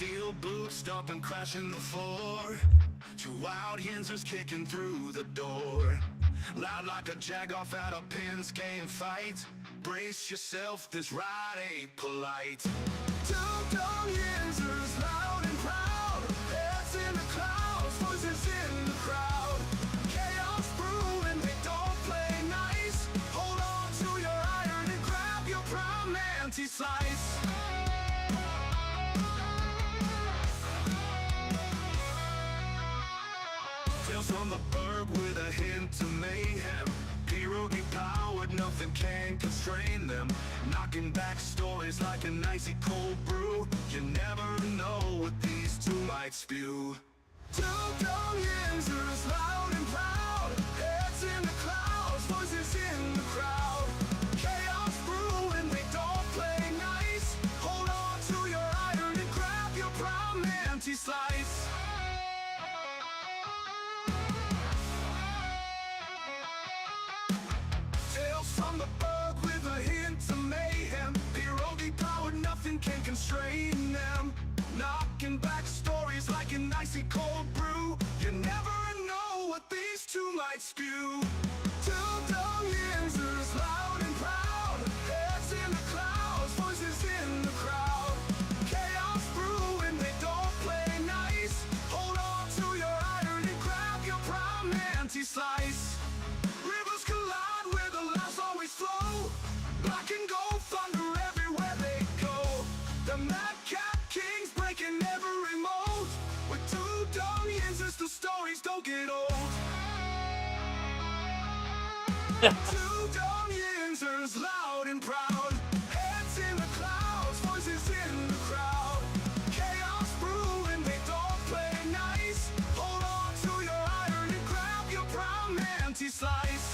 Steel boots stomping, crashing the floor. Two wild yinzers kicking through the door. Loud like a jag-off at a Pins game fight. Brace yourself, this ride ain't polite. Two dumb yinzers, loud and proud. Heads in the clouds, voices in the crowd. Chaos brewing, they don't play nice. Hold on to your iron and grab your prime anti-slice. Tales from the burg with a hint of mayhem. Pierogi powered, nothing can constrain them. Knocking back stories like an icy cold brew. You never know what these two might spew. Two dumb yinzers, loud and proud. Heads in the clouds, voices in the crowd. Chaos brewing, they don't play nice. Hold on to your iron and grab your prime anti-slice. Tales from the burg with a hint of mayhem. Pierogi powered, nothing can constrain them. Knocking back stories like an icy cold brew. You never know what these two might spew. Two dumb yinzers, loud and proud. Heads in the clouds, voices in the crowd. Chaos brewing, they don't play nice. Hold on to your iron and grab your prime anti-slice. Rivers collide where the laughs always flow. Black and gold thunder everywhere they go. The madcap kings breaking every mold. With two dumb yinzers, the stories don't get old. Two dumb yinzers, loud and proud. Heads in the clouds, voices in the crowd. Chaos brewing, they don't play nice. Hold on to your iron and grab your prime anti-slice.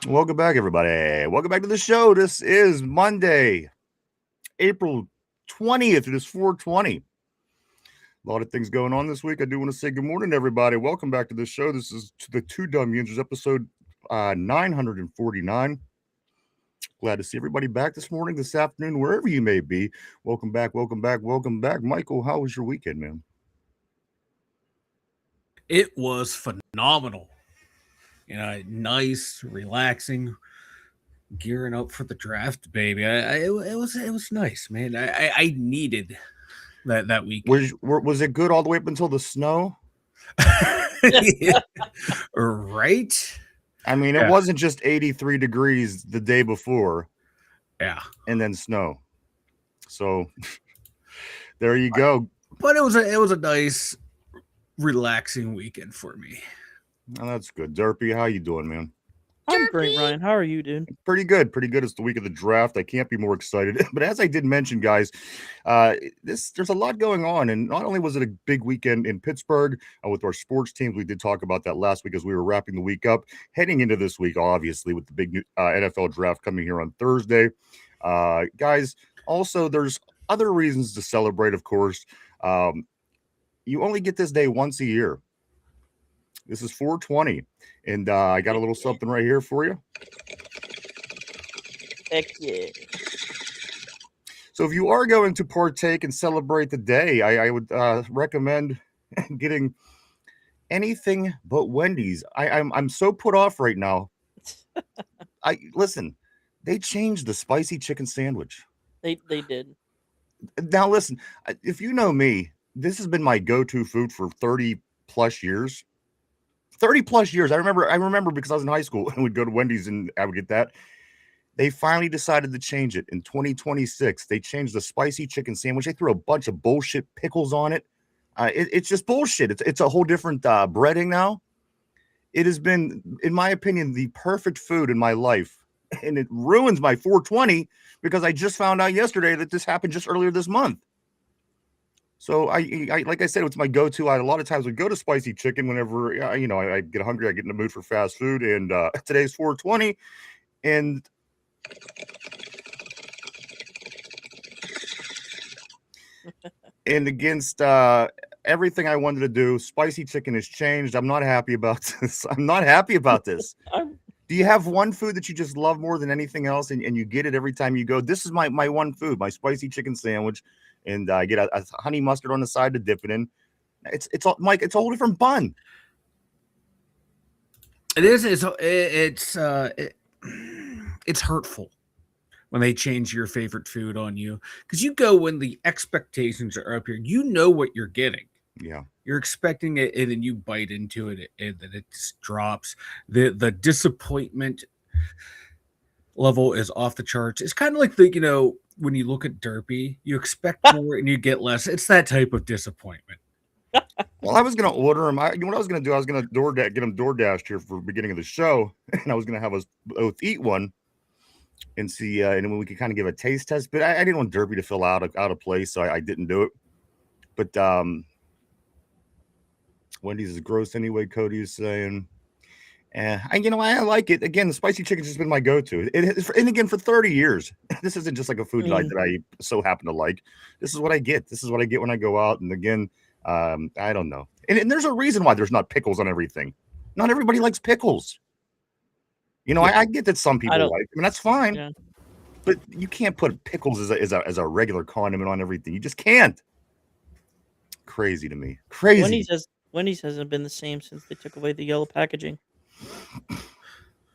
Welcome back, everybody. Welcome back to the show. This is Monday, April 20th. It is 4:20. A lot of things going on this week. I do want to say good morning, everybody. Welcome back to the show. This is the Two Dumb Yinzers, episode 949. Glad to see everybody back this morning, this afternoon, wherever you may be. Welcome back, welcome back, welcome back. Michael, how was your weekend, man? It was phenomenal. Nice, relaxing, gearing up for the draft, baby. It was nice, man. I needed that week. Was it good all the way up until the snow? Right? I mean, it wasn't just 83 degrees the day before. Yeah. And then snow. So there you go. But it was a nice, relaxing weekend for me. Oh, that's good. Derpy, how you doing, man? I'm great, Ryan. How are you, dude? Pretty good. Pretty good. It's the week of the draft. I can't be more excited. But as I did mention, guys, there's a lot going on. And not only was it a big weekend in Pittsburgh with our sports teams, we did talk about that last week as we were wrapping the week up. Heading into this week, obviously, with the big NFL draft coming here on Thursday. Guys, also, there's other reasons to celebrate, of course. You only get this day once a year. This is 420, and I got a little something right here for you. Heck yeah. So if you are going to partake and celebrate the day, I would recommend getting anything but Wendy's. I'm so put off right now. Listen, they changed the spicy chicken sandwich. They did. Now listen, if you know me, this has been my go-to food for 30 plus years. 30 plus years. I remember because I was in high school and we'd go to Wendy's and I would get that. They finally decided to change it in 2026. They changed the spicy chicken sandwich. They threw a bunch of bullshit pickles on it. It's just bullshit. It's a whole different breading now. It has been, in my opinion, the perfect food in my life and it ruins my 420 because I just found out yesterday that this happened just earlier this month. So I like I said, it's my go-to. I a lot of times would go to spicy chicken whenever I get hungry, I get in the mood for fast food, and today's 420, and against everything I wanted to do, spicy chicken has changed. I'm not happy about this. I'm not happy about this. Do you have one food that you just love more than anything else, and you get it every time you go? This is my one food, my spicy chicken sandwich, and I get a honey mustard on the side to dip it in. It's Mike. It's a whole different bun. It is. It's hurtful when they change your favorite food on you, because you go when the expectations are up here. You know what you're getting. Yeah, you're expecting it, and then you bite into it, and then it just drops. The disappointment level is off the charts. It's kind of like when you look at Derpy, you expect more and you get less. It's that type of disappointment. Well, I was gonna order him. You know what I was gonna do? I was gonna get him DoorDashed here for the beginning of the show, and I was gonna have us both eat one and see, and then we could kind of give a taste test. But I didn't want Derpy to feel out of place, so I didn't do it. But Wendy's is gross anyway. Cody is saying, I like it. Again, the spicy chicken's just been my go-to. And again, for 30 years, this isn't just like a food that I so happen to like. This is what I get. This is what I get when I go out. And again, I don't know. And there's a reason why there's not pickles on everything. Not everybody likes pickles. I get that some people like. I mean, that's fine. Yeah. But you can't put pickles as a regular condiment on everything. You just can't. Crazy to me. Crazy. Wendy's hasn't been the same since they took away the yellow packaging.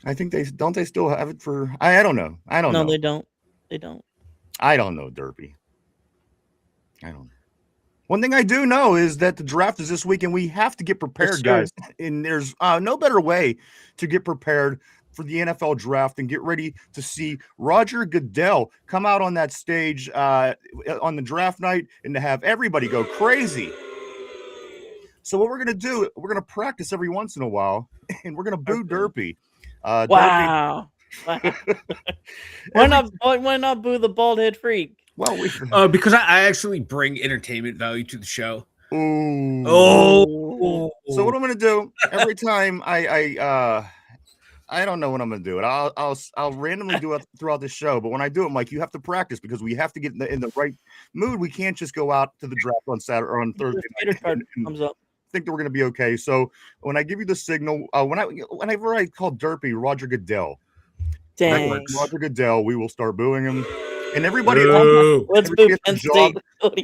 I think they still have it for. I don't know. No, they don't. They don't. I don't know, Derpy. I don't know. One thing I do know is that the draft is this week, and we have to get prepared, guys. And there's no better way to get prepared for the NFL draft and get ready to see Roger Goodell come out on that stage on the draft night and to have everybody go crazy. So what we're going to do, we're going to practice every once in a while, and we're going to boo Derpy. Wow. Why not boo the bald head freak? Well, because I actually bring entertainment value to the show. Ooh. Oh. So what I'm going to do every time I don't know what I'm going to do. I'll randomly do it throughout the show. But when I do it, Mike, you have to practice because we have to get in the right mood. We can't just go out to the draft on Saturday or on Thursday night comes up. Think that we're going to be okay. So when I give you the signal, whenever I call Derpy Roger Goodell, Roger Goodell, we will start booing him. And everybody, let's boo Penn State.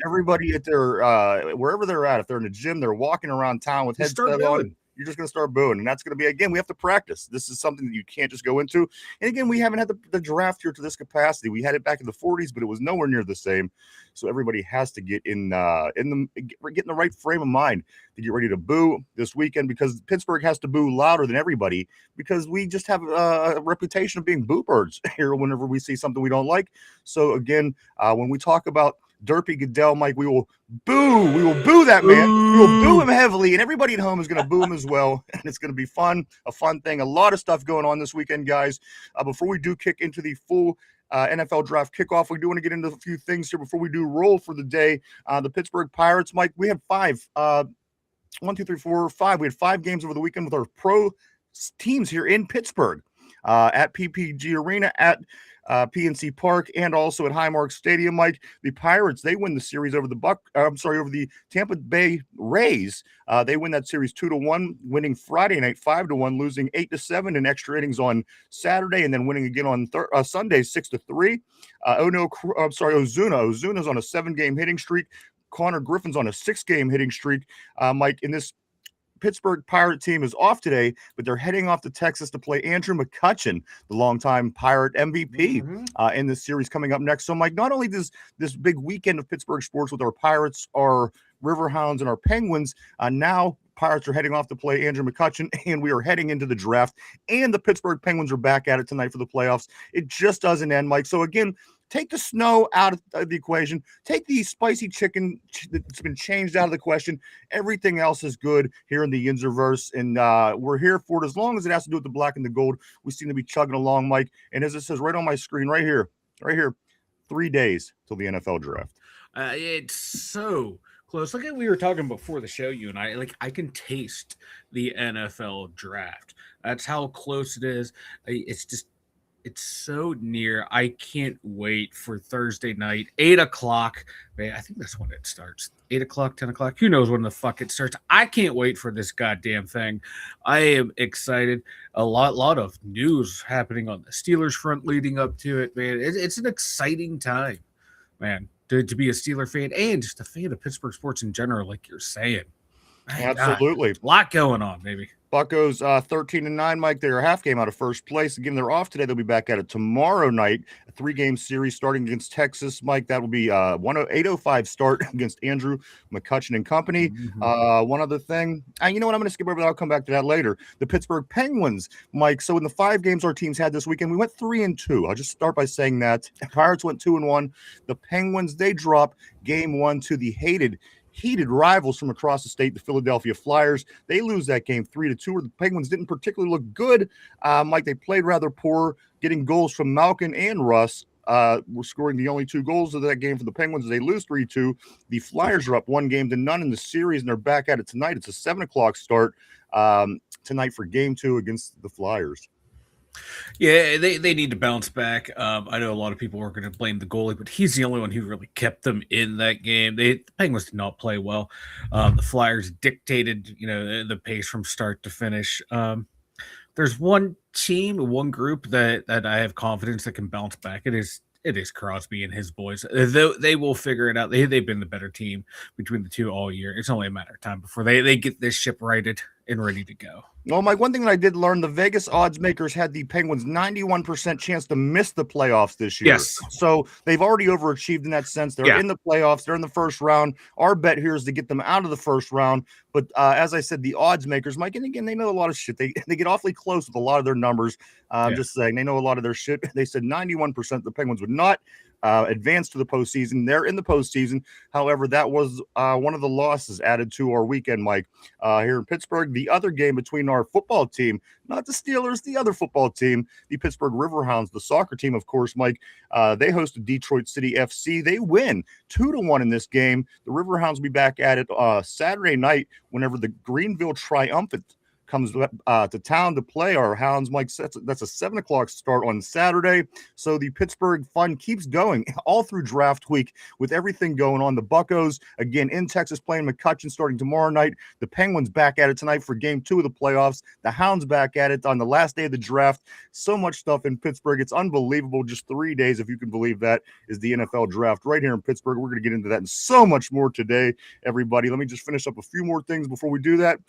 Everybody at their wherever they're at, if they're in the gym, they're walking around town with headset on. You're just going to start booing, and that's going to be, again, we have to practice. This is something that you can't just go into. And again, we haven't had the draft here to this capacity. We had it back in the 40s, but it was nowhere near the same. So everybody has to get get in the right frame of mind to get ready to boo this weekend, because Pittsburgh has to boo louder than everybody, because we just have a reputation of being boo birds here whenever we see something we don't like. So again, when we talk about Derpy Goodell, Mike, we will boo that man. We will boo him heavily, and everybody at home is going to boo him as well. And it's going to be a fun thing. A lot of stuff going on this weekend, guys. Before we do kick into the full NFL draft kickoff, we do want to get into a few things here before we do roll for the day. The Pittsburgh Pirates, Mike, we had 5. 1, 2, 3, 4, 5. We had 5 games over the weekend with our pro teams here in Pittsburgh at PPG Arena, at PNC Park, and also at Highmark Stadium. Mike, the Pirates, they win the series over the Tampa Bay Rays. They win that series 2-1, winning Friday night 5-1, losing 8-7 in extra innings on Saturday, and then winning again on Sunday 6-3. Ozuna's on a 7-game hitting streak. Connor Griffin's on a 6-game hitting streak. Mike, in this Pittsburgh Pirate team is off today, but they're heading off to Texas to play Andrew McCutchen, the longtime Pirate MVP, in this series coming up next. So, Mike, not only does this big weekend of Pittsburgh sports with our Pirates, our Riverhounds, and our Penguins, now Pirates are heading off to play Andrew McCutchen, and we are heading into the draft, and the Pittsburgh Penguins are back at it tonight for the playoffs. It just doesn't end, Mike. So, again, Take the snow out of the equation. Take the spicy chicken that's been changed out of the question. Everything else is good here in the Yinzerverse, and we're here for it as long as it has to do with the black and the gold. We seem to be chugging along, Mike. And as it says right on my screen, right here, 3 days till the NFL draft. It's so close. Like we were talking before the show, you and I, like I can taste the NFL draft. That's how close it is. It's so near. I can't wait for Thursday night, 8:00. Man, I think that's when it starts. 8:00, 10:00. Who knows when the fuck it starts? I can't wait for this goddamn thing. I am excited. A lot of news happening on the Steelers front leading up to it, man. It's an exciting time, man, to be a Steeler fan and just a fan of Pittsburgh sports in general, like you're saying. Man, Absolutely. God, a lot going on, baby. Buccos 13-9, Mike. They're a half game out of first place. Again, they're off today. They'll be back at it tomorrow night. A 3-game series starting against Texas, Mike. That will be 8:05 start against Andrew McCutcheon and company. One other thing. You know what? I'm going to skip over that. I'll come back to that later. The Pittsburgh Penguins, Mike. So in the 5 games our teams had this weekend, we went 3-2. I'll just start by saying that. Pirates went 2-1. The Penguins, they dropped game 1 to the heated rivals from across the state, the Philadelphia Flyers. They lose that game 3-2. Where the Penguins didn't particularly look good. Mike, they played rather poor, getting goals from Malkin and Russ. Were scoring the only 2 goals of that game for the Penguins. They lose 3-2. The Flyers are up 1-0 in the series, and they're back at it tonight. It's a 7:00 start tonight for game 2 against the Flyers. Yeah, they need to bounce back. I know a lot of people are going to blame the goalie, but he's the only one who really kept them in that game. The Penguins did not play well. The Flyers dictated, the pace from start to finish. There's one team, one group that I have confidence that can bounce back. It is Crosby and his boys. They will figure it out. They've been the better team between the two all year. It's only a matter of time before they get this ship righted and ready to go. Well, Mike, one thing that I did learn, the Vegas odds makers had the Penguins 91% chance to miss the playoffs this year. Yes. So they've already overachieved in that sense. They're in the playoffs. They're in the first round. Our bet here is to get them out of the first round. But as I said, the odds makers, Mike, and again, they know a lot of shit. They get awfully close with a lot of their numbers. I'm just saying, they know a lot of their shit. They said 91% the Penguins would not advance to the postseason. They're in the postseason. However, that was one of the losses added to our weekend, Mike, here in Pittsburgh. The other game between our football team, not the Steelers, the other football team, the Pittsburgh Riverhounds, the soccer team, of course, Mike, they hosted Detroit City FC. They win 2-1 in this game. The Riverhounds will be back at it Saturday night whenever the Greenville Triumphant comes to town to play our Hounds. Mike, that's a 7:00 start on Saturday. So the Pittsburgh fun keeps going all through draft week with everything going on. The Buccos, again, in Texas playing McCutcheon starting tomorrow night. The Penguins back at it tonight for game 2 of the playoffs. The Hounds back at it on the last day of the draft. So much stuff in Pittsburgh. It's unbelievable. Just 3 days, if you can believe that, is the NFL draft right here in Pittsburgh. We're going to get into that and so much more today, everybody. Let me just finish up a few more things before we do that.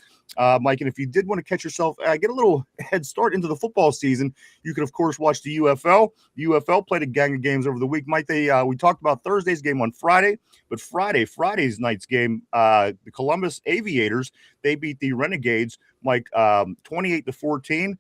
Mike, and if you did want to catch yourself, get a little head start into the football season, you can, of course, watch the UFL. The UFL played a gang of games over the week. Mike, we talked about Thursday's game on Friday, but Friday's night's game, the Columbus Aviators, they beat the Renegades, Mike, 28-14.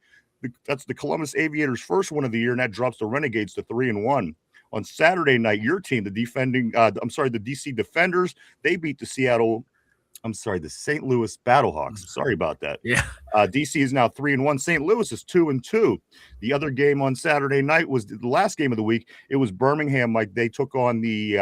That's the Columbus Aviators' first win of the year, and that drops the Renegades to 3-1. On Saturday night, your team, the DC Defenders, they beat the St. Louis Battlehawks. Sorry about that. Yeah. DC is now 3-1. St. Louis is 2-2. The other game on Saturday night was the last game of the week. It was Birmingham, Mike. They took on the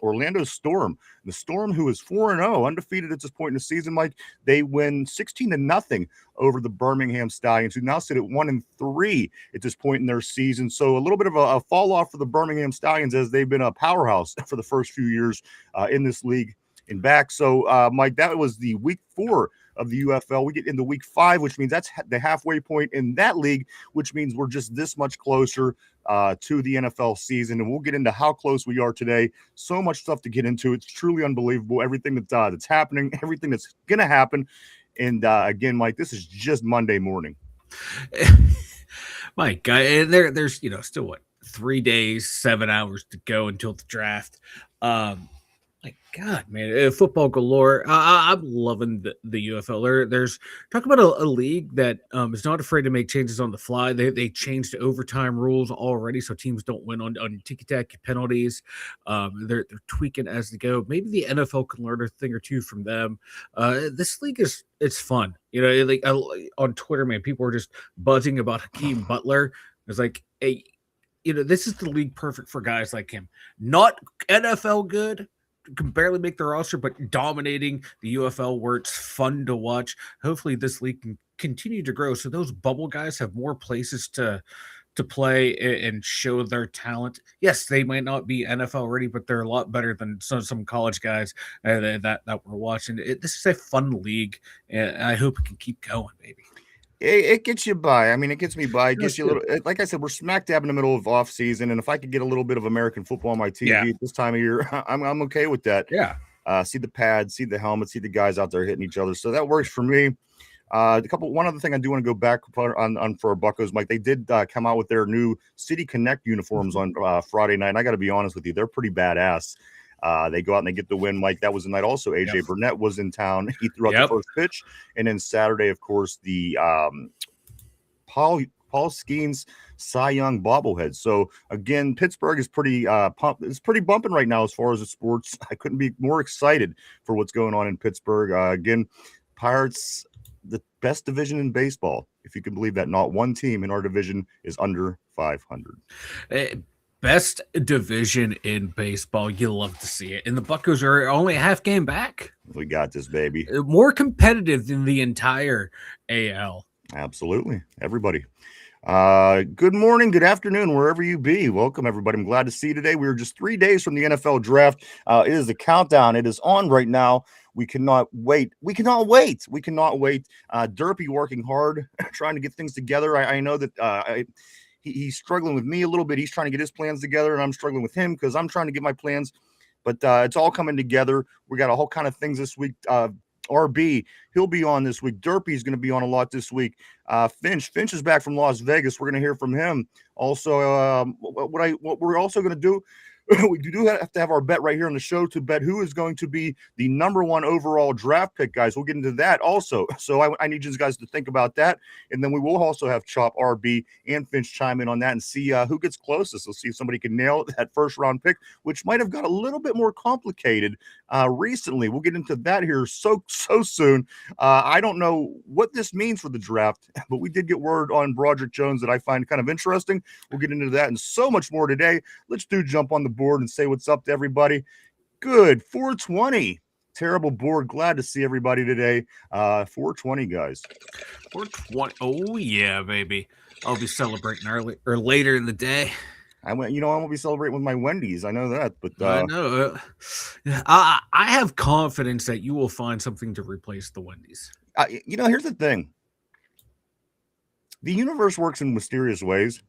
Orlando Storm. The Storm, who is 4-0, undefeated at this point in the season, Mike. They win 16-0 over the Birmingham Stallions, who now sit at 1-3 at this point in their season. So a little bit of a fall off for the Birmingham Stallions, as they've been a powerhouse for the first few years in this league. And back. So, Mike, that was the week 4 of the UFL. We get into week 5, which means that's the halfway point in that league, which means we're just this much closer to the NFL season. And we'll get into how close we are today. So much stuff to get into. It's truly unbelievable. Everything that's happening, everything that's going to happen. And again, Mike, this is just Monday morning. Mike, there's still 3 days, 7 hours to go until the draft. My God, man, football galore. I'm loving the UFL. There's talk about a league that is not afraid to make changes on the fly. They changed overtime rules already, so teams don't win on ticky-tack penalties. They're tweaking as they go. Maybe the NFL can learn a thing or two from them. This league it's fun. Like on Twitter, man, people are just buzzing about Hakeem Butler. It's like, hey, this is the league perfect for guys like him. Not NFL good, can barely make the roster, but dominating the UFL where it's fun to watch. Hopefully this league can continue to grow so those bubble guys have more places to play and show their talent. Yes, they might not be NFL ready, but they're a lot better than some college guys that we're watching. This is a fun league, and I hope it can keep going, baby. It gets you by. I mean, it gets me by. It That's gets you a good. little. Like I said, we're smack dab in the middle of off season, and if I could get a little bit of American football on my TV Yeah. at this time of year, I'm okay with that. Yeah. See the pads, see the helmets, see the guys out there hitting each other. So that works for me. One other thing I do want to go back on for our Buccos, Mike. They did come out with their new City Connect uniforms on Friday night. And I got to be honest with you, they're pretty badass. They go out and they get the win, Mike. That was the night also. AJ Burnett was in town. He threw out the first pitch. And then Saturday, of course, the Paul Skeens Cy Young bobblehead. So again, Pittsburgh is pretty pumped. It's pretty bumping right now as far as the sports. I couldn't be more excited for what's going on in Pittsburgh. Again, Pirates, the best division in baseball. If you can believe that, not one team in our division is under 500. Best division in baseball. You love to see it. And the Buccos are only a half game back. We got this, baby. More competitive than the entire AL. Absolutely. Everybody. Good morning, good afternoon, wherever you be. Welcome, everybody. I'm glad to see you today. We are just 3 days from the NFL draft. It is the countdown. It is on right now. We cannot wait. We cannot wait. Derpy working hard, trying to get things together. I know that he's struggling with me a little bit. He's trying to get his plans together, and I'm struggling with him because I'm trying to get my plans. But it's all coming together. We got a whole kind of things this week. RB, he'll be on this week. Derpy is going to be on a lot this week. Finch is back from Las Vegas. We're going to hear from him. Also, what we're also going to do, we do have to have our bet right here on the show to bet who is going to be the number 1 overall draft pick, guys. We'll get into that also. So I need you guys to think about that. And then we will also have Chop, RB, and Finch chime in on that and see who gets closest. We'll see if somebody can nail that first round pick, which might have got a little bit more complicated recently. We'll get into that here so soon. I don't know what this means for the draft, but we did get word on Broderick Jones that I find kind of interesting. We'll get into that and so much more today. Let's jump on the board and say what's up to everybody. Good 420. Terrible board. Glad to see everybody today. 420, guys. 420. Oh yeah, baby. I'll be celebrating early or later in the day. I won't be celebrating with my Wendy's. I know that, but I know. I have confidence that you will find something to replace the Wendy's. Here's the thing. The universe works in mysterious ways.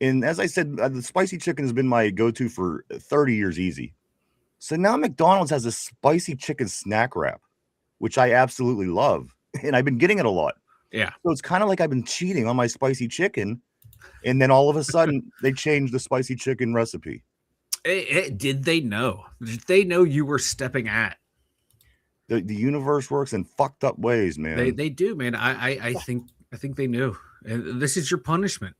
And as I said, the spicy chicken has been my go-to for 30 years easy. So now McDonald's has a spicy chicken snack wrap, which I absolutely love. And I've been getting it a lot. Yeah. So it's kind of like I've been cheating on my spicy chicken. And then all of a sudden, they changed the spicy chicken recipe. Did they know? Did they know you were stepping at? The universe works in fucked up ways, man. They do, man. I think they knew. And this is your punishment.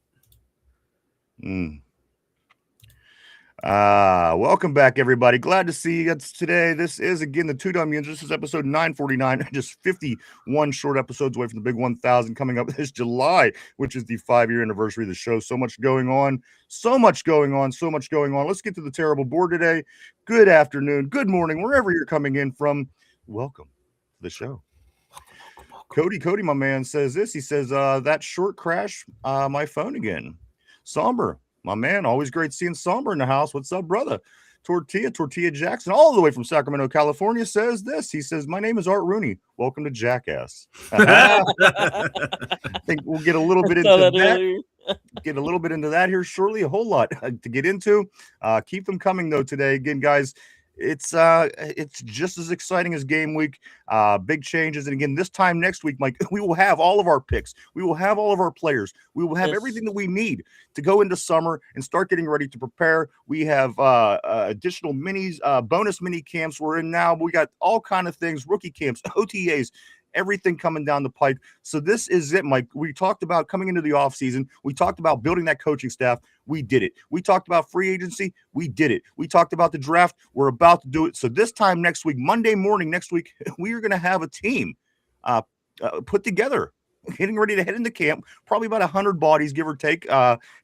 Welcome back, everybody. Glad to see you today. This is again the Two Dumb Yins. This is episode 949, just 51 short episodes away from the big 1000 coming up this July, which is the 5-year anniversary of the show. So much going on. Let's get to the terrible board today. Good afternoon, good morning, wherever you're coming in from. Welcome to the show. Cody, my man, says this. He says, that short crash, my phone again. Somber, my man, always great seeing Somber in the house. What's up, brother? Tortilla Jackson, all the way from Sacramento, California, says this. He says, my name is Art Rooney. Welcome to Jackass. I think we'll get a little bit into that. Get a little bit into that here shortly. A whole lot to get into. Keep them coming, though, today. Again, guys, It's just as exciting as game week. Big changes, and again, this time next week, Mike, we will have all of our picks. We will have all of our players. We will have Yes. everything that we need to go into summer and start getting ready to prepare. We have additional minis, bonus mini camps we're in now. We got all kind of things, rookie camps, OTAs. Everything coming down the pipe. So this is it, Mike. We talked about coming into the offseason. We talked about building that coaching staff. We did it. We talked about free agency. We did it. We talked about the draft. We're about to do it. So this time next week, Monday morning next week, we are going to have a team put together, getting ready to head into camp. Probably about 100 bodies, give or take,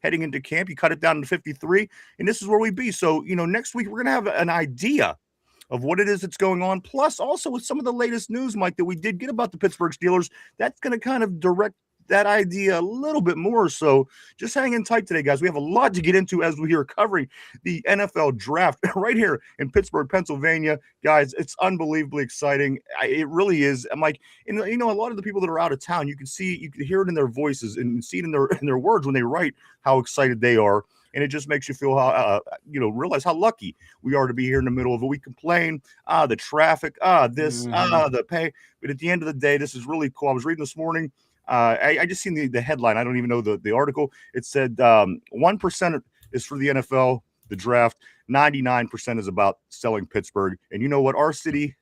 heading into camp. You cut it down to 53, and this is where we be. So, next week we're going to have an idea of what it is that's going on. Plus, also with some of the latest news, Mike, that we did get about the Pittsburgh Steelers, that's going to kind of direct that idea a little bit more. So just hang in tight today, guys. We have a lot to get into as we are covering the NFL draft right here in Pittsburgh, Pennsylvania. Guys, it's unbelievably exciting. It really is. I'm like, a lot of the people that are out of town, you can hear it in their voices and see it in their words when they write how excited they are. And it just makes you feel realize how lucky we are to be here in the middle of it. We complain, the traffic, the pay. But at the end of the day, this is really cool. I was reading this morning. I just seen the headline. I don't even know the article. It said 1% is for the NFL, the draft. 99% is about selling Pittsburgh. And you know what? Our city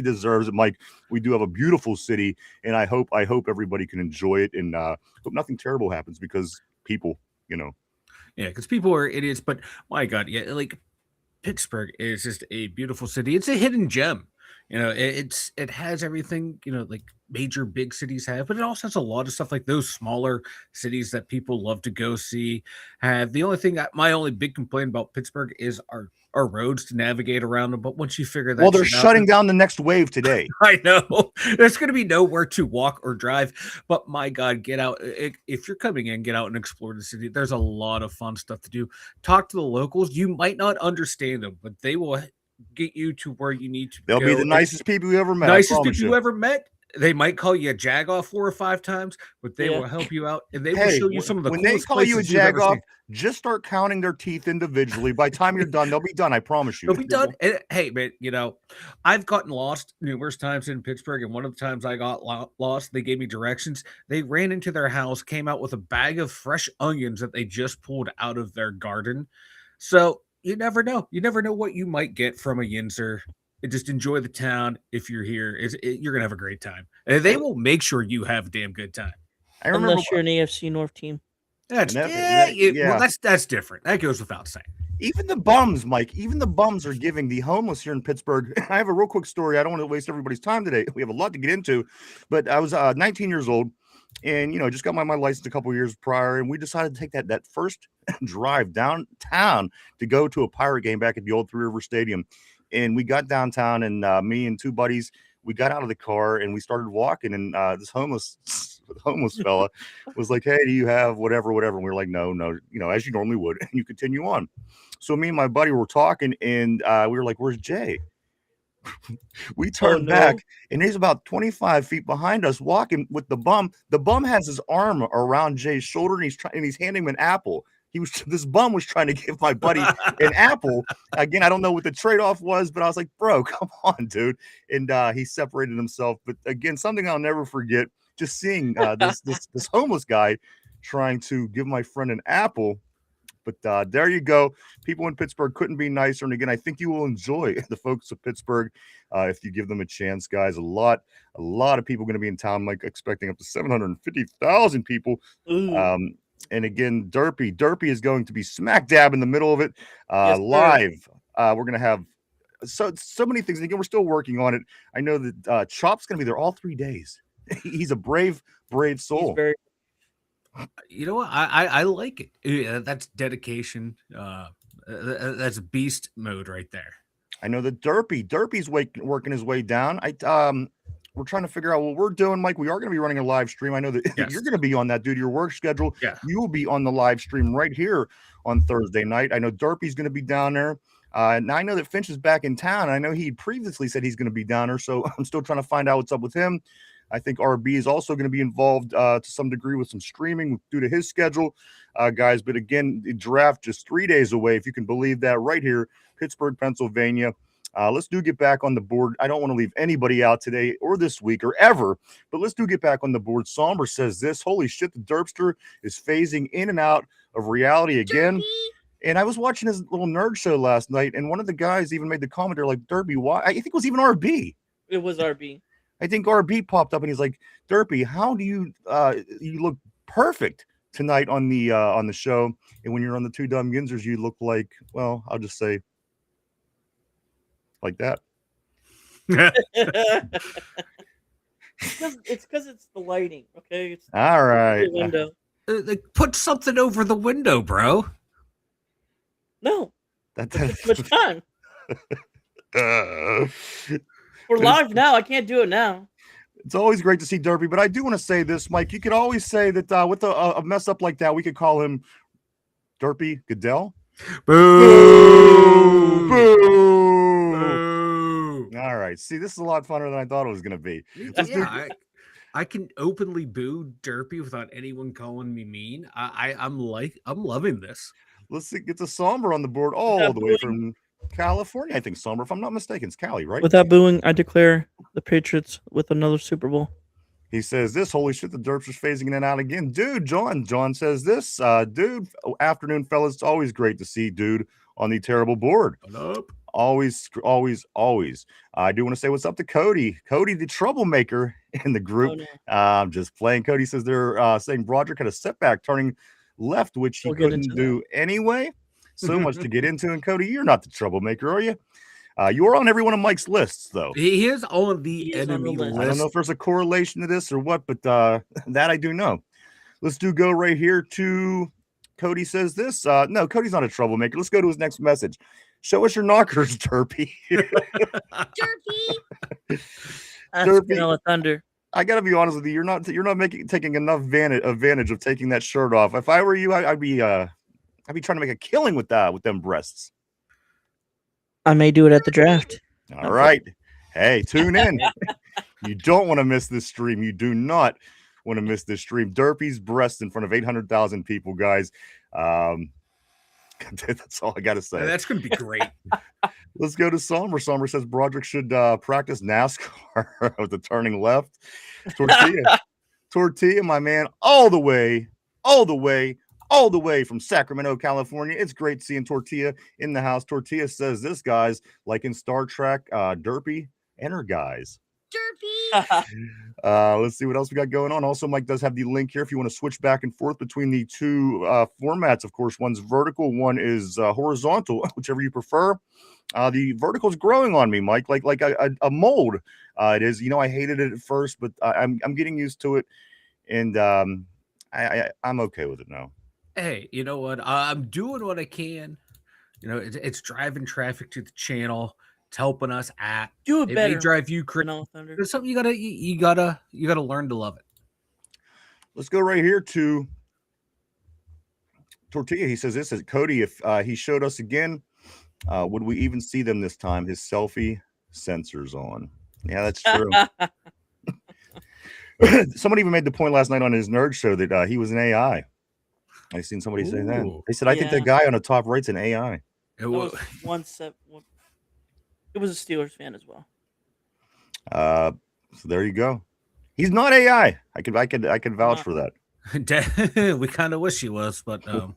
deserves it, Mike. We do have a beautiful city, and I hope everybody can enjoy it, and hope nothing terrible happens because people, Yeah, because people are idiots, but my God, yeah, like Pittsburgh is just a beautiful city. It's a hidden gem. It has everything, like major big cities have, but it also has a lot of stuff like those smaller cities that people love to go see have. The only thing, my only big complaint about Pittsburgh is our roads to navigate around them. But once you figure that, well, they're shit out, shutting down the next wave today. I know there's going to be nowhere to walk or drive, but my God, get out. If you're coming in, get out and explore the city. There's a lot of fun stuff to do. Talk to the locals. You might not understand them, but they will get you to where you need to They'll go. be the nicest people you ever met. Nicest people you ever met. They might call you a jagoff 4 or 5 times, but they Yeah. will help you out, and they will show you some of the when they coolest call you a places you've ever jagoff, seen. just start counting their teeth individually. By the time you're done, they'll be done. I promise you. They'll be done. And, hey, man, I've gotten lost numerous times in Pittsburgh, and one of the times I got lost, they gave me directions. They ran into their house, came out with a bag of fresh onions that they just pulled out of their garden. So you never know. You never know what you might get from a Yinzer. Just enjoy the town. If you're here, you're gonna have a great time, and they will make sure you have a damn good time. I remember Unless you're an AFC North team. Well, that's different. That goes without saying. Even the bums, Mike, even the bums are giving the homeless here in Pittsburgh. I have a real quick story. I don't want to waste everybody's time today. We have a lot to get into, but I was 19 years old, and just got my license a couple years prior, and we decided to take that first drive downtown to go to a Pirate game back at the old Three River Stadium. And we got downtown, and me and 2 buddies, we got out of the car and we started walking. And this homeless fella was like, "Hey, do you have whatever?" And we were like, "No, as you normally would." And you continue on. So me and my buddy were talking, and we were like, "Where's Jay?" We turned back, and he's about 25 feet behind us, walking with the bum. The bum has his arm around Jay's shoulder, and he's handing him an apple. This bum was trying to give my buddy an apple. Again, I don't know what the trade-off was, but I was like, "Bro, come on, dude." And he separated himself. But again, something I'll never forget, just seeing this homeless guy trying to give my friend an apple. But there you go. People in Pittsburgh couldn't be nicer. And again, I think you will enjoy the folks of Pittsburgh if you give them a chance, guys. A lot of people going to be in town, like expecting up to 750,000 people. And again, Derpy is going to be smack dab in the middle of it, live. We're going to have so many things. And again, we're still working on it. I know that Chop's going to be there all 3 days. He's a brave soul. You know what? I like it. Yeah, that's dedication. That's beast mode right there. I know that Derpy's working his way down. We're trying to figure out what we're doing, Mike. We are going to be running a live stream. I know that you're going to be on that due to your work schedule. Yeah. You will be on the live stream right here on Thursday night. I know Derpy's going to be down there. And I know that Finch is back in town. I know he previously said he's going to be down there, so I'm still trying to find out what's up with him. I think RB is also going to be involved to some degree with some streaming due to his schedule, guys. But again, the draft just 3 days away, if you can believe that, right here, Pittsburgh, Pennsylvania. Let's do get back on the board. I don't want to leave anybody out today or this week or ever, but let's do get back on the board. Somber says this. Holy shit, the Derpster is phasing in and out of reality again. And I was watching his little nerd show last night, and one of the guys even made the comment, they're like, Derpy, why? I think it was even RB. It was RB. I think RB popped up and he's like, Derpy, how do you you look perfect tonight on the show, and when you're on the Two Dumb Ginzers, you look like, well, I'll just say like that. It's because it's the lighting. Okay. It's All right. the window. Put something over the window, bro. No. That's Too much time. We're live now. I can't do it now. It's always great to see Derpy, but I do want to say this, Mike. You could always say that with a mess up like that, we could call him Derpy Goodell. Boo! Boo! Boo! All right. See, this is a lot funner than I thought it was going to be. I can openly boo Derpy without anyone calling me mean. I'm loving this. Let's get the Somber on the board all the way from California. I think Somber, if I'm not mistaken, it's Cali, right? Without booing, I declare the Patriots with another Super Bowl. He says this. Holy shit, the Derps are phasing in and out again. Dude, John says this. Dude, afternoon, fellas. It's always great to see dude on the terrible board. Always. I do want to say what's up to Cody. Cody, the troublemaker in the group. Oh, no. I'm just playing. Cody says they're saying Broderick had a setback turning left, which he couldn't do anyway. So much to get into. And Cody, you're not the troublemaker, are you? You are on every one of Mike's lists, though. He is on the enemy list. I don't know if there's a correlation to this or what, but that I do know. Let's go right here to Cody says this. No, Cody's not a troublemaker. Let's go to his next message. Show us your knockers, Derpy. Derpy. Thunder. I gotta be honest with you. You're not taking enough advantage of taking that shirt off. If I were you, I'd be trying to make a killing with them breasts. I may do it at the draft. All right. Hey, tune in. You don't want to miss this stream. You do not want to miss this stream. Derpy's breasts in front of 800,000 people, guys. That's all I got to say. That's going to be great. Let's go to Somber. Somber says Broderick should practice NASCAR with the turning left. Tortilla, my man, all the way from Sacramento, California. It's great seeing Tortilla in the house. Tortilla says this, guys, like in Star Trek, Derpy and her guys. Derpy. Let's see what else we got going on. Also, Mike does have the link here if you want to switch back and forth between the two formats. Of course, one's vertical, one is horizontal, whichever you prefer. The vertical is growing on me, Mike, like a mold. It is. You know, I hated it at first, but I'm getting used to it, and I'm okay with it now. Hey, you know what? I'm doing what I can. You know, it's driving traffic to the channel. It's helping us at. Do it better. May drive you crazy. There's something you gotta learn to love it. Let's go right here to Tortilla. He says this is Cody. If he showed us again, would we even see them this time? His selfie sensors on. Yeah, that's true. Somebody even made the point last night on his nerd show that he was an AI. I seen somebody say that. They said, I think the guy on the top right's an AI. It was It was a Steelers fan as well. So there you go. He's not AI. I could vouch for that. We kind of wish he was, but program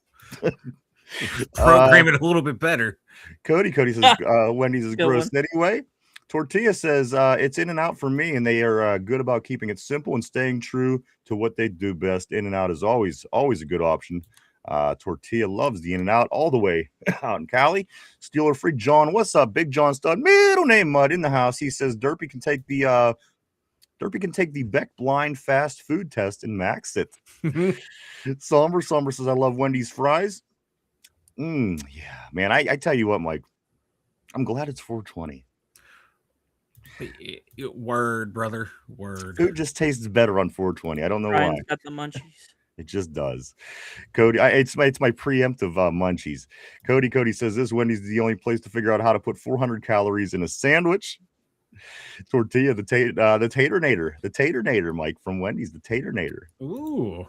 it a little bit better. Cody says Wendy's is gross anyway. Tortilla says it's In and Out for me, and they are good about keeping it simple and staying true to what they do best. In and Out is always a good option. Tortilla loves the In and Out all the way out in Cali. Steeler Free John, what's up, Big John Stud? Middle name Mud in the house. He says Derpy can take the Beck blind fast food test and max it. Somber says I love Wendy's fries. Yeah, man. I tell you what, Mike, I'm glad it's 420. Word, brother. Word. Food just tastes better on 420. I don't know why. Got the munchies. It just does. Cody, it's my preemptive munchies. Cody says this Wendy's is the only place to figure out how to put 400 calories in a sandwich. Tortilla, the Taternator, Mike from Wendy's, the Taternator. Ooh.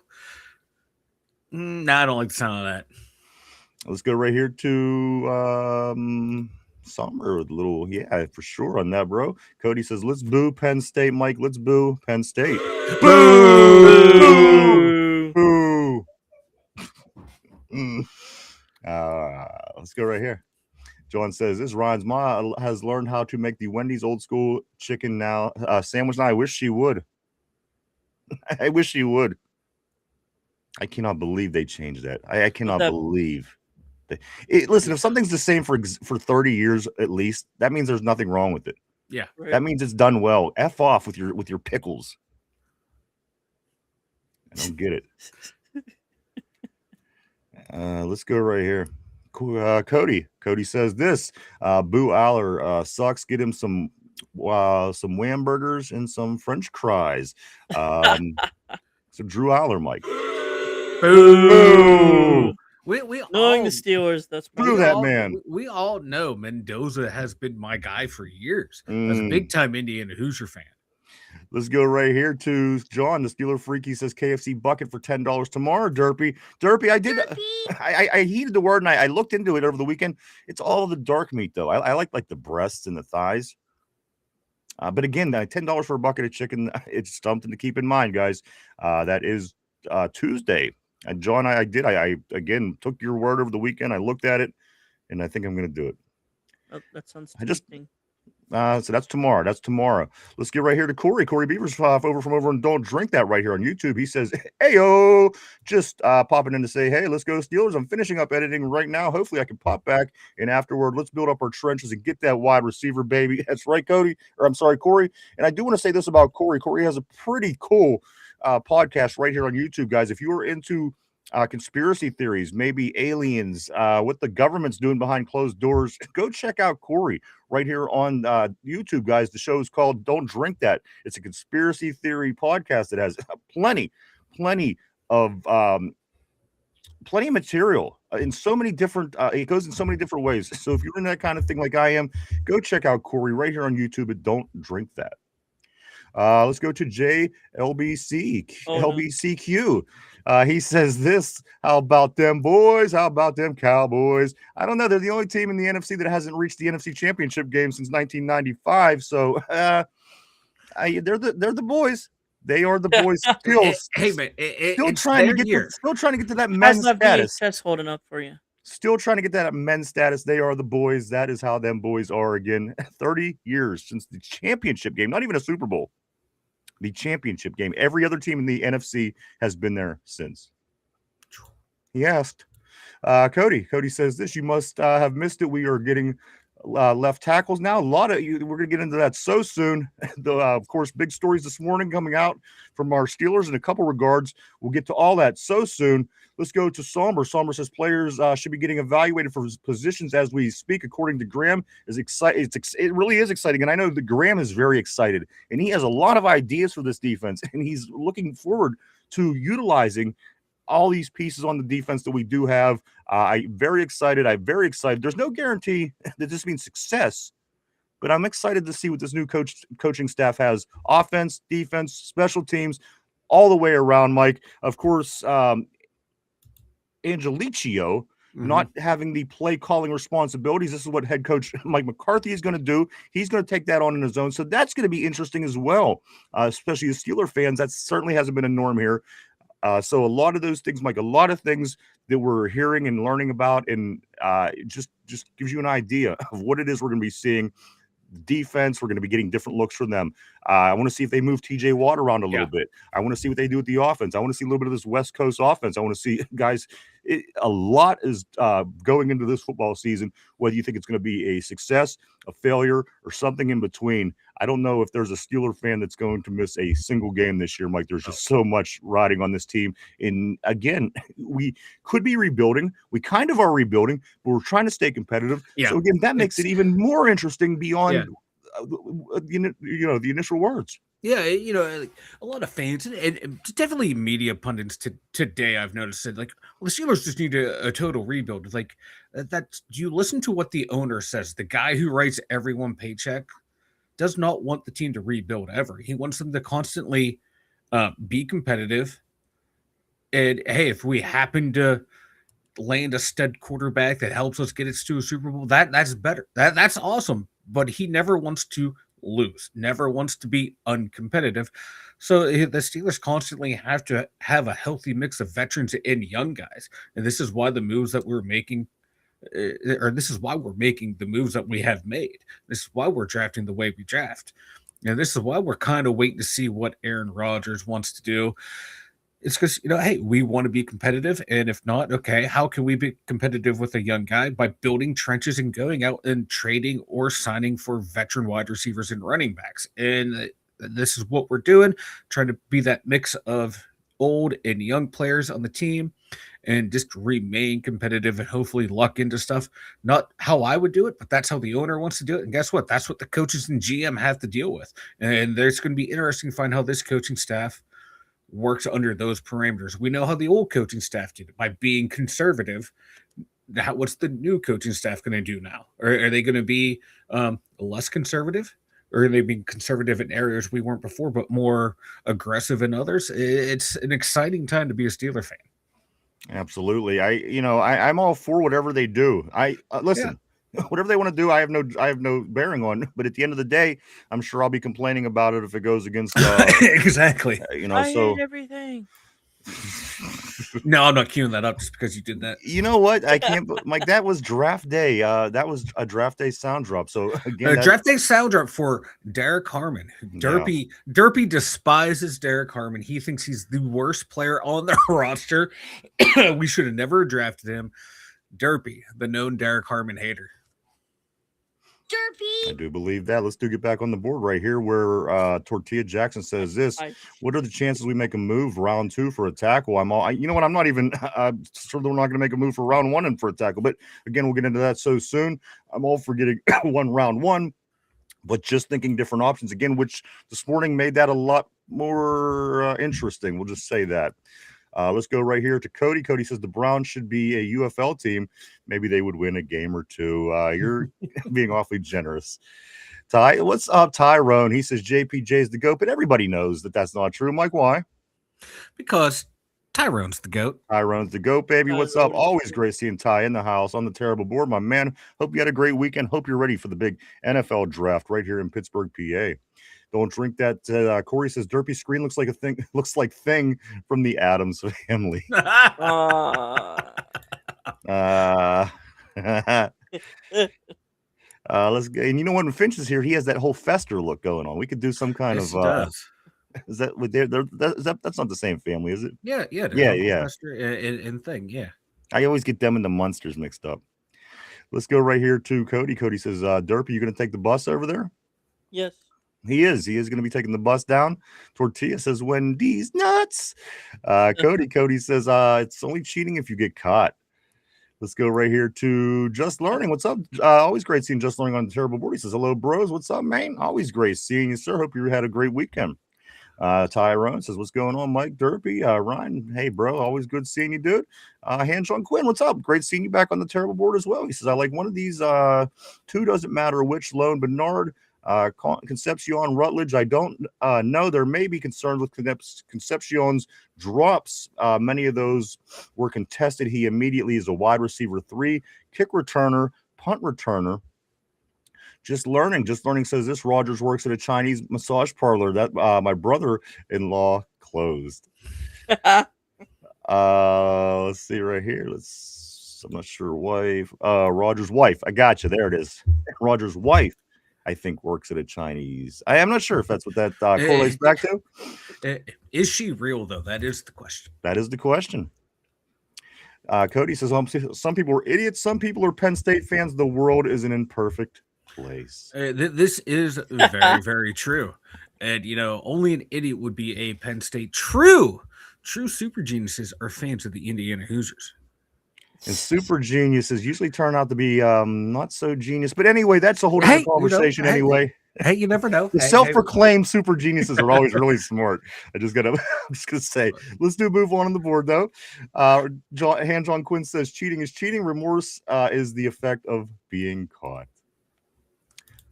No, I don't like the sound of that. Let's go right here to Somber with a little, yeah, for sure on that, bro. Cody says, let's boo Penn State, Mike. Let's boo Penn State. Boo! Boo! Boo! Mm. Let's go right here. John says, this Ryan's ma has learned how to make the Wendy's old school chicken now sandwich. Now I wish she would. I wish she would. I cannot believe they changed that. I cannot believe. Listen, if something's the same for 30 years at least, that means there's nothing wrong with it. Yeah. Right. That means it's done well. F off with your pickles. I don't get it. Let's go right here. Cody. Cody says this. Boo Aller sucks. Get him some wham burgers and some French fries. So Drew Aller, Mike. Boo! We Knowing all, the Steelers, that's Boo that man. We all know Mendoza has been my guy for years. As a Mm. big time Indiana Hoosier fan. Let's go right here to John. The Steeler Freaky says KFC bucket for $10 tomorrow. Derpy, I did. I heeded the word and I looked into it over the weekend. It's all the dark meat though. I like the breasts and the thighs. But again, $10 for a bucket of chicken. It's something to keep in mind, guys. That is Tuesday. And John, I again took your word over the weekend. I looked at it, and I think I'm going to do it. that sounds So tempting. that's tomorrow. Let's get right here to Corey. Corey Beavers over and Don't Drink That right here on YouTube. He says, "Heyo, just popping in to say, hey, let's go Steelers. I'm finishing up editing right now. Hopefully, I can pop back and afterward, let's build up our trenches and get that wide receiver, baby." That's right, Corey. And I do want to say this about Corey. Corey has a pretty cool podcast right here on YouTube, guys. If you are into conspiracy theories, maybe aliens, what the government's doing behind closed doors, go check out Corey right here on YouTube, guys. The show is called Don't Drink That. It's a conspiracy theory podcast that has plenty of material in so many different it goes in so many different ways. So if you're in that kind of thing like I am, go check out Corey right here on YouTube at Don't Drink That. Let's go to LBCQ. He says this. How about them boys? How about them Cowboys? I don't know. They're the only team in the NFC that hasn't reached the NFC Championship game since 1995. So they're the boys. They are the boys. Hey man, Still trying to get to that men's status. VHS holding up for you. Still trying to get that men's status. They are the boys. That is how them boys are again. 30 years since the championship game. Not even a Super Bowl. The championship game. Every other team in the NFC has been there since. He asked. Cody says this. You must have missed it. We are getting left tackles now. We're going to get into that so soon. Of course, big stories this morning coming out from our Steelers in a couple regards. We'll get to all that so soon. Let's go to Somber. Somber says players should be getting evaluated for positions as we speak. According to Graham, it really is exciting, and I know that Graham is very excited, and he has a lot of ideas for this defense, and he's looking forward to utilizing all these pieces on the defense that we do have. I'm very excited. There's no guarantee that this means success, but I'm excited to see what this new coaching staff has: offense, defense, special teams, all the way around. Mike, of course. Angelicio not having the play calling responsibilities. This is what head coach Mike McCarthy is going to do. He's going to take that on his own. So that's going to be interesting as well, especially as Steeler fans. That certainly hasn't been a norm here. So a lot of those things, Mike, a lot of things that we're hearing and learning about, and it just gives you an idea of what it is we're going to be seeing. Defense, we're going to be getting different looks from them. I want to see if they move TJ Watt around a little bit. I want to see what they do with the offense. I want to see a little bit of this West Coast offense. I want to see, guys, a lot is going into this football season, whether you think it's going to be a success, a failure, or something in between. I don't know if there's a Steeler fan that's going to miss a single game this year, Mike. There's just so much riding on this team. And again, we could be rebuilding. We kind of are rebuilding, but we're trying to stay competitive. Yeah. So again, that makes it even more interesting beyond the initial words. Yeah, a lot of fans and definitely media pundits today, I've noticed it. Like, well, the Steelers just need a total rebuild. It's like, do you listen to what the owner says? The guy who writes everyone paycheck does not want the team to rebuild ever. He wants them to constantly be competitive. And hey, if we happen to land a stud quarterback that helps us get us to a Super Bowl, that's better. That's awesome. But he never wants to lose, never wants to be uncompetitive. So the Steelers constantly have to have a healthy mix of veterans and young guys. And this is why the moves that we're making, or this is why we're making the moves that we have made. This is why we're drafting the way we draft. And this is why we're kind of waiting to see what Aaron Rodgers wants to do. It's because, hey, we want to be competitive. And if not, okay, how can we be competitive with a young guy? By building trenches and going out and trading or signing for veteran wide receivers and running backs. And this is what we're doing, trying to be that mix of old and young players on the team and just remain competitive and hopefully luck into stuff. Not how I would do it, but that's how the owner wants to do it. And guess what? That's what the coaches and GM have to deal with. And there's going to be interesting to find how this coaching staff works under those parameters. We know how the old coaching staff did it by being conservative. Now, what's the new coaching staff going to do now? Are they going to be less conservative? Or are they being conservative in areas we weren't before, but more aggressive in others? It's an exciting time to be a Steeler fan. Absolutely. I'm all for whatever they do. Listen, whatever they want to do, I have no bearing on. But at the end of the day, I'm sure I'll be complaining about it if it goes against exactly. I hate everything. No, I'm not queuing that up just because you did that. You know what? I can't. Like, that was draft day. That was a draft day sound drop. So again, draft day sound drop for Derek Harmon. Derpy despises Derek Harmon. He thinks he's the worst player on the roster. We should have never drafted him. Derpy, the known Derek Harmon hater. Derpy. I do believe that. Let's get back on the board right here where Tortilla Jackson says this. What are the chances we make a move round 2 for a tackle? You know what? I'm not even sure that we're not going to make a move for round 1 and for a tackle. But again, we'll get into that so soon. I'm all for getting round 1, but just thinking different options again, which this morning made that a lot more interesting. We'll just say that. Let's go right here to Cody. Cody says the Browns should be a UFL team. Maybe they would win a game or two. You're being awfully generous. Ty, what's up, Tyrone? He says JPJ is the GOAT, but everybody knows that that's not true. Mike, why? Because Tyrone's the GOAT. Tyrone's the GOAT, baby. What's up? Always great seeing Ty in the house on the terrible board, my man. Hope you had a great weekend. Hope you're ready for the big NFL draft right here in Pittsburgh, PA. Don't drink that. Corey says Derpy screen looks like thing from the Addams family. Let's go. And you know what? When Finch is here, he has that whole Fester look going on. We could do some kind of. Does. Is that that's not the same family, is it? Yeah. Fester and thing. Yeah. I always get them and the Munsters mixed up. Let's go right here to Cody. Cody says, Derpy, you going to take the bus over there? Yes. He is going to be taking the bus down. Tortilla says, Wendy's nuts. Cody says, it's only cheating if you get caught. Let's go right here to Just Learning. What's up? Always great seeing Just Learning on the terrible board. He says, hello, bros. What's up, man? Always great seeing you, sir. Hope you had a great weekend. Tyrone says, what's going on, Mike? Derpy, Ryan, hey, bro. Always good seeing you, dude. Hanjon Quinn, what's up? Great seeing you back on the terrible board as well. He says, I like one of these two, doesn't matter which, Lone Bernard, Concepcion, Rutledge. I don't know. There may be concerns with Concepcion's drops. Many of those were contested. He immediately is a wide receiver 3, kick returner, punt returner. Just learning says this. Rogers works at a Chinese massage parlor that my brother-in-law closed. Let's see right here. I'm not sure. Wife. Rogers' wife. I got you. There it is. Rogers' wife, I think, works at a Chinese. I am not sure if that's what that correlates back to. Is she real, though? That is the question. That is the question. Cody says, some people are idiots. Some people are Penn State fans. The world is an imperfect place. This is very, very true. And, only an idiot would be a Penn State. True super geniuses are fans of the Indiana Hoosiers. And super geniuses usually turn out to be not so genius. But anyway, that's a whole different conversation anyway. Hey, you never know. The self-proclaimed super geniuses are always really smart. I'm just gonna say, let's move on the board though. John Quinn says cheating is cheating. Remorse is the effect of being caught.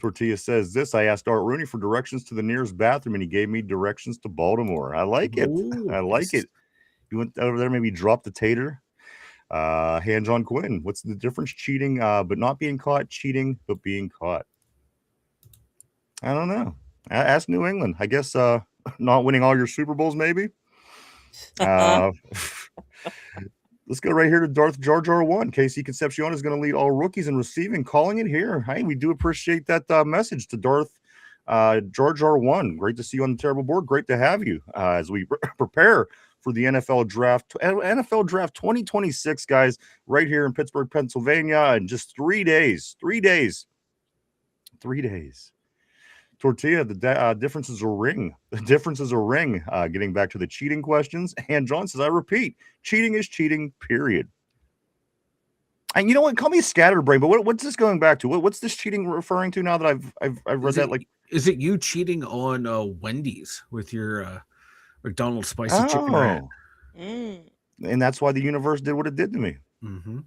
Tortilla says this. I asked Art Rooney for directions to the nearest bathroom, and he gave me directions to Baltimore. I like it. Ooh, I like it. You went over there, maybe dropped the tater. Hand John Quinn, what's the difference? Cheating, but not being caught, cheating, but being caught. I don't know. Ask New England. I guess not winning all your Super Bowls, maybe. Let's go right here to Darth Jar Jar 1. Casey Concepcion is going to lead all rookies in receiving. Calling it here. Hey, we do appreciate that message to Darth Jar Jar 1. Great to see you on the terrible board. Great to have you as we prepare for the NFL draft 2026, guys, right here in Pittsburgh, Pennsylvania, in just 3 days. 3 days. 3 days. Tortilla, the difference is a ring. The difference is a ring. Getting back to the cheating questions. And John says, I repeat, cheating is cheating, period. And you know what? Call me a scatterbrain, but what's this going back to? What's this cheating referring to now that I've read that? Like, is it you cheating on Wendy's with your McDonald's spicy chicken wrap? And that's why the universe did what it did to me. Mm-hmm.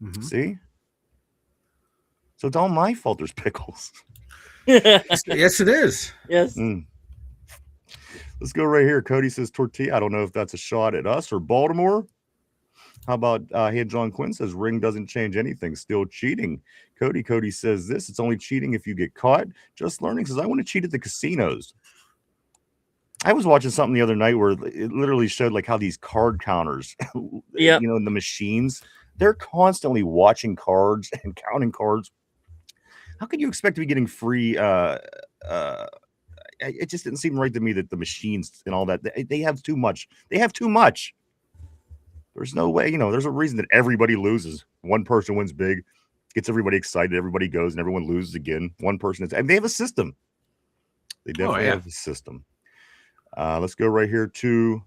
Mm-hmm. See? So it's all my fault there's pickles. Yes, it is. Yes. Let's go right here. Cody says tortilla. I don't know if that's a shot at us or Baltimore. How about Hand John Quinn says ring doesn't change anything. Still cheating. Cody says this. It's only cheating if you get caught. Just Learning says I want to cheat at the casinos. I was watching something the other night where it literally showed like how these card counters, yep. You know, in the machines, they're constantly watching cards and counting cards. How could you expect to be getting free? It just didn't seem right to me that the machines and all that, they have too much. They have too much. There's no way, you know, there's a reason that everybody loses. One person wins big, gets everybody excited, everybody goes, and everyone loses again. One person is, and they have a system. They definitely have a system. Let's go right here to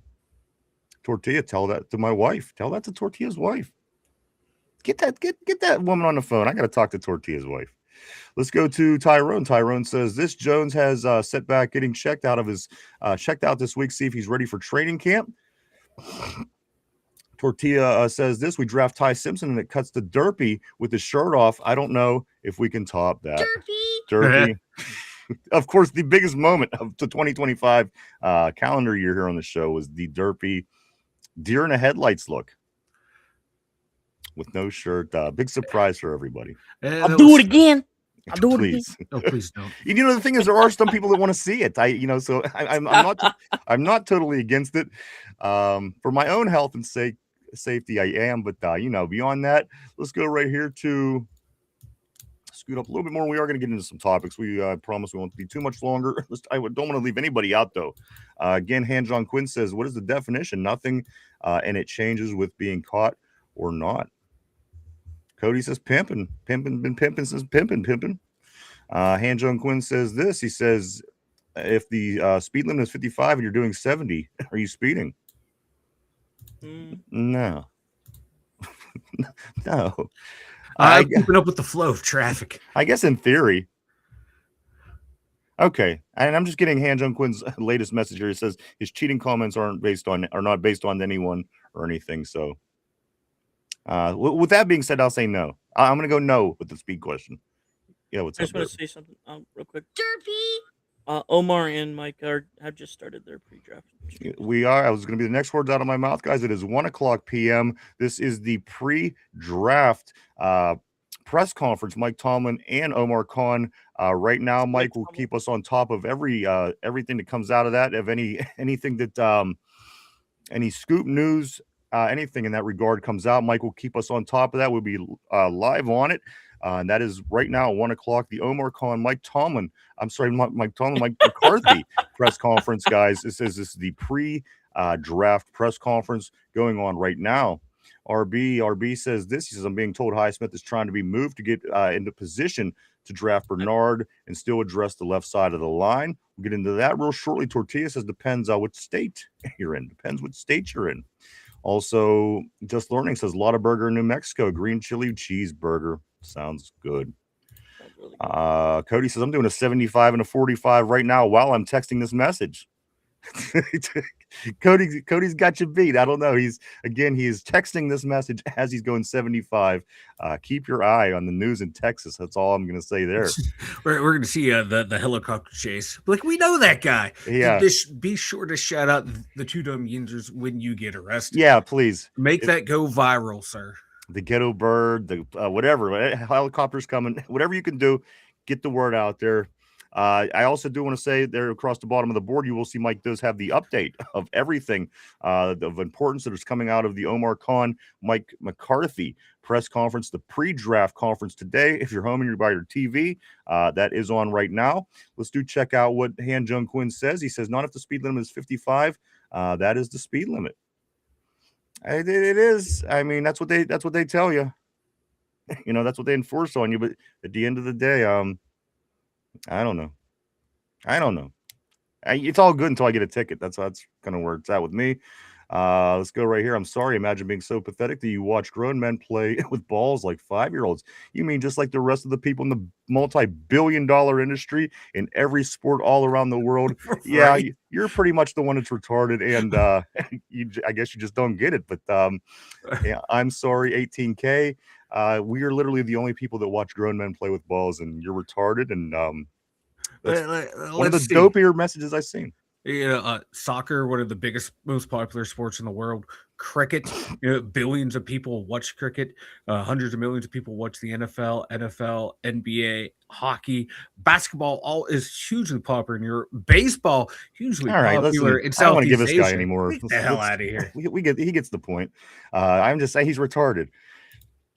Tortilla. Tell that to my wife. Tell that to Tortilla's wife. Get that woman on the phone. I got to talk to Tortilla's wife. Let's go to Tyrone. Tyrone says this Jones has set back getting checked out this week. See if he's ready for training camp. Tortilla says this. We draft Ty Simpson and it cuts to Derpy with his shirt off. I don't know if we can top that. Derpy. Of course, the biggest moment of the 2025 calendar year here on the show was the Derpy deer in the headlights look with no shirt. Big surprise for everybody. I'll do it again. I'll do it again. No, please don't. You know, the thing is, there are some people that want to see it. I'm not totally against it. For my own health and safety, I am. But beyond that, let's go right here to scoot up a little bit more. We are going to get into some topics. We promise we won't be too much longer. I don't want to leave anybody out, though. Again, Han John Quinn says, what is the definition? Nothing, and it changes with being caught or not. Cody says pimping, been pimping since pimping. Han John Quinn says this. He says, if the speed limit is 55 and you're doing 70, are you speeding? No. No. I'm keeping up with the flow of traffic. I guess in theory. Okay. And I'm just getting Han John Quinn's latest message here. He says his cheating comments are not based on anyone or anything. So with that being said, I'll say no. I'm going to go no with the speed question. Yeah, what's I up? just want to say something real quick. Derpy! Omar and Mike have just started their pre-draft. We are. I was going to be the next words out of my mouth, guys. It is 1:00 p.m. This is the pre-draft press conference. Mike Tomlin and Omar Khan. Right now, Mike will keep us on top of everything that comes out of that. If anything that any scoop news, anything in that regard comes out, Mike will keep us on top of that. We'll be live on it. And that is right now at 1:00. The Omar Khan, Mike Tomlin. I'm sorry, Mike Tomlin, Mike McCarthy press conference, guys. This is the pre-draft press conference going on right now. RB says this. He says, I'm being told Highsmith is trying to be moved to get into position to draft Bernard and still address the left side of the line. We'll get into that real shortly. Tortilla says depends on what state you're in. Depends what state you're in. Also, Just Learning says Lottaburger in New Mexico, green chili cheeseburger. Sounds good. Really good. Cody says I'm doing a 75 and a 45 right now while I'm texting this message. Cody's got you beat. I don't know. He is texting this message as he's going 75. Keep your eye on the news in Texas. That's all I'm going to say there. We're going to see the helicopter chase. Like, we know that guy. Yeah. Be sure to shout out the two dumb yinzers when you get arrested. Yeah, please. Make that go viral, sir. The ghetto bird, the whatever, helicopters coming, whatever you can do, get the word out there. I also do want to say there across the bottom of the board, you will see Mike does have the update of everything of importance that is coming out of the Omar Khan, Mike McCarthy press conference, the pre-draft conference today. If you're home and you're by your TV, that is on right now. Let's check out what Han Jung Quinn says. He says, not if the speed limit is 55. That is the speed limit. It is. I mean, that's what they tell you. That's what they enforce on you. But at the end of the day, I don't know. It's all good until I get a ticket. That's kind of where it's at with me. Let's go right here. I'm sorry. Imagine being so pathetic that you watch grown men play with balls like 5-year-olds. You mean just like the rest of the people in the multi-billion-dollar industry in every sport all around the world? Right. Yeah, you're pretty much the one that's retarded, and I guess you just don't get it. But yeah, I'm sorry, 18K. We are literally the only people that watch grown men play with balls, and you're retarded. And one of the dopier messages I've seen. Soccer, one of the biggest, most popular sports in the world. Cricket, billions of people watch cricket. Hundreds of millions of people watch the NFL, NBA, hockey, basketball. All is hugely popular in Europe. Baseball, hugely popular in Southeast Asia. I don't want to give this guy anymore. Get the hell out of here. He gets the point. I'm just saying he's retarded.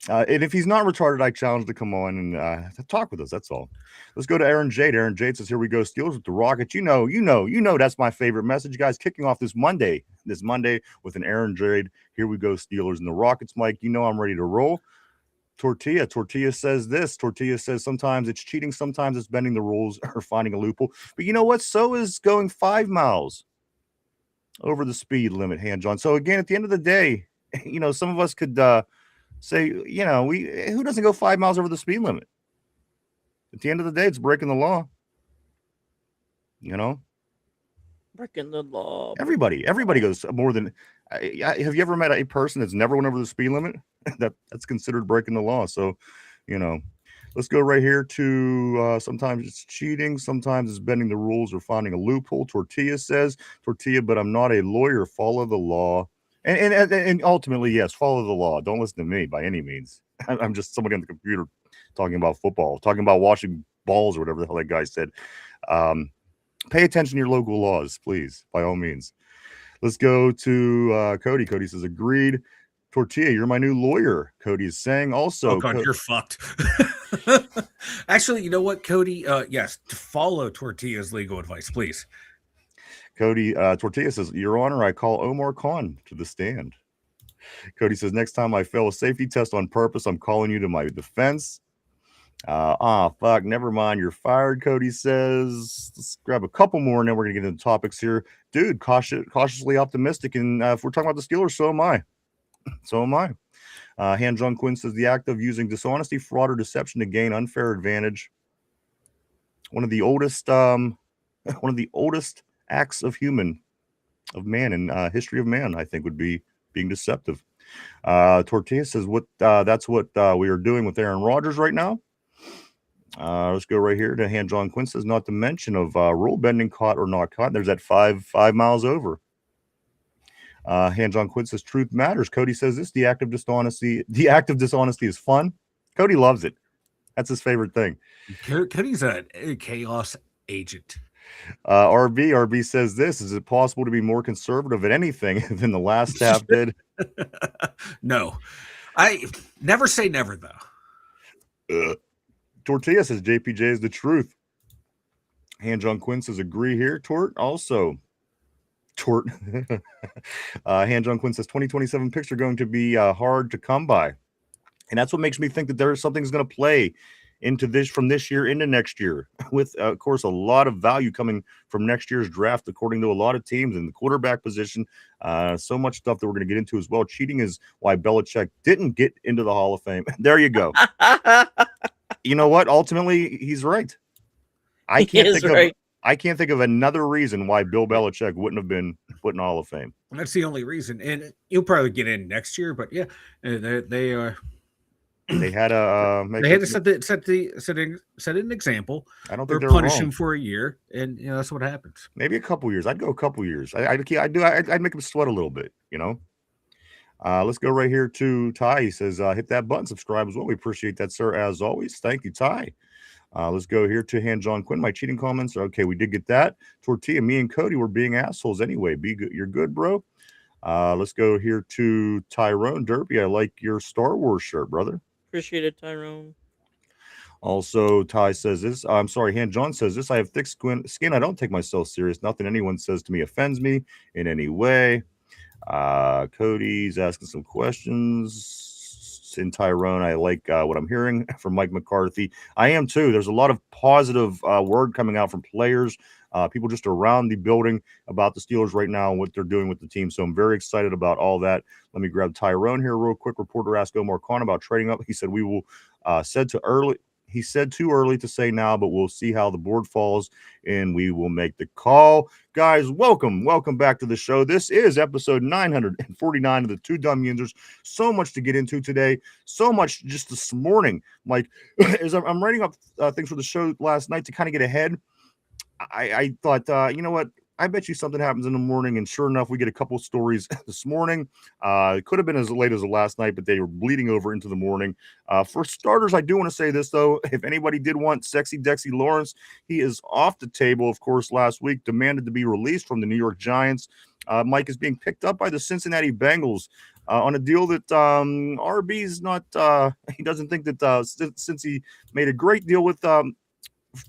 And if he's not retarded, I challenge to come on and talk with us. That's all. Let's go to Aaron Jade. Aaron Jade says, "Here we go, Steelers with the Rockets." You know, that's my favorite message, guys. Kicking off this Monday with an Aaron Jade. Here we go, Steelers and the Rockets. Mike, I'm ready to roll. Tortilla says this. Tortilla says sometimes it's cheating, sometimes it's bending the rules or finding a loophole. But you know what? So is going 5 miles over the speed limit, Han John. So again, at the end of the day, some of us could say, who doesn't go 5 miles over the speed limit? At the end of the day, it's breaking the law. Breaking the law. Everybody goes more than. Have you ever met a person that's never went over the speed limit? That's considered breaking the law. So, let's go right here to sometimes it's cheating, sometimes it's bending the rules or finding a loophole. Tortilla says, but I'm not a lawyer. Follow the law. And ultimately, yes, follow the law. Don't listen to me by any means. I'm just somebody on the computer talking about football, talking about washing balls or whatever the hell that guy said. Pay attention to your local laws, please, by all means. Let's go to Cody. Cody says, agreed. Tortilla, you're my new lawyer. Cody is saying also. Oh, God, you're fucked. Actually, you know what, Cody? Yes, to follow Tortilla's legal advice, please. Cody, Tortilla says, Your Honor, I call Omar Khan to the stand. Cody says, next time I fail a safety test on purpose, I'm calling you to my defense. Fuck, never mind. You're fired, Cody says. Let's grab a couple more, and then we're going to get into topics here. Dude, cautiously optimistic, and if we're talking about the Steelers, so am I. Han Jung Quinn says, the act of using dishonesty, fraud, or deception to gain unfair advantage. One of the oldest acts of man in history of man, I think, would be being deceptive. Tortilla says that's what we are doing with Aaron Rodgers right now. Let's go right here to Han John Quinn says, not to mention of rule bending caught or not caught. There's that 5 miles over. Han John Quinn says, truth matters. Cody says this, the act of dishonesty is fun. Cody loves it. That's his favorite thing. Cody's a chaos agent. RB says this, is it possible to be more conservative at anything than the last staff did? No, I never say never though. Tortilla says JPJ is the truth. Han Jung Quinn says agree here. Han Jung Quinn says 2027 picks are going to be hard to come by, and that's what makes me think that there's something's going to play into this from this year into next year, with of course a lot of value coming from next year's draft, according to a lot of teams in the quarterback position. So much stuff that we're going to get into as well. Cheating is why Belichick didn't get into the Hall of Fame. There you go. You know what? Ultimately, he's right. I can't I can't think of another reason why Bill Belichick wouldn't have been put in Hall of Fame. That's the only reason, and you'll probably get in next year. But yeah, they are. They had a They had to set an example I don't or think they were punish him wrong. for a year, and that's what happens. Maybe a couple years. I'd go a couple years. I'd make him sweat a little bit. Let's go right here to Ty. He says, hit that button, subscribe as well. We appreciate that, sir, as always. Thank you, Ty. Let's go here to Han John Quinn. My cheating comments. Okay, we did get that. Tortilla, me and Cody were being assholes anyway. Be good. You're good, bro. Let's go here to Tyrone Derpy. I like your Star Wars shirt, brother. Appreciate it, Tyrone. Also, Ty says this. I'm sorry, Han John says this. I have thick skin. I don't take myself serious. Nothing anyone says to me offends me in any way. Cody's asking some questions. In Tyrone, I like what I'm hearing from Mike McCarthy. I am too. There's a lot of positive word coming out from players, people just around the building about the Steelers right now and what they're doing with the team. So I'm very excited about all that. Let me grab Tyrone here real quick. Reporter asked Omar Khan about trading up. He said we will He said too early to say now, but we'll see how the board falls and we will make the call. Guys, welcome back to the show. This is episode 949 of the Two Dumb Users. So much to get into today. So much just this morning. Like, as I'm writing up things for the show last night to kind of get ahead, I thought, you know what? I bet you something happens in the morning, and sure enough, we get a couple stories this morning. It could have been as late as the last night, but they were bleeding over into the morning. For starters, I do want to say this, though. If anybody did want Sexy Dexy Lawrence, he is off the table, of course, last week, demanded to be released from the New York Giants. Mike is being picked up by the Cincinnati Bengals on a deal that RB's not he doesn't think that since he made a great deal with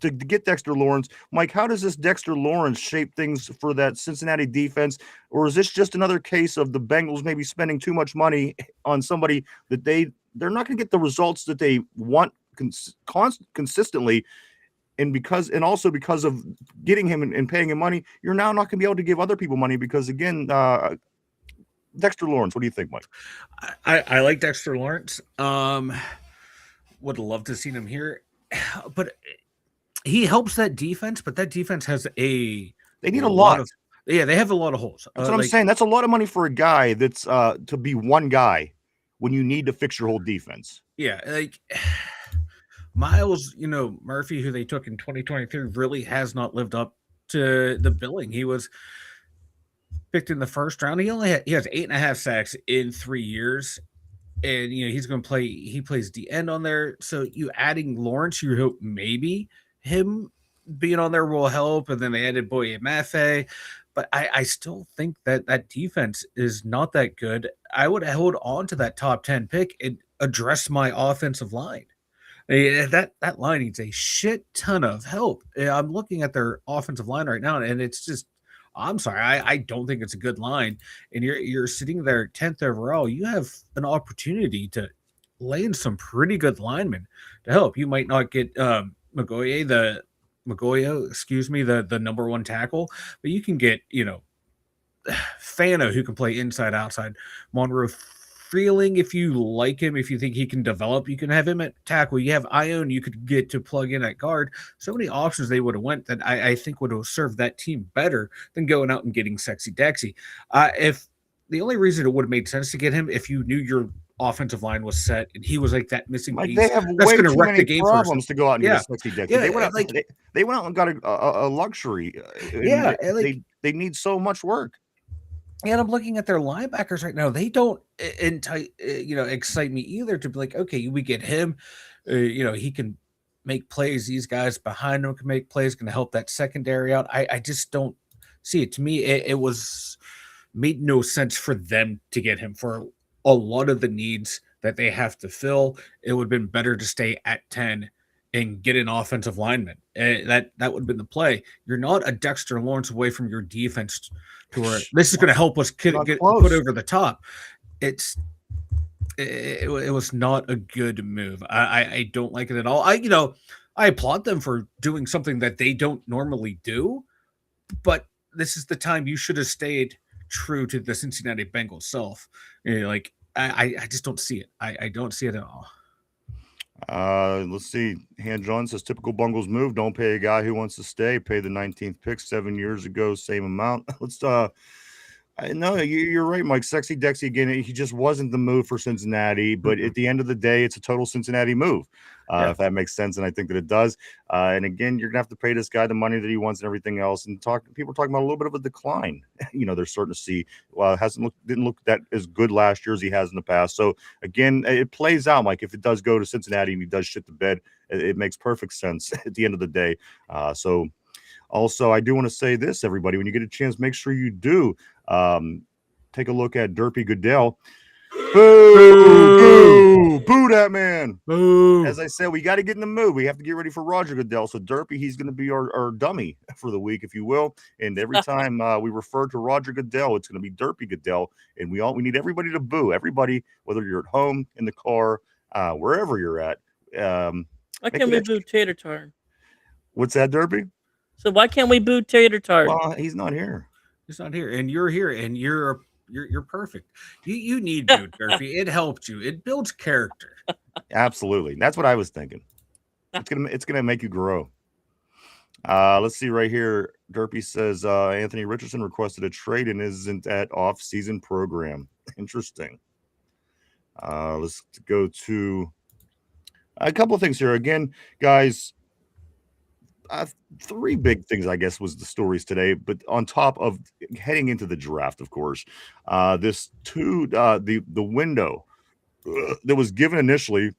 to get Dexter Lawrence. Mike, how does this Dexter Lawrence shape things for that Cincinnati defense? Or is this just another case of the Bengals maybe spending too much money on somebody that they're not going to get the results that they want consistently? And also because of getting him and paying him money, you're now not going to be able to give other people money because, again, Dexter Lawrence, what do you think, Mike? I like Dexter Lawrence. Would love to see him here, but he helps that defense, but that defense has they need a lot. They have a lot of holes. That's what I'm saying. That's a lot of money for a guy that's to be one guy when you need to fix your whole defense. Yeah, like Miles, Murphy, who they took in 2023, really has not lived up to the billing. He was picked in the first round. He has 8.5 sacks in 3 years. And he's going to play. He plays the end on there. So you adding Lawrence, you hope maybe him being on there will help. And then they added Boye Mafe, but I still think that defense is not that good. I would hold on to that top 10 pick and address my offensive line. That line needs a shit ton of help. I'm looking at their offensive line right now, and it's just. I'm sorry, I don't think it's a good line. And you're sitting there 10th overall. You have an opportunity to lay in some pretty good linemen to help. You might not get Magoya, the number one tackle, but you can get, Fano, who can play inside, outside. Monroe Freeling, if you like him, if you think he can develop, you can have him at tackle. You have Ione you could get to plug in at guard. So many options they would have went that I think would have served that team better than going out and getting Sexy Dexy. If the only reason it would have made sense to get him if you knew your offensive line was set and he was like that missing piece. They have way too many problems to go out and get a Sexy Dexy. Yeah, they went out and got a luxury. They need so much work. And I'm looking at their linebackers right now. They don't excite me either to be like, okay, we get him. He can make plays. These guys behind him can make plays, going to help that secondary out. I just don't see it. To me, it was made no sense for them to get him for a lot of the needs that they have to fill. It would have been better to stay at 10 and get an offensive lineman. That would have been the play. You're not a Dexter Lawrence away from your defense to where this is going to help us get put over the top. It was not a good move. I don't like it at all. I applaud them for doing something that they don't normally do, but this is the time you should have stayed true to the Cincinnati Bengals self. I just don't see it. I don't see it at all. Let's see. Han John says typical Bungles move. Don't pay a guy who wants to stay. Pay the 19th pick 7 years ago, same amount. Let's no, you're right, Mike. Sexy Dexy again. He just wasn't the move for Cincinnati, but at the end of the day, it's a total Cincinnati move. If that makes sense, and I think that it does. And again, you're gonna have to pay this guy the money that he wants and everything else. And people are talking about a little bit of a decline. They're starting to see. Well, didn't look that as good last year as he has in the past. So again, it plays out, Mike. If it does go to Cincinnati and he does shit the bed, it makes perfect sense at the end of the day. So. Also, I do want to say this, everybody. When you get a chance, make sure you do take a look at Derpy Goodell. Boo! Boo that man! Boo! As I said, we got to get in the mood. We have to get ready for Roger Goodell. So Derpy, he's going to be our dummy for the week, if you will. And every time we refer to Roger Goodell, it's going to be Derpy Goodell. And we need everybody to boo. Everybody, whether you're at home, in the car, wherever you're at. Why can't we boo Tater Tart? What's that, Derpy? So why can't we boo Tater Tart? Well, he's not here. He's not here, and you're here, and you're perfect. You need Boo Derpy. It helps you. It builds character. Absolutely. That's what I was thinking. It's gonna make you grow. Let's see right here. Derpy says Anthony Richardson requested a trade and isn't at off-season program. Interesting. Let's go to a couple of things here. Again, guys. 3 big things, I guess, was the stories today. But on top of heading into the draft, of course, the window that was given initially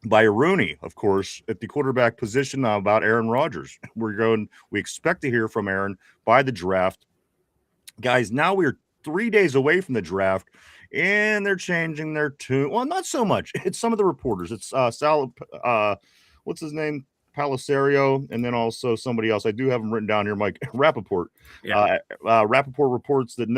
by Rooney, of course, at the quarterback position about Aaron Rodgers. We expect to hear from Aaron by the draft. Guys, now we're 3 days away from the draft, and they're changing their tune. Well, not so much. It's some of the reporters. It's what's his name? Palacerio, and then also somebody else. I do have them written down here, Mike Rappaport. Yeah. Rappaport reports that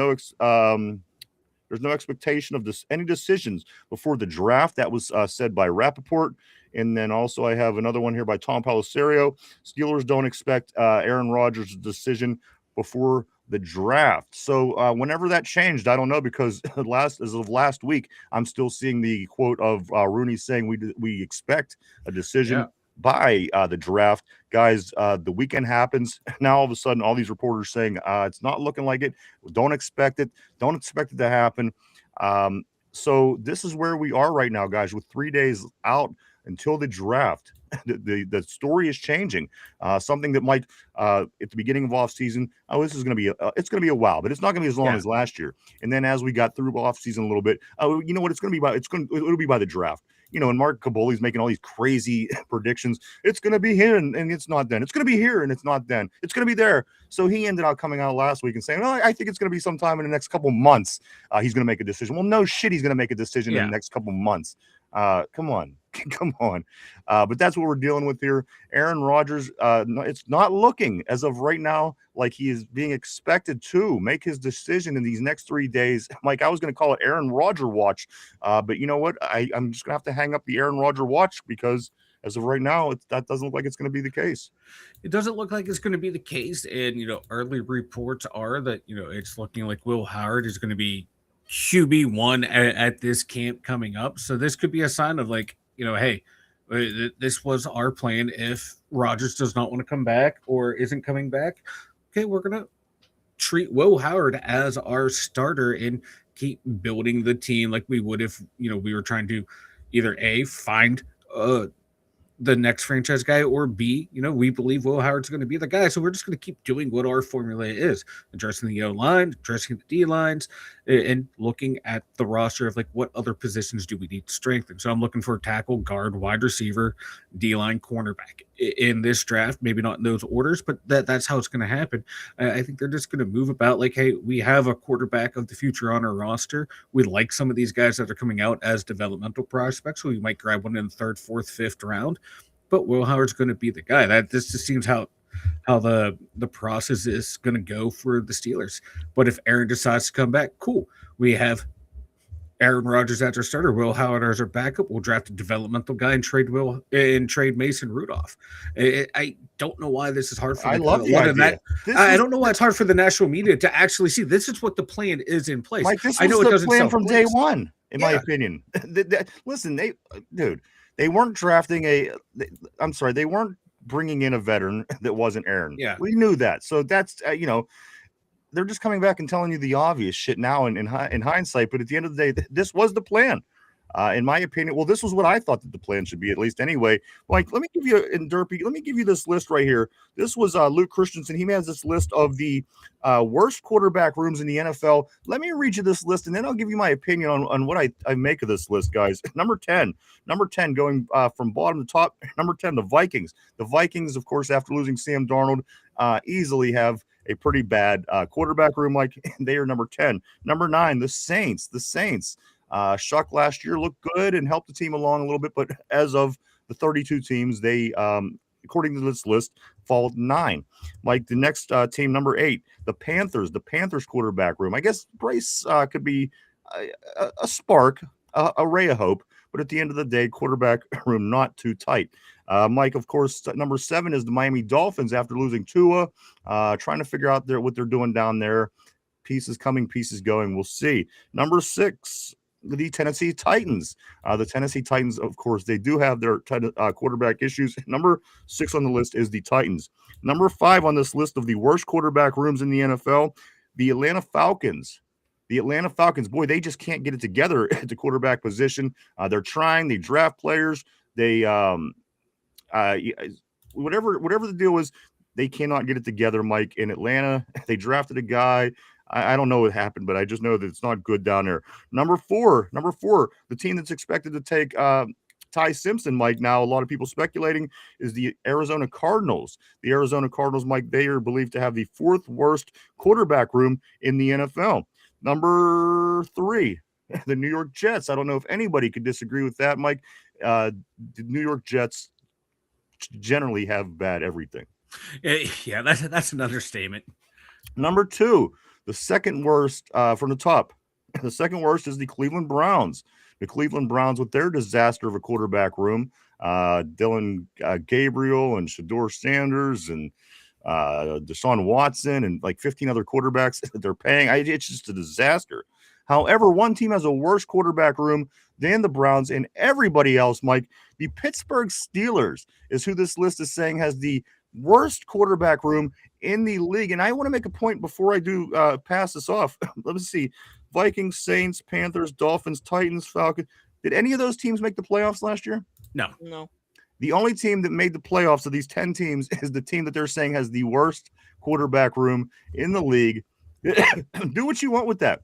there's no expectation of any decisions before the draft. That was said by Rappaport. And then also I have another one here by Tom Palacerio. Steelers don't expect Aaron Rodgers' decision before the draft. So whenever that changed, I don't know, because as of last week, I'm still seeing the quote of Rooney saying we expect a decision by the draft. Guys, the weekend happens. Now all of a sudden, all these reporters saying it's not looking like it. Don't expect it. Don't expect it to happen. So this is where we are right now, guys, with 3 days out until the draft. The story is changing. Something that might at the beginning of off season, this is going to be it's going to be a while, but it's not going to be as long as last year. And then as we got through off season a little bit, you know what it's going to be by? It'll be by the draft. And Mark Caboli's making all these crazy predictions. It's going to be here and it's not then. It's going to be here and it's not then. It's going to be there. So he ended up coming out last week and saying, I think it's going to be sometime in the next couple months. He's going to make a decision. Well, no shit, he's going to make a decision in the next couple months. Come on. But that's what we're dealing with here. Aaron Rodgers, it's not looking as of right now like he is being expected to make his decision in these next 3 days. Mike, I was going to call it Aaron Rodgers watch, but you know what? I'm just going to have to hang up the Aaron Rodgers watch, because as of right now, that doesn't look like it's going to be the case. It doesn't look like it's going to be the case. And, early reports are that, it's looking like Will Howard is going to be QB1 at this camp coming up. So this could be a sign of hey, this was our plan. If Rodgers does not want to come back or isn't coming back, okay, we're going to treat Will Howard as our starter and keep building the team like we would if, we were trying to either A, find the next franchise guy, or B, we believe Will Howard's going to be the guy. So we're just going to keep doing what our formula is, addressing the O-line, addressing the D-lines, and looking at the roster of what other positions do we need to strengthen. So I'm looking for tackle, guard, wide receiver, D-line, cornerback in this draft. Maybe not in those orders, but that's how it's going to happen. I think they're just going to move about hey, we have a quarterback of the future on our roster. We like some of these guys that are coming out as developmental prospects, so we might grab one in the 3rd, 4th, 5th round. But Will Howard's going to be the guy. This just seems how the process is going to go for the Steelers. But if Aaron decides to come back, cool. We have Aaron Rodgers as our starter, Will Howard as our backup. We'll draft a developmental guy and trade Mason Rudolph. I don't know why this is hard for. I love the idea. I don't know why it's hard for the national media to actually see this is what the plan is in place. Mike, this I know was it the doesn't plan sound from day one, in my opinion. Listen, dude. They weren't drafting they weren't bringing in a veteran that wasn't Aaron. Yeah. We knew that. So that's, they're just coming back and telling you the obvious shit now in hindsight. But at the end of the day, this was the plan. In my opinion, well, this was what I thought that the plan should be, at least anyway. Like, let me give you in Derpy, let me give you this list right here. This was Luke Christensen. He has this list of the worst quarterback rooms in the NFL. Let me read you this list, and then I'll give you my opinion on what I make of this list, guys. Number 10, going from bottom to top. Number 10, the Vikings. The Vikings, of course, after losing Sam Darnold, easily have a pretty bad quarterback room. Like, they are number 10. Number 9, the Saints. Shuck last year looked good and helped the team along a little bit, but as of the 32 teams, they, according to this list, fall 9. Like the next team, number 8, the Panthers. The Panthers quarterback room. I guess Bryce could be a spark, a ray of hope, but at the end of the day, quarterback room not too tight. Mike, of course, number 7 is the Miami Dolphins after losing Tua, trying to figure out what they're doing down there. Pieces coming, pieces going. We'll see. Number 6. The Tennessee Titans. The Tennessee Titans, of course, they do have their quarterback issues. Number 6 on the list is the Titans. Number 5 on this list of the worst quarterback rooms in the NFL, the Atlanta Falcons. The Atlanta Falcons, boy, they just can't get it together at the quarterback position. They're trying. They draft players. They whatever the deal is, they cannot get it together, Mike. In Atlanta, they drafted a guy. I don't know what happened, but I just know that it's not good down there. Number four, the team that's expected to take Ty Simpson, Mike, now a lot of people speculating, is the Arizona Cardinals. The Arizona Cardinals, Mike, they are believed to have the 4th worst quarterback room in the NFL. Number 3, the New York Jets. I don't know if anybody could disagree with that, Mike. The New York Jets generally have bad everything. Yeah, that's an understatement. Number 2, the second worst from the top. The second worst is the Cleveland Browns. The Cleveland Browns with their disaster of a quarterback room. Dylan Gabriel and Shador Sanders and Deshaun Watson and like 15 other quarterbacks that they're paying. It's just a disaster. However, one team has a worse quarterback room than the Browns and everybody else, Mike. The Pittsburgh Steelers is who this list is saying has the worst quarterback room in the league. And I want to make a point before I do pass this off. Let me see. Vikings, Saints, Panthers, Dolphins, Titans, Falcons. Did any of those teams make the playoffs last year? No. The only team that made the playoffs of these 10 teams is the team that they're saying has the worst quarterback room in the league. Do what you want with that.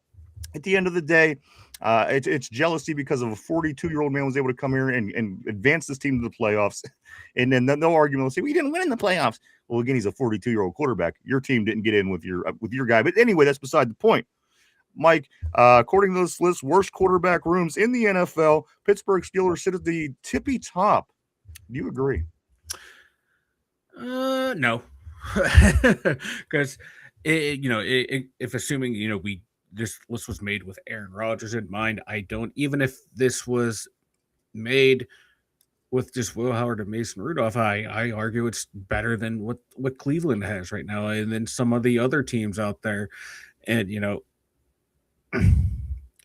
At the end of the day, it's jealousy because of a 42-year-old man was able to come here and advance this team to the playoffs. And then no argument will say, we didn't win in the playoffs. Well, again, he's a 42-year-old quarterback. Your team didn't get in with your guy. But anyway, that's beside the point. Mike, according to this list, worst quarterback rooms in the NFL, Pittsburgh Steelers sit at the tippy top. Do you agree? No. Because, if assuming, this list was made with Aaron Rodgers in mind, even if this was made with just Will Howard and Mason Rudolph, I argue it's better than what Cleveland has right now and then some of the other teams out there. And,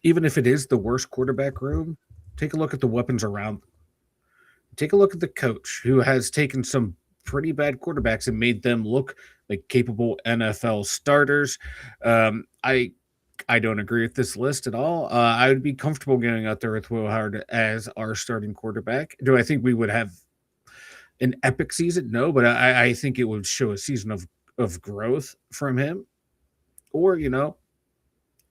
even if it is the worst quarterback room, take a look at the weapons around them. Take a look at the coach who has taken some pretty bad quarterbacks and made them look like capable NFL starters. I don't agree with this list at all. I would be comfortable getting out there with Will Howard as our starting quarterback. Do I think we would have an epic season? No, but I think it would show a season of growth from him. Or,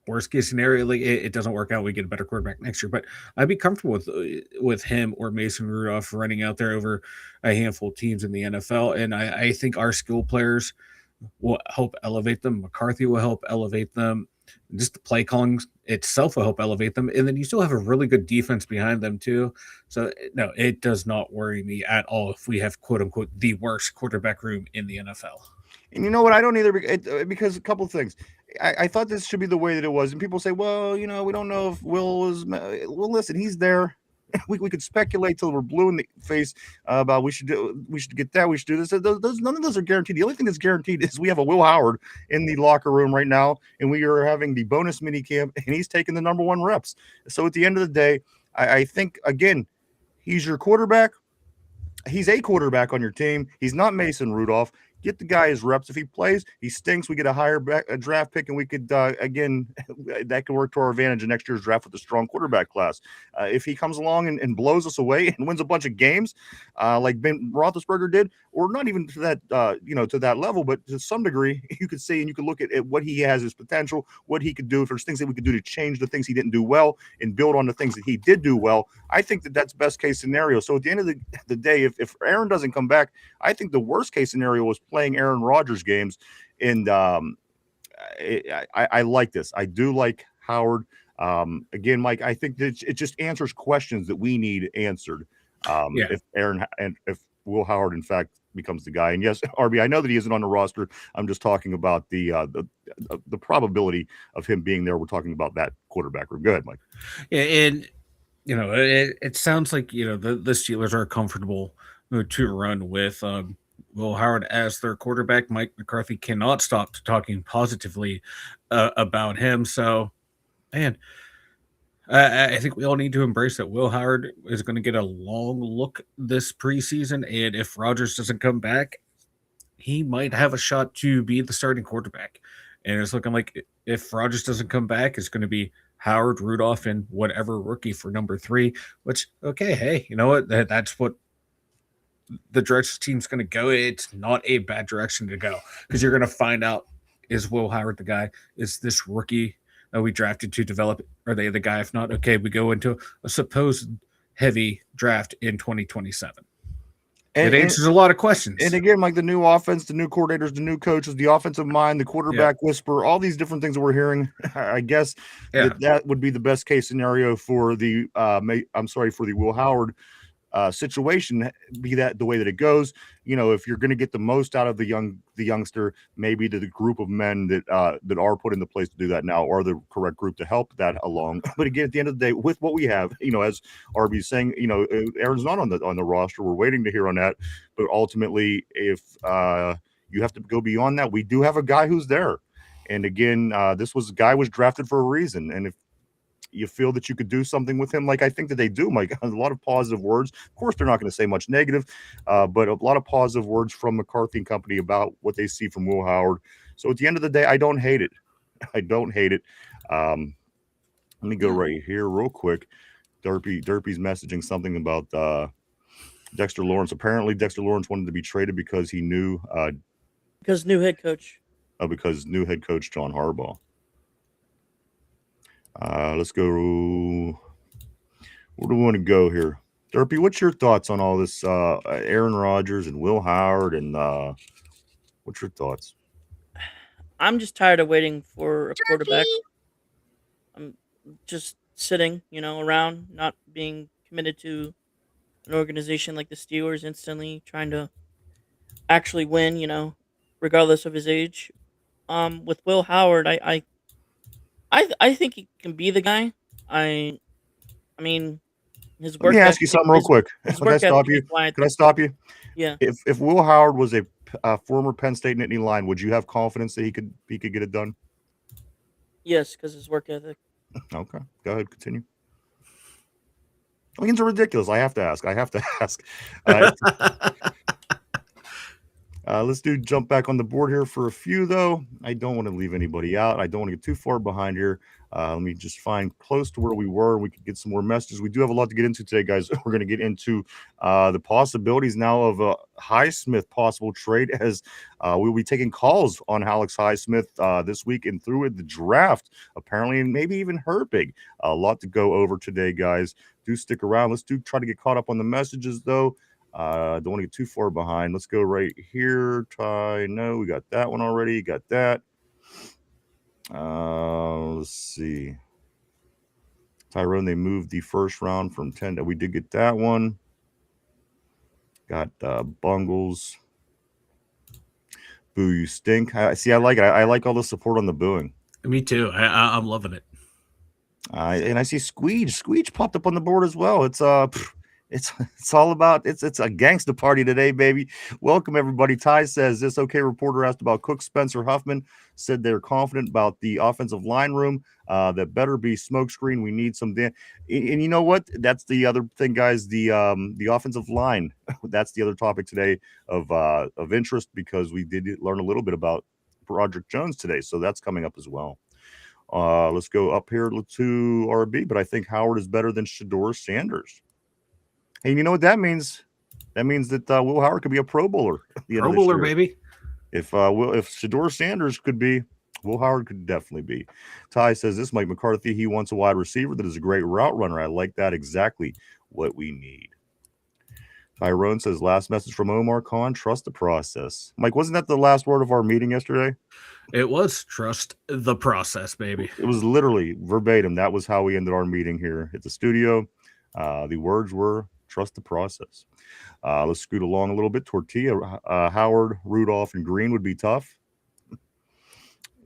worst case scenario, like it doesn't work out, we get a better quarterback next year. But I'd be comfortable with him or Mason Rudolph running out there over a handful of teams in the NFL. And I think our skill players will help elevate them. McCarthy will help elevate them. Just the play calling itself will help elevate them. And then you still have a really good defense behind them too. So no, it does not worry me at all if we have quote unquote the worst quarterback room in the NFL. And you know what? I don't either, because a couple of things. I thought this should be the way that it was. And people say, well, we don't know if Will is. Well, listen, he's there. We could speculate till we're blue in the face about we should get that, we should do this. None of those are guaranteed. The only thing that's guaranteed is we have a Will Howard in the locker room right now, and we are having the bonus mini camp, and he's taking the number 1 reps. So at the end of the day, I think again, He's your quarterback. He's a quarterback on your team. He's not Mason Rudolph. Get the guy his reps. If he plays, he stinks. We get a draft pick, and we could again that could work to our advantage in next year's draft with a strong quarterback class. If he comes along and blows us away and wins a bunch of games, like Ben Roethlisberger did, or not even to that to that level, but to some degree, you could see and you could look at what he has his potential, what he could do. If there's things that we could do to change the things he didn't do well and build on the things that he did do well, I think that's best case scenario. So at the end of the day, if Aaron doesn't come back, I think the worst case scenario was playing Aaron Rodgers games. And I like this. I do like Howard. Again, Mike, I think that it just answers questions that we need answered. If Aaron and if Will Howard, in fact, becomes the guy. And yes, RB, I know that he isn't on the roster. I'm just talking about the probability of him being there. We're talking about that quarterback room. Go ahead, Mike. Yeah, and it sounds like the Steelers are comfortable to run with Will Howard as their quarterback. Mike McCarthy cannot stop talking positively about him. So, man, I think we all need to embrace that Will Howard is going to get a long look this preseason. And if Rodgers doesn't come back, he might have a shot to be the starting quarterback. And it's looking like if Rodgers doesn't come back, it's going to be Howard, Rudolph, and whatever rookie for number 3, which, okay, hey, you know what? That's what the direction the team's going to go. It's not a bad direction to go because you're going to find out, is Will Howard the guy? Is this rookie that we drafted to develop, are they the guy? If not, okay, we go into a supposed heavy draft in 2027. It answers a lot of questions. And again, like the new offense, the new coordinators, the new coaches, the offensive mind, the quarterback whisper, all these different things that we're hearing, I guess that would be the best case scenario for the for the Will Howard situation, be that the way that it goes. If you're going to get the most out of the youngster, maybe to the group of men that are put into place to do that now are the correct group to help that along. But again, at the end of the day, with what we have, as RB is saying, Aaron's not on the roster. We're waiting to hear on that. But ultimately, if you have to go beyond that, we do have a guy who's there. And again, this guy was drafted for a reason. And if you feel that you could do something with him, like I think that they do, Mike, a lot of positive words. Of course, they're not going to say much negative, but a lot of positive words from McCarthy and company about what they see from Will Howard. So at the end of the day, I don't hate it. Let me go right here real quick. Derpy's messaging something about Dexter Lawrence. Apparently, Dexter Lawrence wanted to be traded because he knew because new head coach. Because new head coach John Harbaugh. Let's go. Where do we want to go here? Derpy, what's your thoughts on all this Aaron Rodgers and Will Howard? And what's your thoughts? I'm just tired of waiting for a quarterback. I'm just sitting, around, not being committed to an organization like the Steelers, instantly trying to actually win, regardless of his age. With Will Howard, I think he can be the guy. I mean, his work. Let me ask you something real quick. Can I stop you? Can I stop you? Yeah. If Will Howard was a former Penn State Nittany Lion, would you have confidence that he could get it done? Yes, because his work ethic. Okay, go ahead, continue. Lions are ridiculous. I have to ask. Let's jump back on the board here for a few, though. I don't want to leave anybody out. I don't want to get too far behind here. Let me just find close to where we were. We could get some more messages. We do have a lot to get into today, guys. We're going to get into the possibilities now of a Highsmith possible trade, as we'll be taking calls on Alex Highsmith this week and through the draft, apparently, and maybe even Herbig. A lot to go over today, guys. Do stick around. Let's try to get caught up on the messages, though. Don't want to get too far behind. Let's go right here. Ty, no, we got that one already. Got that. Let's see. Tyrone, they moved the first round from 10. We did get that one. Got Bungles. Boo, you stink. I like it. I like all the support on the booing. Me too. I'm loving it. And I see Squeege. Squeege popped up on the board as well. It's It's all about it's a gangsta party today, baby. Welcome everybody. Ty says this okay reporter asked about Cook. Spencer Huffman said they're confident about the offensive line room. That better be smokescreen. We need some and you know what? That's the other thing, guys. The offensive line. That's the other topic today of interest because we did learn a little bit about Broderick Jones today, so that's coming up as well. Let's go up here to RB, but I think Howard is better than Shador Sanders. And you know what that means? That means that Will Howard could be a Pro Bowler. Pro Bowler, baby. If Shador Sanders could be, Will Howard could definitely be. Ty says this, Mike McCarthy, he wants a wide receiver that is a great route runner. I like that. Exactly what we need. Tyrone says, last message from Omar Khan, trust the process. Mike, wasn't that the last word of our meeting yesterday? It was trust the process, baby. It was literally verbatim. That was how we ended our meeting here at the studio. The words were trust the process. Let's scoot along a little bit. Tortilla, Howard, Rudolph, and Green would be tough.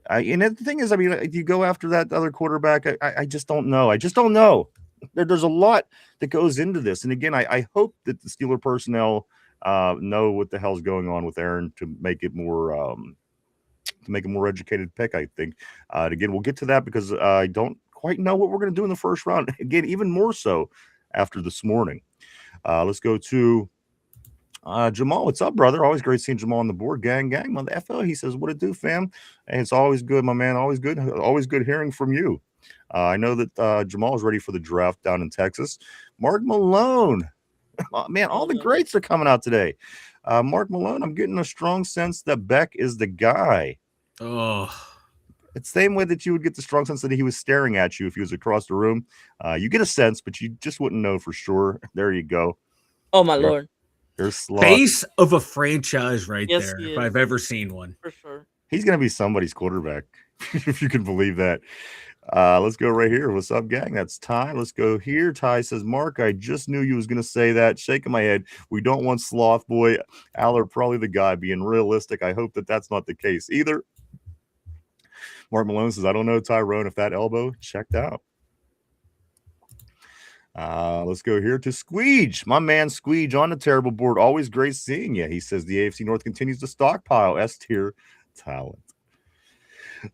And the thing is, I mean, if you go after that other quarterback, I just don't know. I just don't know. There's a lot that goes into this. And again, I hope that the Steeler personnel know what the hell's going on with Aaron to make it more educated pick, I think. And again, we'll get to that because I don't quite know what we're going to do in the first round. Again, even more so after this morning. Let's go to Jamal. What's up, brother? Always great seeing Jamal on the board. Gang, mother FO. He says, what it do, fam? And it's always good, my man. Always good hearing from you. I know that Jamal is ready for the draft down in Texas. Mark Malone. Man, all the greats are coming out today. Mark Malone, I'm getting a strong sense that Beck is the guy. Oh, it's the same way that you would get the strong sense that he was staring at you if he was across the room. You get a sense, but you just wouldn't know for sure. There you go. Oh, my Lord. There's face of a franchise right Yes, there, he if is. I've ever seen one. For sure. He's going to be somebody's quarterback, if you can believe that. Let's go right here. What's up, gang? That's Ty. Let's go here. Ty says, Mark, I just knew you was going to say that. Shaking my head. We don't want Sloth Boy. Aller, probably the guy. Being realistic, I hope that that's not the case either. Mark Malone says, I don't know, Tyrone, if that elbow checked out. Let's go here to Squeege. My man Squeege on the terrible board. Always great seeing you. He says the AFC North continues to stockpile S-tier talent.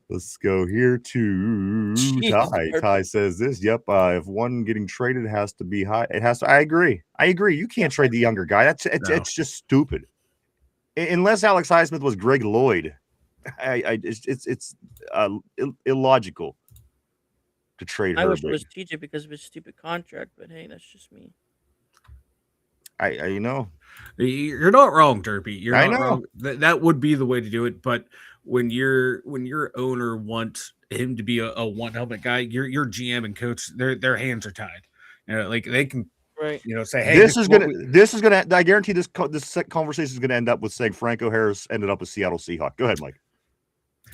Let's go here to Ty. Ty says this. Yep. If one getting traded has to be high, it has to. I agree. You can't trade the younger guy. It's just stupid. Unless Alex Highsmith was Greg Lloyd, it's illogical to trade. I wish it was TJ because of his stupid contract, but hey, that's just me. I know. You're not wrong, Derpy. You're I not know. wrong. That would be the way to do it, but when your owner wants him to be a one helmet guy, your GM and coach, their hands are tied. You know, like they can, right? You know, say, hey, this is gonna. I guarantee this conversation is gonna end up with saying Franco Harris ended up with Seattle Seahawks. Go ahead, Mike.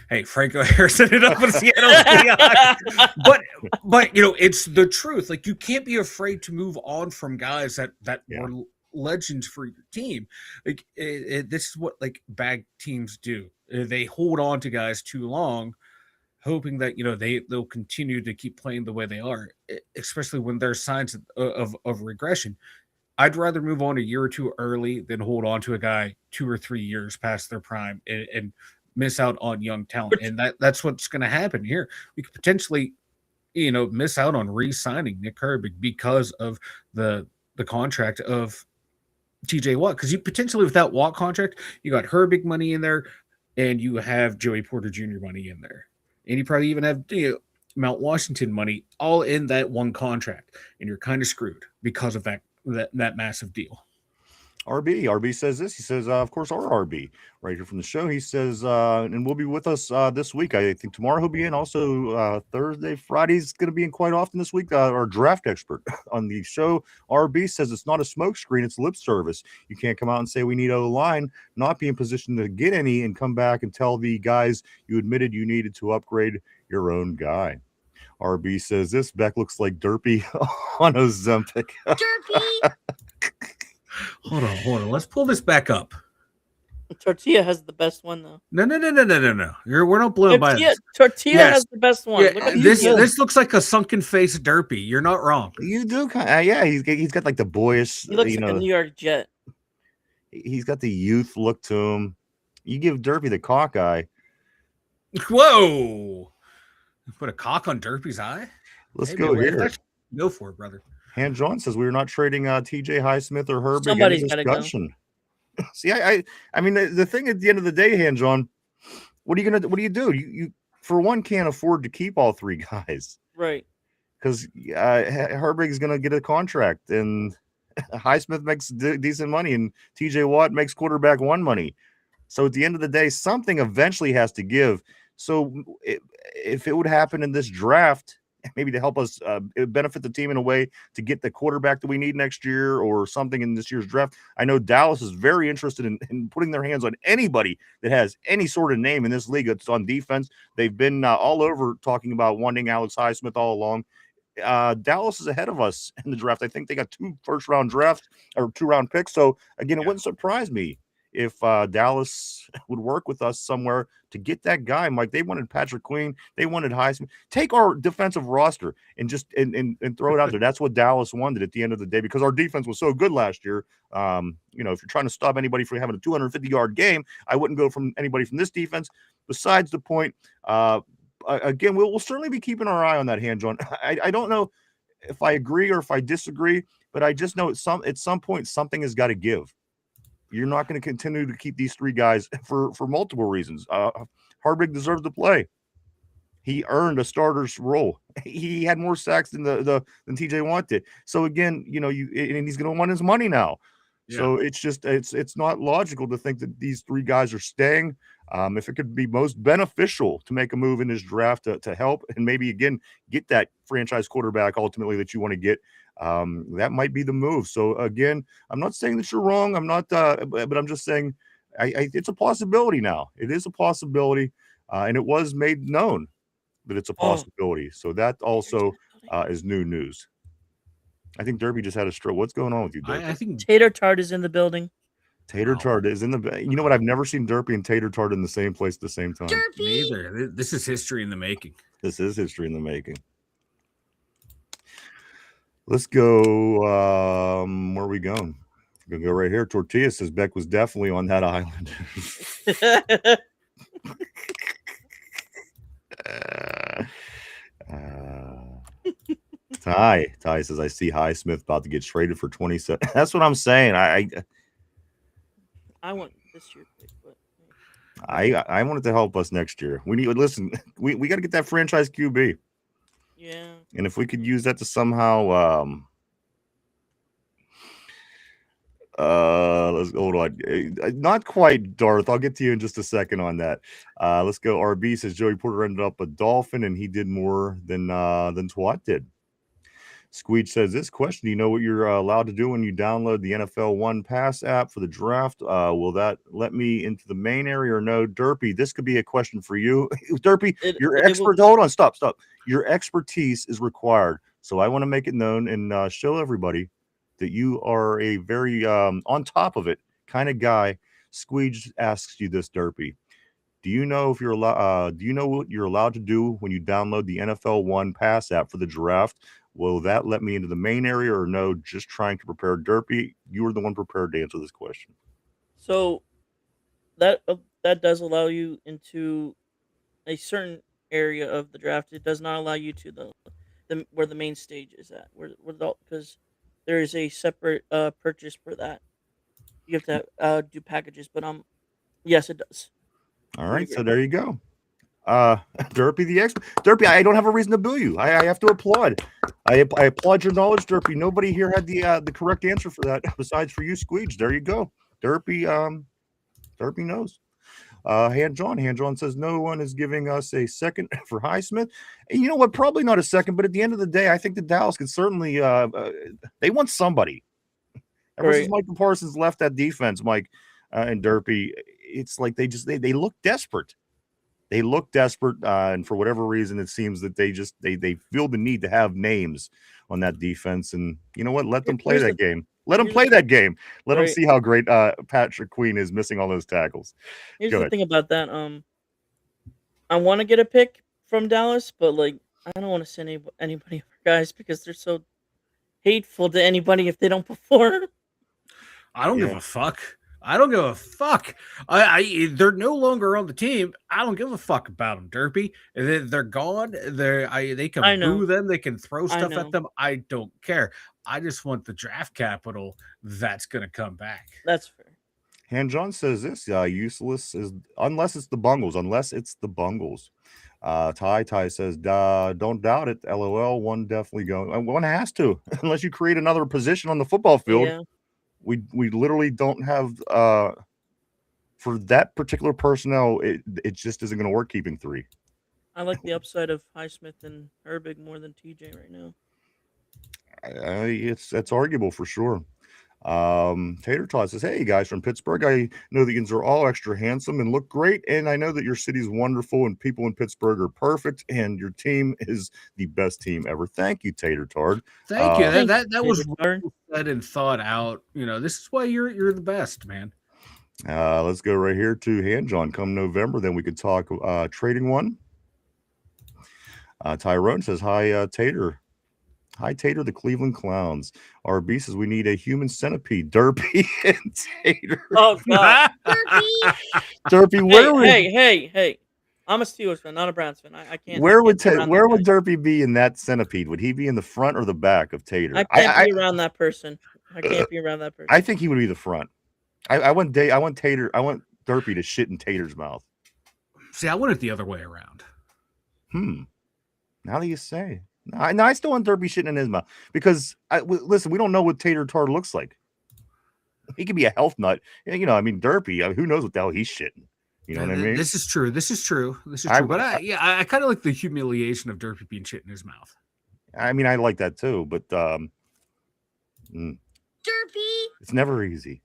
Hey, Franco Harris ended up with Seattle Seahawks. But you know, it's the truth. Like you can't be afraid to move on from guys that were legends for your team. Like this is what like bad teams do. They hold on to guys too long, hoping that they'll continue to keep playing the way they are, especially when there's signs of regression. I'd rather move on a year or two early than hold on to a guy 2 or 3 years past their prime and miss out on young talent. And that's what's going to happen here. We could potentially, miss out on re-signing Nick Herbig because of the contract of TJ Watt. Because you potentially, with that Watt contract, you got Herbig money in there, and you have Joey Porter Jr. money in there, and you probably even have Mount Washington money all in that one contract, and you're kind of screwed because of that massive deal. RB says this. He says, of course, our RB right here from the show. He says, and will be with us this week. I think tomorrow he'll be in. Also, Thursday, Friday's going to be in quite often this week. Our draft expert on the show, RB, says it's not a smokescreen, it's lip service. You can't come out and say we need O-line, not be in position to get any, and come back and tell the guys you admitted you needed to upgrade your own guy. RB says this. Beck looks like Derpy on Ozempic. Derpy! Hold on. Let's pull this back up. Tortilla has the best one though. No. We're not blowing by this. Tortilla Yes. has the best one. Yeah, Look at this looks like a sunken face Derpy. You're not wrong. You do kind of, yeah. He's got like the boyish, he looks like a New York Jet. He's got the youth look to him. You give Derpy the cock eye. Whoa! Put a cock on Derpy's eye. Let's Hey, go man, here. Go for it, brother. Han John says we are not trading TJ Highsmith or Herbig. Somebody's Any gotta go. discussion. See, I mean, the thing at the end of the day, Han John, what do you do? You for one can't afford to keep all three guys, Right? because Herbig is going to get a contract, and Highsmith makes decent money, and TJ Watt makes quarterback one money. So at the end of the day, something eventually has to give. So if it would happen in this draft, maybe to help us benefit the team in a way to get the quarterback that we need next year or something in this year's draft. I know Dallas is very interested in putting their hands on anybody that has any sort of name in this league that's on defense. They've been all over talking about wanting Alex Highsmith all along. Dallas is ahead of us in the draft. I think they got 2 first-round drafts or 2-round picks. So, again, it wouldn't surprise me if Dallas would work with us somewhere to get that guy, Mike. They wanted Patrick Queen. They wanted Highsmith. Take our defensive roster and just and throw it out there. That's what Dallas wanted at the end of the day, because our defense was so good last year. If you're trying to stop anybody from having a 250-yard game, I wouldn't go from anybody from this defense. Besides the point, again, we'll certainly be keeping our eye on that, Han John. I don't know if I agree or if I disagree, but I just know at some point something has got to give. You're not going to continue to keep these 3 guys for multiple reasons. Hardwick deserves to play. He earned a starter's role. He had more sacks than than TJ Watt did. So again, and he's going to want his money now. Yeah. So it's not logical to think that these 3 guys are staying. If it could be most beneficial to make a move in this draft to help and maybe again get that franchise quarterback ultimately that you want to get. That might be the move. So again, I'm not saying that you're wrong. I'm not, but I'm just saying it's a possibility now. It is a possibility, and it was made known that it's a possibility. So that also is new news. I think Derpy just had a stroke. What's going on with you, Derpy? I think Tater Tart is in the building. Tater Tart is in the. You know what? I've never seen Derpy and Tater Tart in the same place at the same time. Me either. This is history in the making. This is history in the making. Let's go. Where are we going? We're going to go right here. Tortilla says Beck was definitely on that island. Ty says, I see Highsmith about to get traded for 27. That's what I'm saying. I want this year pick, but I want it to help us next year. We got to get that franchise QB. Yeah. And if we could use that to somehow let's hold on. Not quite, Darth. I'll get to you in just a second on that. Let's go. RB says Joey Porter ended up a Dolphin and he did more than Twat did. Squeech says this question: do you know what you're allowed to do when you download the NFL One Pass app for the draft? Will that let me into the main area or no? Derpy, this could be a question for you. Derpy, hold on, stop. Your expertise is required. So I want to make it known and show everybody that you are a very on top of it kind of guy. Squeege asks you this, Derpy. Do you know if you're allowed? Do you know what you're allowed to do when you download the NFL One Pass app for the draft? Will that let me into the main area or no? Just trying to prepare. Derpy, you were the one prepared to answer this question. So that does allow you into a certain area of the draft. It does not allow you to the where the main stage is at. Because there is a separate purchase for that. You have to do packages, but yes, it does. All right, so there you go. Derpy the expert. Derpy, I don't have a reason to boo you. I have to applaud. I applaud your knowledge, Derpy. Nobody here had the correct answer for that besides for you, Squeege. There you go. Derpy knows. Han John says no one is giving us a second for Highsmith. And you know what? Probably not a second, but at the end of the day, I think the Dallas can certainly they want somebody. Ever since Michael Parsons left that defense, Mike and Derpy, it's like they look desperate. They look desperate, and for whatever reason, it seems that they feel the need to have names on that defense. And you know what? Let them play that game. Let him Here's play that game. Let him right. see how great Patrick Queen is missing all those tackles. Here's Go the ahead. thing about that. I want to get a pick from Dallas, but like I don't want to send anybody over guys because they're so hateful to anybody if they don't perform. I don't give Yeah. a fuck. I don't give a fuck. They're no longer on the team. I don't give a fuck about them, Derpy. They're gone. They I can know. boo them. They can throw I stuff at know. them. I don't care. I just want the draft capital that's gonna come back. That's fair. Han John says this useless is unless it's the Bungles. Unless it's the Bungles. Ty says, don't doubt it. LOL. One definitely going. One has to, unless you create another position on the football field. Yeah. We literally don't have for that particular personnel. It just isn't going to work keeping three. I like the upside of Highsmith and Herbig more than TJ right now. It's arguable for sure. Tater Tot says, hey guys from Pittsburgh, I know that you are all extra handsome and look great, and I know that your city's wonderful and people in Pittsburgh are perfect, and your team is the best team ever. Thank you, Tater Tart. Thank you. That was Tater Tart. well said and thought out. This is why you're the best, man. Let's go right here to Han John. Come November, then we could talk trading one. Tyrone says, hi, Tater. Hi, Tater, the Cleveland Clowns. RB says we need a human centipede. Derpy and Tater. Oh God. Derpy, hey. I'm a Steelers fan, not a Browns fan. I can't. Where I would can't be around where that would guy. Derpy be in that centipede? Would he be in the front or the back of Tater? I can't be around that person. I can't be around that person. I think he would be the front. I want Tater. I want Derpy to shit in Tater's mouth. See, I want it the other way around. Now that you say. No, I still want Derpy shitting in his mouth because listen, we don't know what Tater Tart looks like. He could be a health nut, Derpy. Who knows what the hell he's shitting? You know what I mean? This is true. But I kind of like the humiliation of Derpy being shit in his mouth. I mean, I like that too, but Derpy. It's never easy.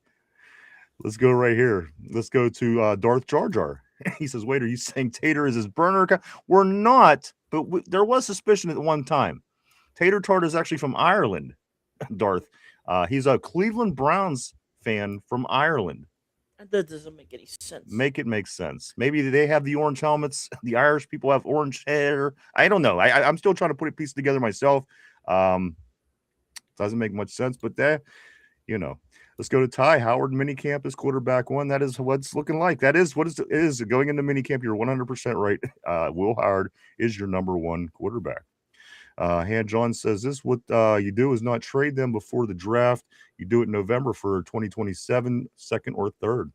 Let's go right here. Let's go to Darth Jar Jar. He says, wait, are you saying Tater is his burner account? We're not, but there was suspicion at one time. Tater Tart is actually from Ireland, Darth. He's a Cleveland Browns fan from Ireland. That doesn't make any sense. Make it make sense. Maybe they have the orange helmets. The Irish people have orange hair. I don't know. I'm still trying to put a piece together myself. Doesn't make much sense, but let's go to Ty Howard mini-camp is quarterback one. That is what it's looking like. That is what it is going into mini-camp. You're 100% right. Will Howard is your number one quarterback. Han John says this, what you do is not trade them before the draft. You do it in November for 2027, second or third.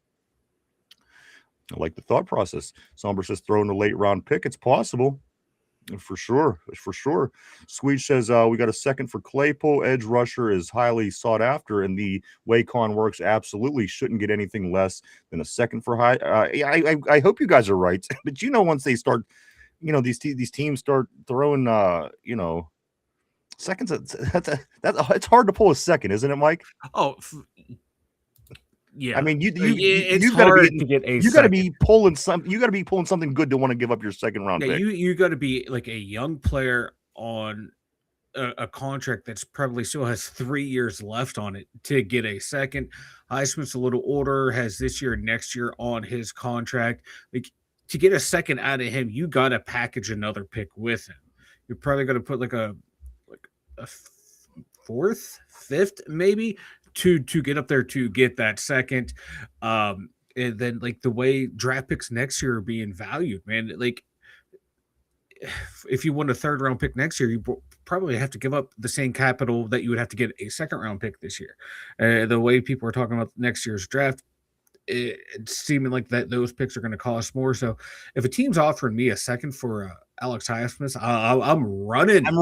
I like the thought process. Somber says throw in a late round pick. It's possible. For sure. Squeeze says we got a second for Claypool. Edge rusher is highly sought after, and the way Con works absolutely shouldn't get anything less than a second for high. I hope you guys are right, but once they start, these teams start throwing, seconds. It's hard to pull a second, isn't it, Mike? Oh, yeah. I mean, it's you hard to get a. You got to be pulling some. You got to be pulling something good to want to give up your second round pick. You got to be like a young player on a contract that's probably still has 3 years left on it to get a second. Highsmith's a little older, has this year, next year on his contract. Like to get a second out of him, you got to package another pick with him. You're probably going to put like a fourth, fifth, maybe. To get up there to get that second, and then like the way draft picks next year are being valued, man. Like if you want a third round pick next year, you probably have to give up the same capital that you would have to get a second round pick this year. The way people are talking about next year's draft, it's seeming like that those picks are going to cost more. So if a team's offering me a second for Alex Highsmith, I'm running. I'm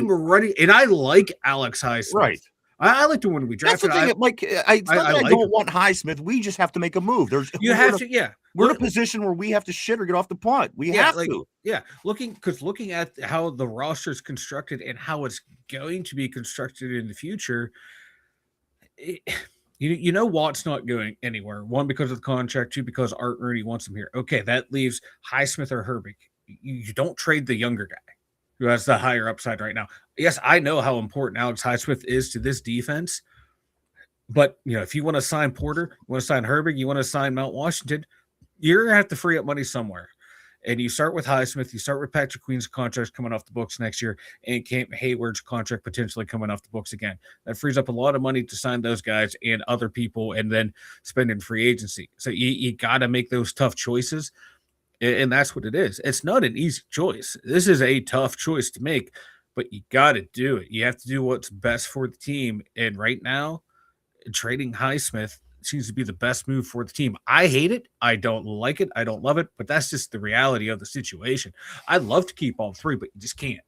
running, and I like Alex Highsmith. Right. I like to when we draft. That's the thing. I don't want Highsmith. We just have to make a move. We're in a position where we have to shit or get off the punt. We have to. Yeah, looking at how the roster is constructed and how it's going to be constructed in the future. Watt's not going anywhere. One, because of the contract. Two, because Art Ernie wants him here. Okay, that leaves Highsmith or Herbig. You don't trade the younger guy who has the higher upside right now. Yes, I know how important Alex Highsmith is to this defense, But if you want to sign Porter, you want to sign Herbig, you want to sign Mount Washington, you're gonna have to free up money somewhere. And you start with Highsmith, you start with Patrick Queen's contract coming off the books next year, and Cam Hayward's contract potentially coming off the books again. That frees up a lot of money to sign those guys and other people, and then spend in free agency. So you got to make those tough choices, and that's what it is. It's not an easy choice. This is a tough choice to make, but you got to do it. You have to do what's best for the team. And right now, trading Highsmith seems to be the best move for the team. I hate it. I don't like it. I don't love it, but that's just the reality of the situation. I'd love to keep all three, but you just can't.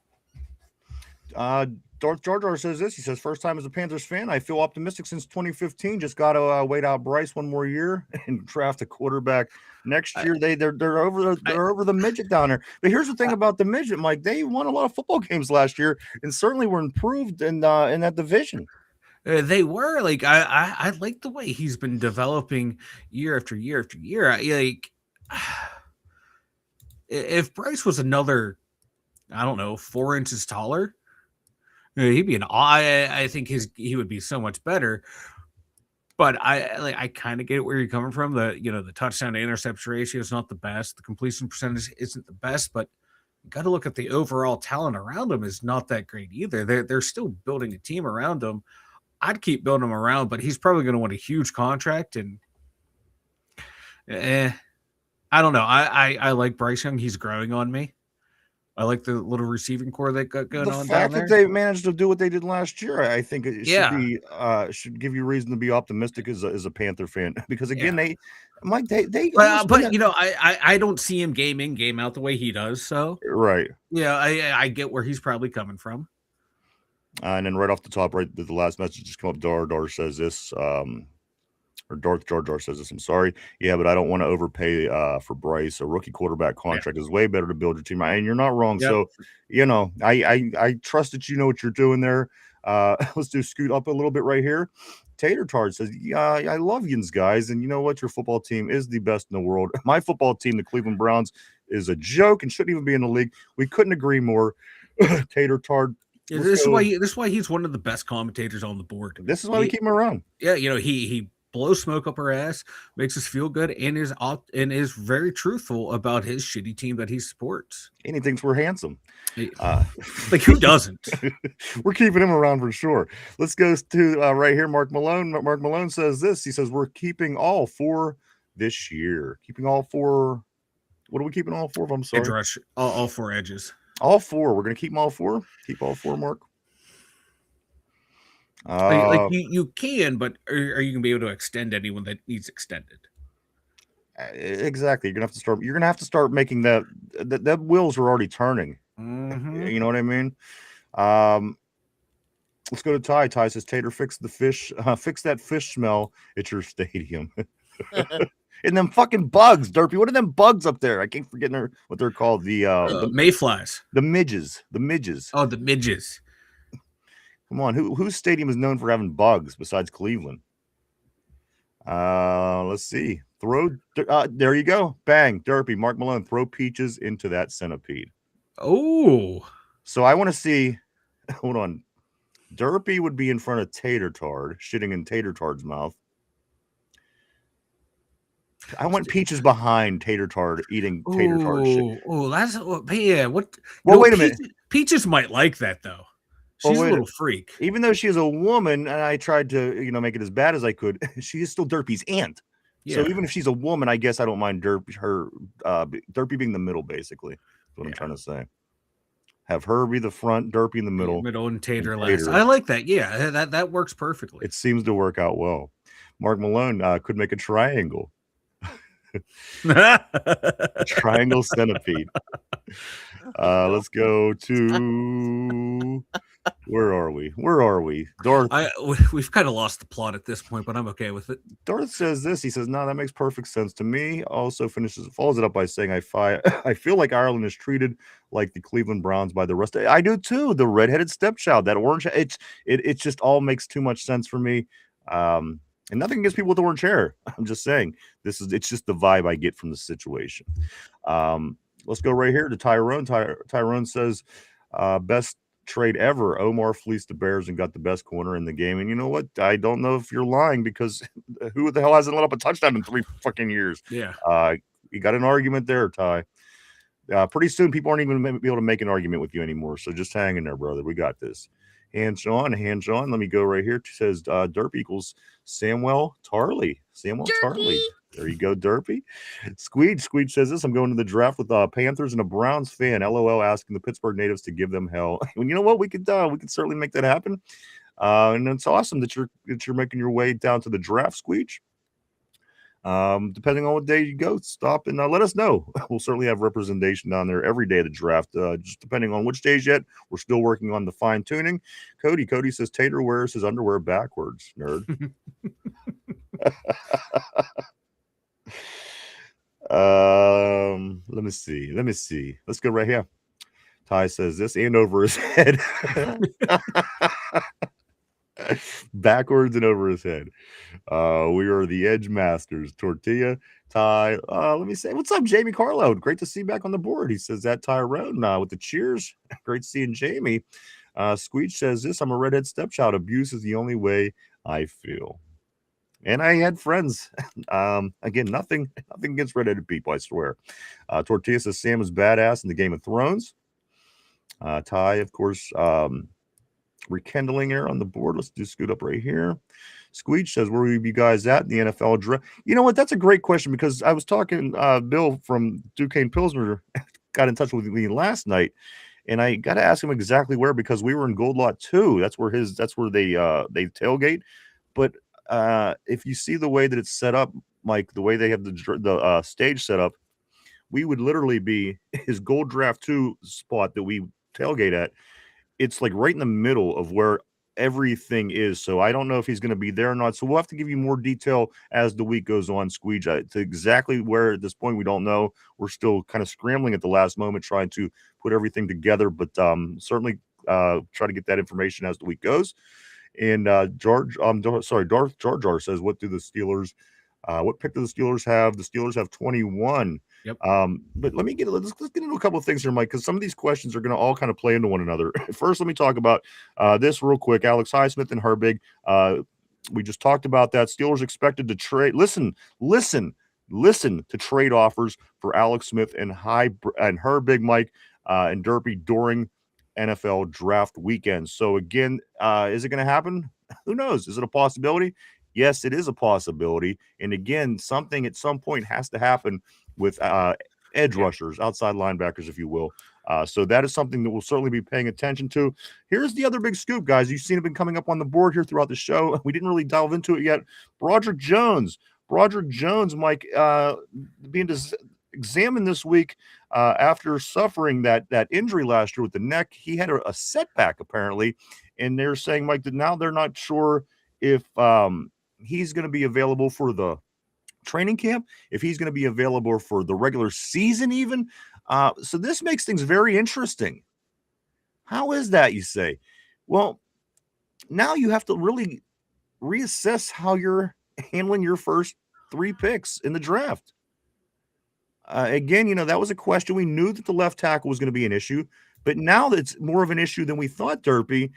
Darth Jar Jar says this. He says, first time as a Panthers fan, I feel optimistic since 2015. Just got to wait out Bryce one more year and draft a quarterback next year. They're over the midget down there. But here's the thing about the midget, Mike. They won a lot of football games last year and certainly were improved in that division. They were like I like the way he's been developing year after year after year. If Bryce was another, I don't know, 4 inches taller, he'd be I think he would be so much better. But I kind of get where you're coming from. The touchdown to interception ratio is not the best. The completion percentage isn't the best, but you got to look at the overall talent around him is not that great either. They're still building a team around him. I'd keep building him around, but he's probably going to want a huge contract. And I don't know. I like Bryce Young. He's growing on me. I like the little receiving core they got going on. The fact that they managed to do what they did last year, I think it should give you reason to be optimistic as a Panther fan. Because again, they I don't see him game in, game out the way he does. So right. Yeah, I get where he's probably coming from. And then right off the top, right, the last message just come up. Dar says this, or Darth Jar Jar says this. I'm sorry. Yeah, but I don't want to overpay for Bryce. A rookie quarterback contract is way better to build your team. And you're not wrong. Yep. So, I trust that you know what you're doing there. Let's do scoot up a little bit right here. Tater Tart says, yeah, I love yins, guys. And you know what? Your football team is the best in the world. My football team, the Cleveland Browns, is a joke and shouldn't even be in the league. We couldn't agree more. Tater Tart. Yeah, this is why he's one of the best commentators on the board. This is why we keep him around. Yeah, he blows smoke up our ass, makes us feel good, and is very truthful about his shitty team that he supports. And he thinks we're handsome. Like who doesn't? We're keeping him around for sure. Let's go to right here. Mark Malone. Mark Malone says this. He says we're keeping all 4 this year. Keeping all 4. What are we keeping all 4 of? I'm sorry. Edge rush. All 4 edges. All 4. We're going to keep them all 4. Keep all 4, Mark. Like you can, but are you going to be able to extend anyone that needs extended? Exactly. You're going to have to start making that wheels are already turning. Mm-hmm. You know what I mean? Let's go to Ty. Ty says, Tater, fix that fish smell at your stadium. And them fucking bugs, Derpy. What are them bugs up there? I can't forget what they're called. The mayflies. The midges. The midges. Oh, the midges. Come on. Whose stadium is known for having bugs besides Cleveland? Let's see. There you go. Bang. Derpy. Mark Malone. Throw peaches into that centipede. Oh. So I want to see. Hold on. Derpy would be in front of Tater Tard, shitting in Tater Tard's mouth. I want peaches behind Tater Tard eating Tater Tard shit. Oh, that's yeah. What? Well, wait a minute. Peaches might like that though. She's a little freak. Even though she is a woman, and I tried to make it as bad as I could, she is still Derpy's aunt. Yeah. So even if she's a woman, I guess I don't mind Derpy being the middle, basically. That's what I'm trying to say. Have her be the front, Derpy in the middle, and Tater last. I like that. Yeah, that works perfectly. It seems to work out well. Mark Malone could make a triangle. Triangle centipede. Let's go to where are we? Darth. We've kind of lost the plot at this point, but I'm okay with it. Darth says this. He says, "No, that makes perfect sense to me." Also follows it up by saying, "I feel like Ireland is treated like the Cleveland Browns by the rest." I do too. The redheaded stepchild, that orange. It just all makes too much sense for me. And nothing against people with orange hair. I'm just saying it's just the vibe I get from the situation. Let's go right here to Tyrone. Tyrone says, best trade ever. Omar fleeced the Bears and got the best corner in the game. And you know what? I don't know if you're lying because who the hell hasn't let up a touchdown in 3 fucking years? Yeah. You got an argument there, Ty. Pretty soon, people aren't even going to be able to make an argument with you anymore. So just hang in there, brother. We got this. Hands on. Let me go right here. It says Derp equals Samuel Tarley. Samuel Tarley. There you go, Derpy. Squeed says this. I'm going to the draft with Panthers and a Browns fan. LOL, asking the Pittsburgh natives to give them hell. And you know what? We could certainly make that happen. And it's awesome that you're making your way down to the draft, Squeech. Depending on what day you go, stop and let us know. We'll certainly have representation down there every day of the draft. Just depending on which days yet, we're still working on the fine tuning. Cody says Tater wears his underwear backwards. Nerd. Let me see. Let's go right here. Ty says this and over his head. Backwards and over his head. We are the Edge Masters. Tortilla, Ty. Let me say, what's up, Jamie Carlo? Great to see you back on the board. He says that Tyrone with the cheers. Great seeing Jamie. Squeech says this. I'm a redhead stepchild. Abuse is the only way I feel. And I had friends. Again, nothing against redheaded people, I swear. Tortilla says Sam is badass in the Game of Thrones. Ty, of course, rekindling here on the board. Let's do scoot up right here. Squeech says, where will you guys at in the NFL draft? You know what? That's a great question because I was talking, Bill from Duquesne Pilsner got in touch with me last night, and I got to ask him exactly where because we were in Gold Lot 2. That's where they tailgate. But if you see the way that it's set up, Mike, the way they have the stage set up, we would literally be his Gold Draft 2 spot that we tailgate at. It's like right in the middle of where everything is. So I don't know if he's going to be there or not. So we'll have to give you more detail as the week goes on, Squeege. To exactly where at this point, we don't know. We're still kind of scrambling at the last moment, trying to put everything together, but certainly try to get that information as the week goes. And Darth Jar Jar says, what do the Steelers, what pick do the Steelers have? The Steelers have 21. Yep. But let's get into a couple of things here, Mike, because some of these questions are going to all kind of play into one another. First, let me talk about this real quick. Alex Highsmith and Herbig. We just talked about that. Steelers expected to trade. Listen to trade offers for Alex Smith and Herbig, Mike, and Derpy during NFL draft weekend. So again, is it going to happen? Who knows? Is it a possibility? Yes, it is a possibility. And again, something at some point has to happen with edge rushers, outside linebackers, if you will. So that is something that we'll certainly be paying attention to. Here's the other big scoop, guys. You've seen it been coming up on the board here throughout the show. We didn't really delve into it yet. Broderick Jones, Mike, being examined this week after suffering that injury last year with the neck. He had a setback, apparently. And they're saying, Mike, that now they're not sure if he's going to be available for the training camp, if he's going to be available for the regular season even. So this makes things very interesting. How is that, you say? Well, now you have to really reassess how you're handling your first 3 picks in the draft. Again, that was a question. We knew that the left tackle was going to be an issue, but now that it's more of an issue than we thought, Derpy.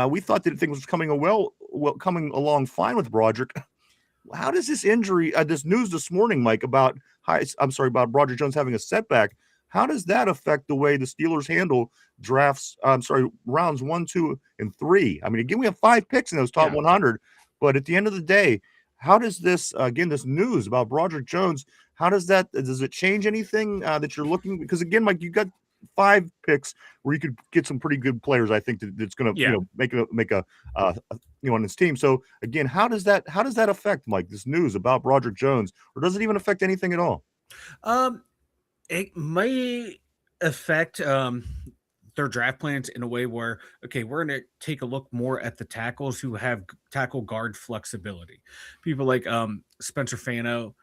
We thought that things was coming along fine with Broderick. How does this injury, this news this morning, Mike, about Broderick Jones having a setback, how does that affect the way the Steelers handle drafts? Rounds 1, 2, and 3. I mean, again, we have 5 picks in those top 100, but at the end of the day, how does this news about Broderick Jones, does it change anything that you're looking? Because again, Mike, you got 5 picks where you could get some pretty good players. I think that's going to make a on this team. So again, how does that affect, Mike, this news about Broderick Jones, or does it even affect anything at all? It may affect their draft plans in a way where, okay, we're going to take a look more at the tackles who have tackle guard flexibility. People like Spencer Fano,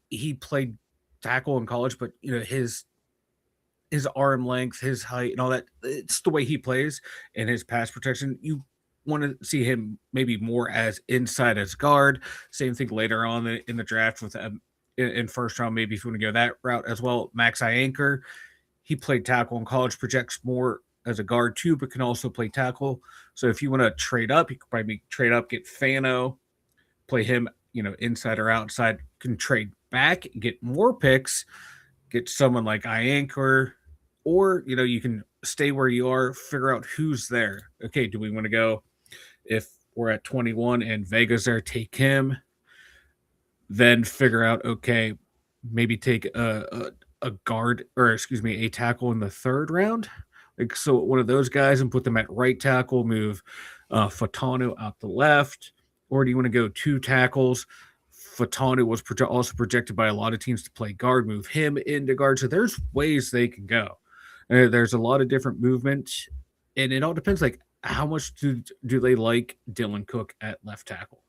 he played tackle in college, but his arm length, his height, and all that, it's the way he plays and his pass protection. You want to see him maybe more as inside as guard. Same thing later on in the draft with in first round, maybe if you want to go that route as well. Max Ianker, he played tackle in college, projects more as a guard too, but can also play tackle. So if you want to trade up, you could probably trade up, get Fano, play him, inside or outside. Can trade back, get more picks, get someone like Ianker, or you can stay where you are, figure out who's there. Okay, do we want to go if we're at 21 and Vega's there, take him, then figure out, okay, maybe take a guard, or excuse me, a tackle in the third round. Like, so one of those guys and put them at right tackle, move Fatano out the left, or do you want to go two tackles? Fatano was also projected by a lot of teams to play guard, move him into guard. So there's ways they can go. There's a lot of different movement, and it all depends, like, how much do they like Dylan Cook at left tackle?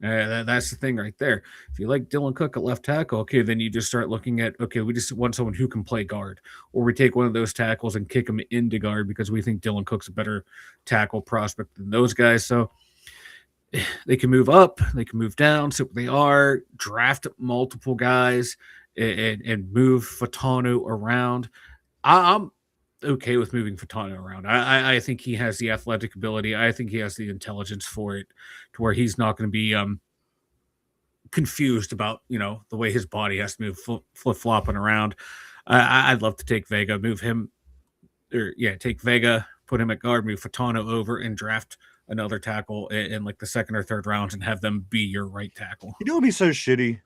That's the thing right there. If you like Dylan Cook at left tackle, okay, then you just start looking at, okay, we just want someone who can play guard, or we take one of those tackles and kick him into guard because we think Dylan Cook's a better tackle prospect than those guys. So they can move up, they can move down, so they are, draft multiple guys and move Fatano around. I'm okay with moving Fatano around. I think he has the athletic ability. I think he has the intelligence for it, to where he's not going to be confused about the way his body has to move, flip flopping around. I'd love to take Vega, move him, take Vega, put him at guard, move Fatano over, and draft another tackle in like the second or third rounds, and have them be your right tackle. It would be so shitty.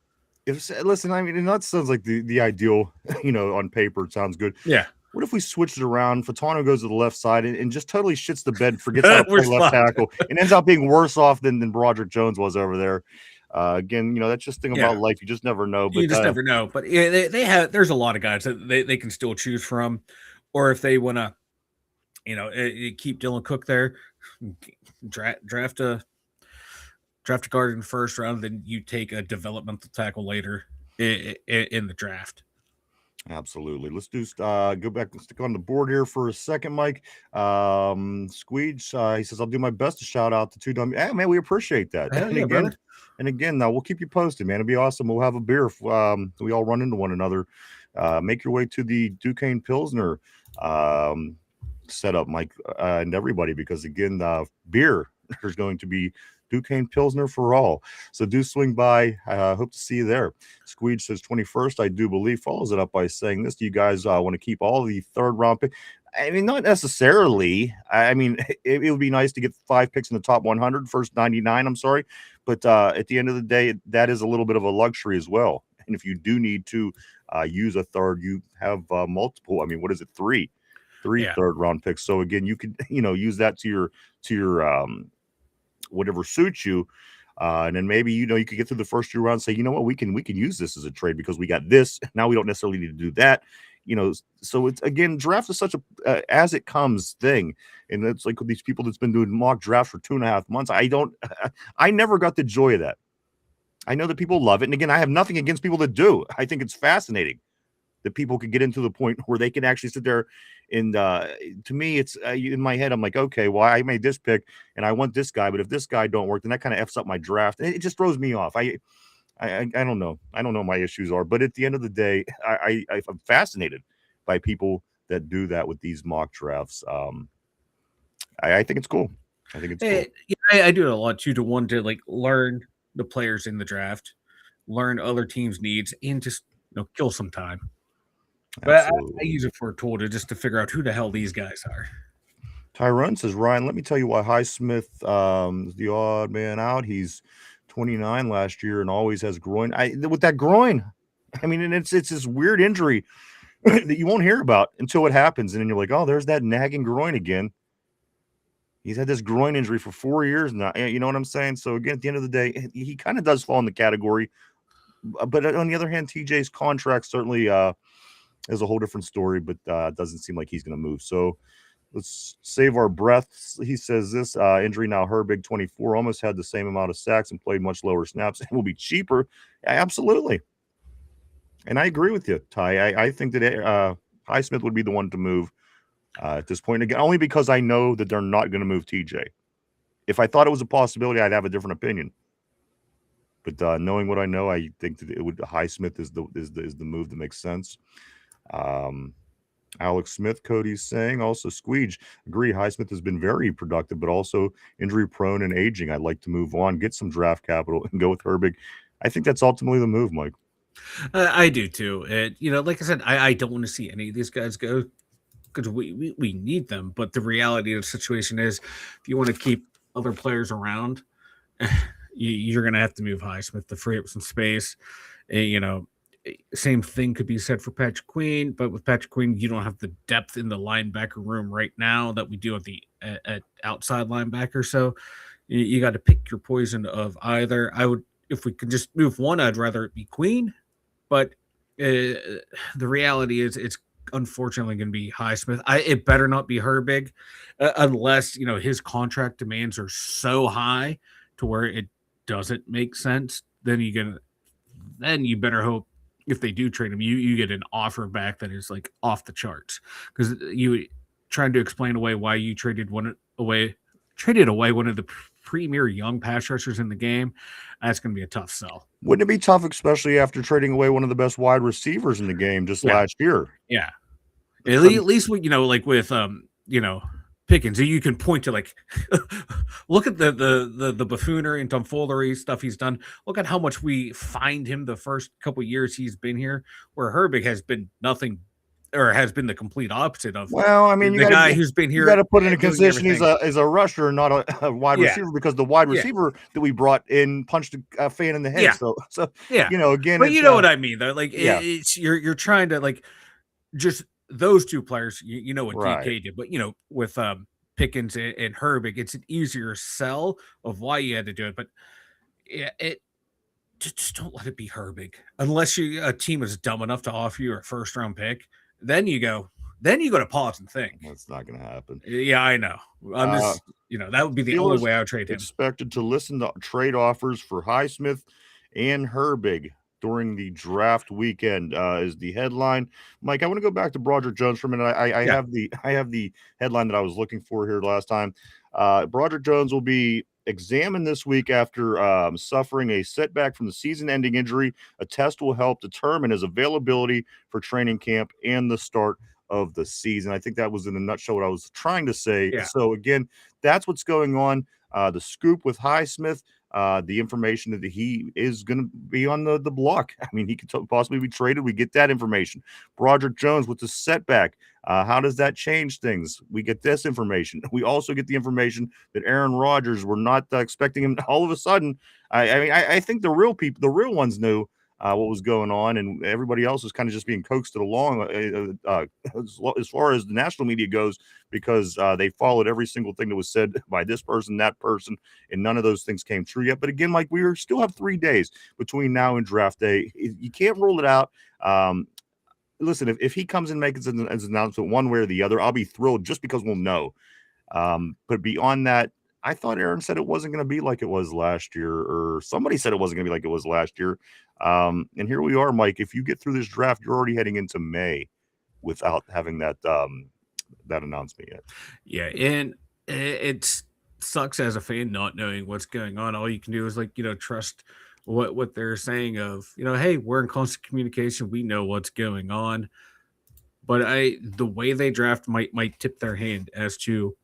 Listen, I mean, that sounds like the ideal, on paper. It sounds good. Yeah. What if we switched it around? Fatano goes to the left side and just totally shits the bed, forgets how to play left tackle, and ends up being worse off than Broderick Jones was over there. Again, that's just the thing about life. You just never know. But you just never know. But yeah, they have. There's a lot of guys that they can still choose from, or if they want to, keep Dylan Cook there, draft a guard in the first round, then you take a developmental tackle later in the draft. Absolutely. Let's do go back and stick on the board here for a second, Mike. Squeege, he says, I'll do my best to shout out the two dumb. Hey, man, we appreciate that. And again, we'll keep you posted, man. It'd be awesome. We'll have a beer if we all run into one another. Make your way to the Duquesne Pilsner setup, Mike, and everybody, because again, beer, there's going to be Duquesne Pilsner for all. So do swing by. Hope to see you there. Squeege says 21st, I do believe, follows it up by saying this. Do you guys want to keep all the third round pick? I mean, not necessarily. I mean, it would be nice to get 5 picks in the top 100, first 99, I'm sorry. But at the end of the day, that is a little bit of a luxury as well. And if you do need to use a third, you have multiple. I mean, what is it? Three third round picks. So again, you could, use that to your whatever suits you, and then maybe you could get through the first 2 rounds, say, you know what, we can use this as a trade because we got this. Now we don't necessarily need to do that, so it's, again, draft is such a as it comes thing, and it's like with these people that's been doing mock drafts for 2.5 months. I never got the joy of that. I know that people love it, and again, I have nothing against people that do. I think it's fascinating that people could get into the point where they can actually sit there and to me, it's in my head, I'm like, okay, well, I made this pick and I want this guy, but if this guy don't work, then that kind of F's up my draft. And it just throws me off. I don't know. I don't know what my issues are, but at the end of the day, I'm fascinated by people that do that with these mock drafts. I think it's cool. I think it's cool. Yeah, I do it a lot too, to like learn the players in the draft, learn other teams' needs, and just kill some time. But I use it for a tool to figure out who the hell these guys are. Tyrone says, Ryan, let me tell you why Highsmith is the odd man out. He's 29 last year and always has groin. With that groin, I mean, and it's this weird injury that you won't hear about until it happens. And then you're like, oh, there's that nagging groin again. He's had this groin injury for 4 years now. You know what I'm saying? So again, at the end of the day, he kind of does fall in the category. But on the other hand, TJ's contract certainly is a whole different story, but doesn't seem like he's going to move. So let's save our breaths. He says this injury now, Herbig 24, almost had the same amount of sacks and played much lower snaps. It will be cheaper. Absolutely. And I agree with you, Ty. I think that Highsmith would be the one to move at this point, again, only because I know that they're not going to move TJ. If I thought it was a possibility, I'd have a different opinion. But knowing what I know, I think that Highsmith is the move that makes sense. Alex Smith, Cody's saying. Also, Squeege, agree. Highsmith has been very productive, but also injury prone and aging. I'd like to move on, get some draft capital, and go with Herbig. I think that's ultimately the move, Mike. I do too. Like I said, I don't want to see any of these guys go because we need them. But the reality of the situation is, if you want to keep other players around, you're going to have to move Highsmith to free up some space. Same thing could be said for Patrick Queen, but with Patrick Queen, you don't have the depth in the linebacker room right now that we do at the at outside linebacker. So you got to pick your poison of either. I would, if we could just move one, I'd rather it be Queen, but the reality is it's unfortunately going to be Highsmith. It better not be Herbig, unless his contract demands are so high to where it doesn't make sense. Then you better hope if they do trade him, you get an offer back that is like off the charts, because you trying to explain away why you traded away one of the premier young pass rushers in the game. That's going to be a tough sell. Wouldn't it be tough, especially after trading away one of the best wide receivers in the game just last year? Yeah, at least like with Pickens, you can point to like, look at the buffoonery and tomfoolery stuff he's done. Look at how much we find him the first couple of years he's been here, where Herbig has been nothing, or has been the complete opposite of. Well, I mean, the guy who's been here. You got to put in a position he's a rusher, not a wide receiver, because the wide receiver that we brought in punched a fan in the head. So again, but you know what I mean, though. Like it's you're trying to like just. Those two players, you know what DK did, but with Pickens and Herbig, it's an easier sell of why you had to do it. But it just don't let it be Herbig unless a team is dumb enough to offer you a first round pick. Then you go to pause and think. That's not going to happen. Yeah, I know. I'm just that would be the only way I would trade him. Expected to listen to trade offers for Highsmith and Herbig during the draft weekend is the headline. Mike, I want to go back to Broderick Jones for a minute. I have the headline that I was looking for here last time. Broderick Jones will be examined this week after suffering a setback from the season-ending injury. A test will help determine his availability for training camp and the start of the season. I think that was in a nutshell what I was trying to say. Yeah. So again, that's what's going on. The scoop with Highsmith. The information that he is going to be on the block. I mean, he could possibly be traded. We get that information. Broderick Jones with the setback. How does that change things? We get this information. We also get the information that Aaron Rodgers, we're not expecting him all of a sudden. I think the real people, the real ones knew what was going on, and everybody else is kind of just being coaxed along as far as the national media goes, because they followed every single thing that was said by this person, that person, and none of those things came true yet. But again, like, we still have 3 days between now and draft day. You can't rule it out. Listen, if he comes and makes an announcement one way or the other, I'll be thrilled just because we'll know. But beyond that, I thought Aaron said it wasn't going to be like it was last year, or somebody said it wasn't going to be like it was last year. And here we are, Mike. If you get through this draft, you're already heading into May without having that announcement yet. Yeah, and it sucks as a fan not knowing what's going on. All you can do is trust what they're saying of, hey, we're in constant communication. We know what's going on. But the way they draft might tip their hand as to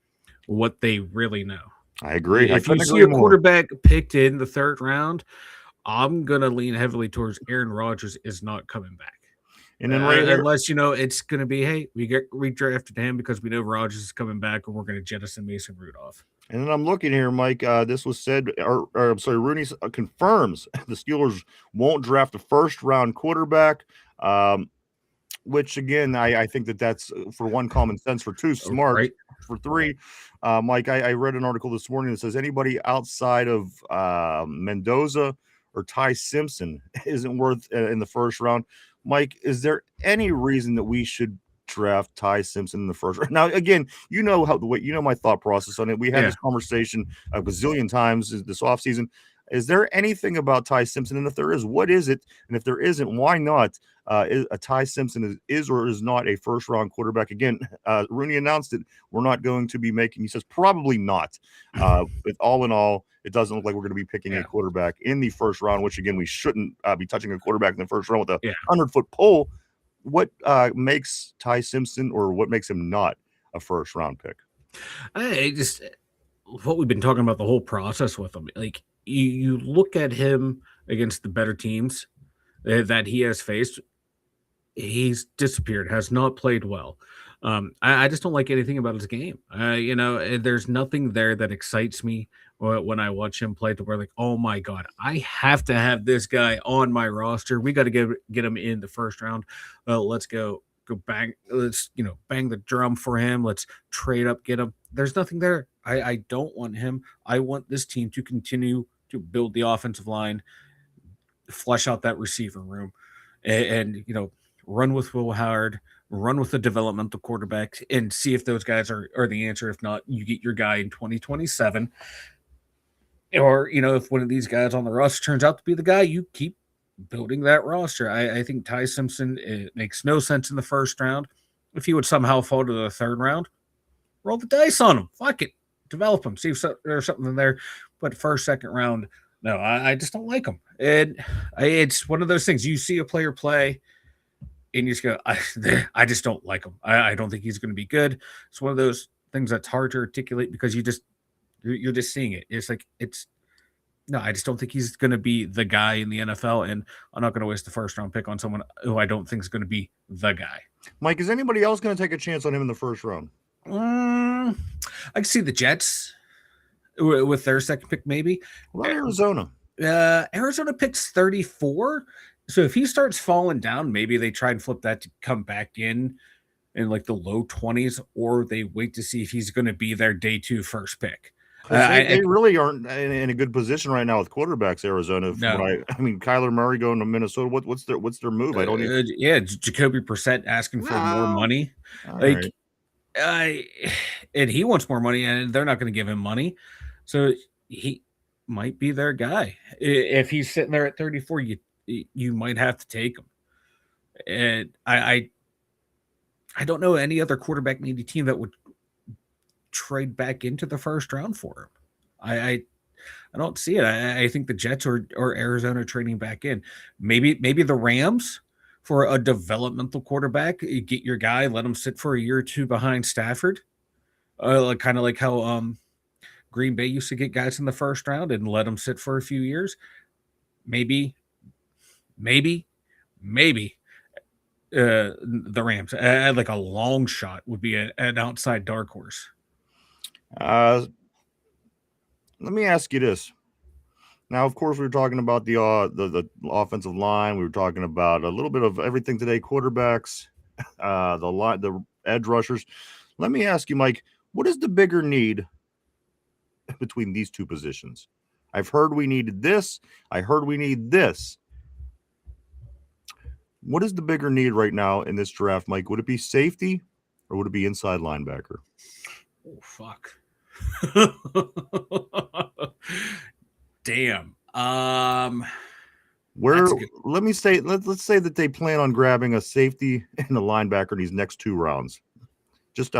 what they really know. I agree. If you see a quarterback picked in the 3rd round, I'm going to lean heavily towards Aaron Rodgers is not coming back. And then unless, it's going to be, hey, we redrafted him because we know Rodgers is coming back, and we're going to jettison Mason Rudolph. And then I'm looking here, Mike. This was said, Rooney confirms the Steelers won't draft a first-round quarterback, which, again, I think that's, for one, common sense, for two, smart, right. For three. Mike, I read an article this morning that says anybody outside of Mendoza or Ty Simpson isn't worth in the first round. Mike, is there any reason that we should draft Ty Simpson in the first round? Now, again, my thought process on it. We had this conversation a gazillion times this offseason. Is there anything about Ty Simpson? And if there is, what is it? And if there isn't, why not? Ty Simpson is or is not a first-round quarterback. Again, Rooney announced it. We're not going to be making, he says, probably not. But all in all, it doesn't look like we're going to be picking a quarterback in the first round, which, again, we shouldn't be touching a quarterback in the first round with a 100-foot pole. what makes Ty Simpson, or what makes him not a first round pick? I just what we've been talking about the whole process with him. Like you look at him against the better teams that he has faced, he's disappeared, has not played well. I just don't like anything about his game. There's nothing there that excites me when I watch him play to where like, oh my god, I have to have this guy on my roster. We got to get him in the first round. Let's go bang. Let's bang the drum for him. Let's trade up, get him. There's nothing there. I don't want him. I want this team to continue to build the offensive line, flesh out that receiver room, and run with Will Howard, run with the developmental quarterback, and see if those guys are the answer. If not, you get your guy in 2027. Or, if one of these guys on the roster turns out to be the guy, you keep building that roster. I think Ty Simpson, it makes no sense in the first round. If he would somehow fall to the third round, roll the dice on him. Fuck it. Develop him. See if there's something there. But first, second round, no, I just don't like him. And it's one of those things. You see a player play, and you just go, I just don't like him. I don't think he's going to be good. It's one of those things that's hard to articulate because you're just seeing it. It's like no, I just don't think he's going to be the guy in the NFL, and I'm not going to waste the first round pick on someone who I don't think is going to be the guy. Mike, is anybody else going to take a chance on him in the first round? I can see the Jets with their second pick, maybe. What about Arizona? Arizona picks 34. So if he starts falling down, maybe they try and flip that to come back in like the low 20s, or they wait to see if he's going to be their day 2 first pick. They really aren't in a good position right now with quarterbacks. Arizona. No. I mean, Kyler Murray going to Minnesota. What's their move? I don't even. Jacoby Brissett asking for more money. Right. And he wants more money, and they're not going to give him money. So he might be their guy. If he's sitting there at 34, you might have to take him. And I don't know any other quarterback needy team that would trade back into the first round for him. I don't see it. I think the Jets or Arizona trading back in. Maybe the Rams for a developmental quarterback. You get your guy, let him sit for a year or two behind Stafford. Kind of like how Green Bay used to get guys in the first round and let them sit for a few years. Maybe the Rams, like a long shot, would be an outside dark horse. Let me ask you this. Now, of course, we were talking about the offensive line. We were talking about a little bit of everything today: quarterbacks, the edge rushers. Let me ask you, Mike, what is the bigger need between these two positions? I've heard we needed this. I heard we need this. What is the bigger need right now in this draft, Mike? Would it be safety or would it be inside linebacker? Oh, fuck. Damn. Let's say that they plan on grabbing a safety and a linebacker in these next 2 rounds. Just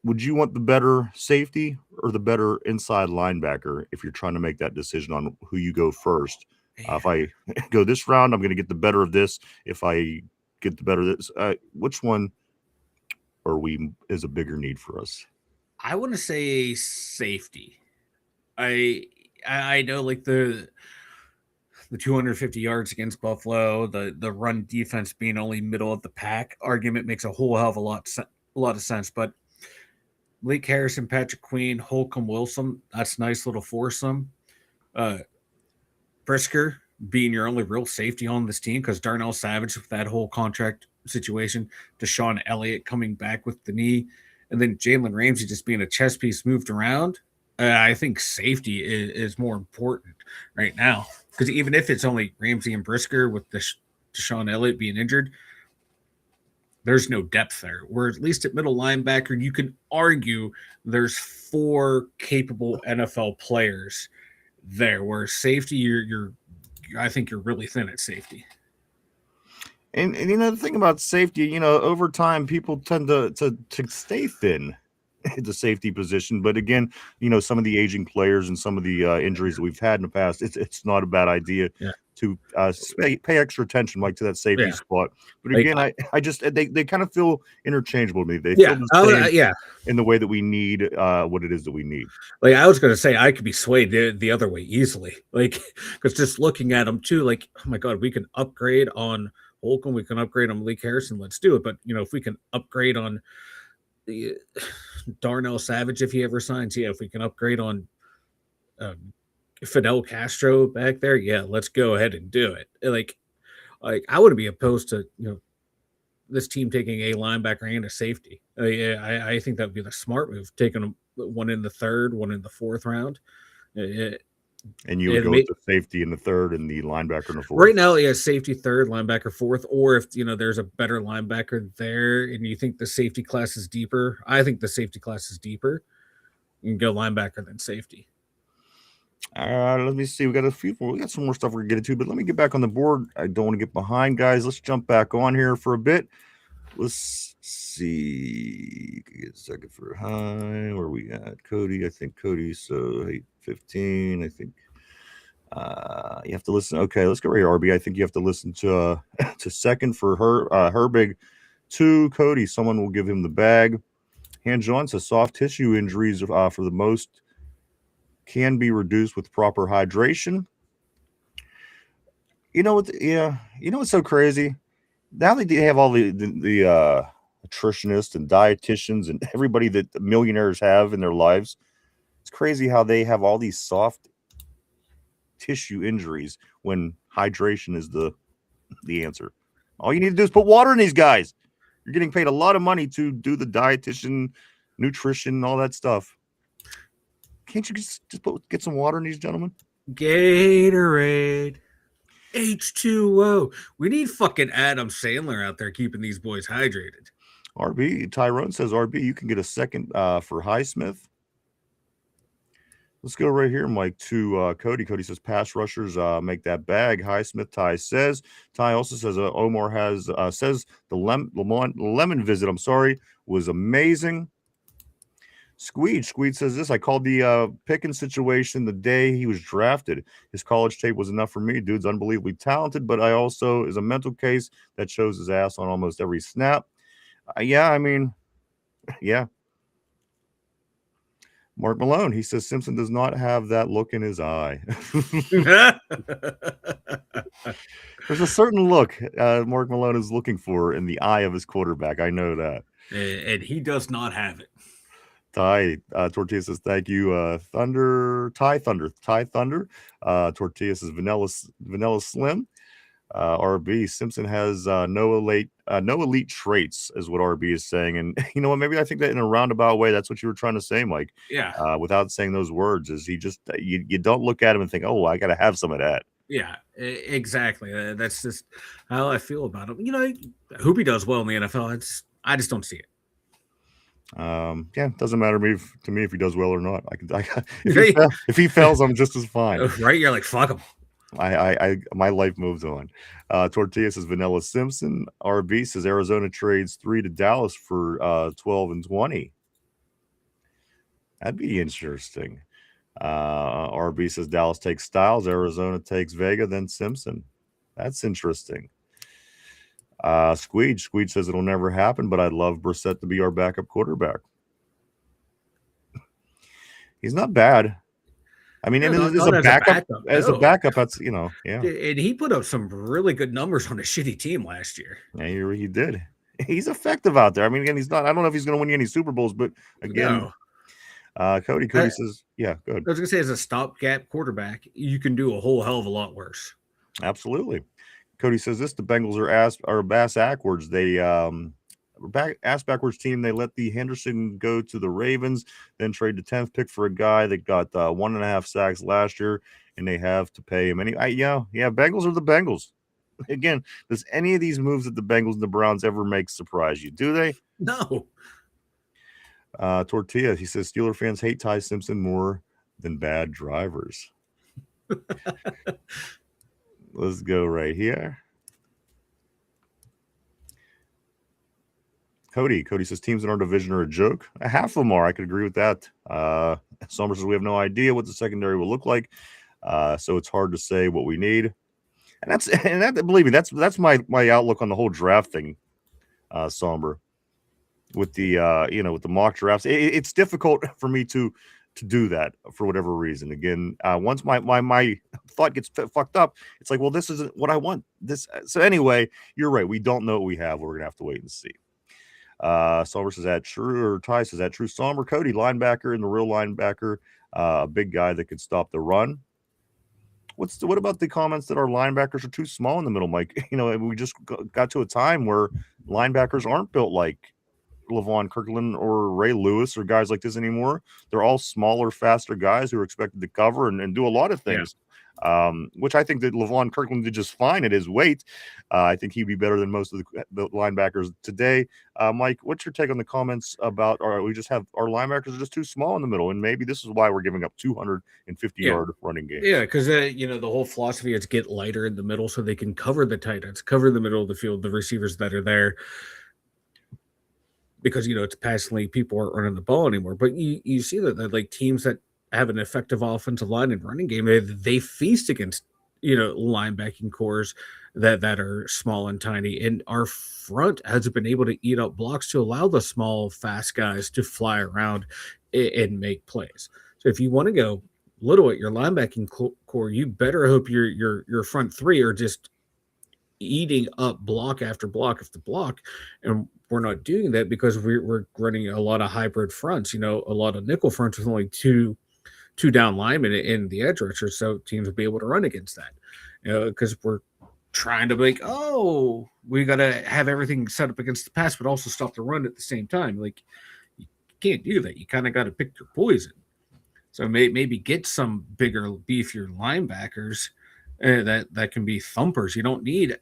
would you want the better safety or the better inside linebacker if you're trying to make that decision on who you go first? If I go this round, I'm going to get the better of this. If I get the better of this, which one is a bigger need for us? I want to say safety. I know, like the 250 yards against Buffalo, the run defense being only middle of the pack argument makes a whole hell of a lot of sense. But Lake Harrison, Patrick Queen, Holcomb Wilson, that's a nice little foursome. Brisker being your only real safety on this team because Darnell Savage with that whole contract situation, Deshaun Elliott coming back with the knee, and then Jalen Ramsey just being a chess piece moved around. I think safety is more important right now because even if it's only Ramsey and Brisker with Deshaun Elliott being injured, there's no depth there. Where at least at middle linebacker, you can argue there's 4 capable NFL players there. Where safety, I think you're really thin at safety. And the thing about safety, over time people tend to stay thin at the safety position. But again, some of the aging players and some of the injuries that we've had in the past, it's not a bad idea to pay extra attention, like to that safety Yeah. spot. But Like, again, I just they kind of feel interchangeable to me. They feel the same in the way that we need what it is that we need. Like I was going to say, I could be swayed the other way easily. Like, because just looking at them too, like, oh my god, we can upgrade on Holcomb, we can upgrade on Malik Harrison. Let's do it. But if we can upgrade on the Darnell Savage, if he ever signs, if we can upgrade on Fidel Castro back there, let's go ahead and do it. Like I wouldn't be opposed to this team taking a linebacker and a safety. I think that would be the smart move, taking one in the third, one in the fourth round. And you would go with the safety in the third and the linebacker in the fourth. Right now, safety third, linebacker fourth. Or if there's a better linebacker there, and you think the safety class is deeper, I think the safety class is deeper. You can go linebacker than safety. Let me see. We got some more stuff we're gonna get into, but let me get back on the board. I don't want to get behind, guys. Let's jump back on here for a bit. Let's see. Get a second for high. Where we at? Cody. I think Cody's 8:15. I think you have to listen. Okay, let's go right here, RB. I think you have to listen to second for her big 2. Cody. Someone will give him the bag. Han John says soft tissue injuries for the most can be reduced with proper hydration. You know what? What's so crazy? Now they have all the nutritionists and dietitians and everybody that the millionaires have in their lives. It's crazy how they have all these soft tissue injuries when hydration is the answer. All you need to do is put water in these guys. You're getting paid a lot of money to do the dietitian, nutrition, all that stuff. Can't you just get some water in these gentlemen? Gatorade, H2O. We need fucking Adam Sandler out there keeping these boys hydrated. RB, Tyrone says, RB, you can get a second for Highsmith. Let's go right here, Mike, to Cody. Cody says, pass rushers make that bag. Highsmith, Ty says. Ty also says, Omar says the lemon visit, was amazing. Squeed says this. I called the Pickens situation the day he was drafted. His college tape was enough for me. Dude's unbelievably talented, but I also is a mental case that shows his ass on almost every snap. Yeah. Mark Malone, he says Simpson does not have that look in his eye. There's a certain look Mark Malone is looking for in the eye of his quarterback. I know that. And he does not have it. Ty Tortilla says thank you. Ty Thunder. Tortilla says Vanilla Slim. RB Simpson has no elite traits, is what RB is saying. And you know what? Maybe I think that in a roundabout way, that's what you were trying to say, Mike. Yeah. Without saying those words, is he just you don't look at him and think, oh, I got to have some of that. Yeah, exactly. That's just how I feel about him. I hope he does well in the NFL. I just don't see it. It doesn't matter to me if he does well or not. If he fails, I'm just as fine. Right? You're like, fuck him. My life moves on. Tortilla says Vanilla Simpson. RB says Arizona trades 3 to Dallas for 12 and 20. That'd be interesting. RB says Dallas takes Styles, Arizona takes Vega, then Simpson. That's interesting. Squeed says it'll never happen, but I'd love Brissett to be our backup quarterback. He's not bad. I mean, as a backup, that's yeah. And he put up some really good numbers on a shitty team last year. Yeah, he did. He's effective out there. I mean, again, he's not. I don't know if he's going to win any Super Bowls, but again, Cody says, yeah, good. I was going to say, as a stopgap quarterback, you can do a whole hell of a lot worse. Absolutely. Cody says this: the Bengals are bass backwards. They ass backwards team. They let the Henderson go to the Ravens, then trade the 10th pick for a guy that got 1.5 sacks last year, and they have to pay him. Bengals are the Bengals. Again, does any of these moves that the Bengals and the Browns ever make surprise you? Do they? No. Tortilla, he says Steeler fans hate Ty Simpson more than bad drivers. Let's go right here. Cody says teams in our division are a joke. Half of them are. I could agree with that. Sommer says we have no idea what the secondary will look like. So it's hard to say what we need. And that believe me, that's my outlook on the whole draft thing, Somber. With the with the mock drafts, it's difficult for me to do that for whatever reason. Again, once my thought gets fucked up, it's like, well, this isn't what I want. So anyway, you're right. We don't know what we have. We're gonna have to wait and see. Somber says that true, or Ty says that true. Somber Cody, linebacker and the real linebacker, a big guy that could stop the run. What about the comments that our linebackers are too small in the middle, Mike? We just got to a time where linebackers aren't built like Levon Kirkland or Ray Lewis or guys like this anymore. They're all smaller, faster guys who are expected to cover and do a lot of things. Which I think that Levon Kirkland did just fine at his weight. I think he'd be better than most of the linebackers today. Mike, what's your take on the comments about our linebackers are just too small in the middle, and maybe this is why we're giving up 250-yard running games. Yeah, because the whole philosophy is get lighter in the middle so they can cover the tight ends, cover the middle of the field, the receivers that are there. Because it's passing league, people aren't running the ball anymore. But you see that like teams that have an effective offensive line and running game, they feast against linebacking cores that are small and tiny. And our front has been able to eat up blocks to allow the small, fast guys to fly around and make plays. So if you want to go little at your linebacking core, you better hope your front three are just eating up block after block after block. And we're not doing that because we're running a lot of hybrid fronts, a lot of nickel fronts with only two down linemen in the edge rushers, so teams will be able to run against that. Because we're trying to we got to have everything set up against the pass, but also stop the run at the same time. Like, you can't do that. You kind of got to pick your poison. So maybe get some bigger, beefier linebackers that can be thumpers. You don't need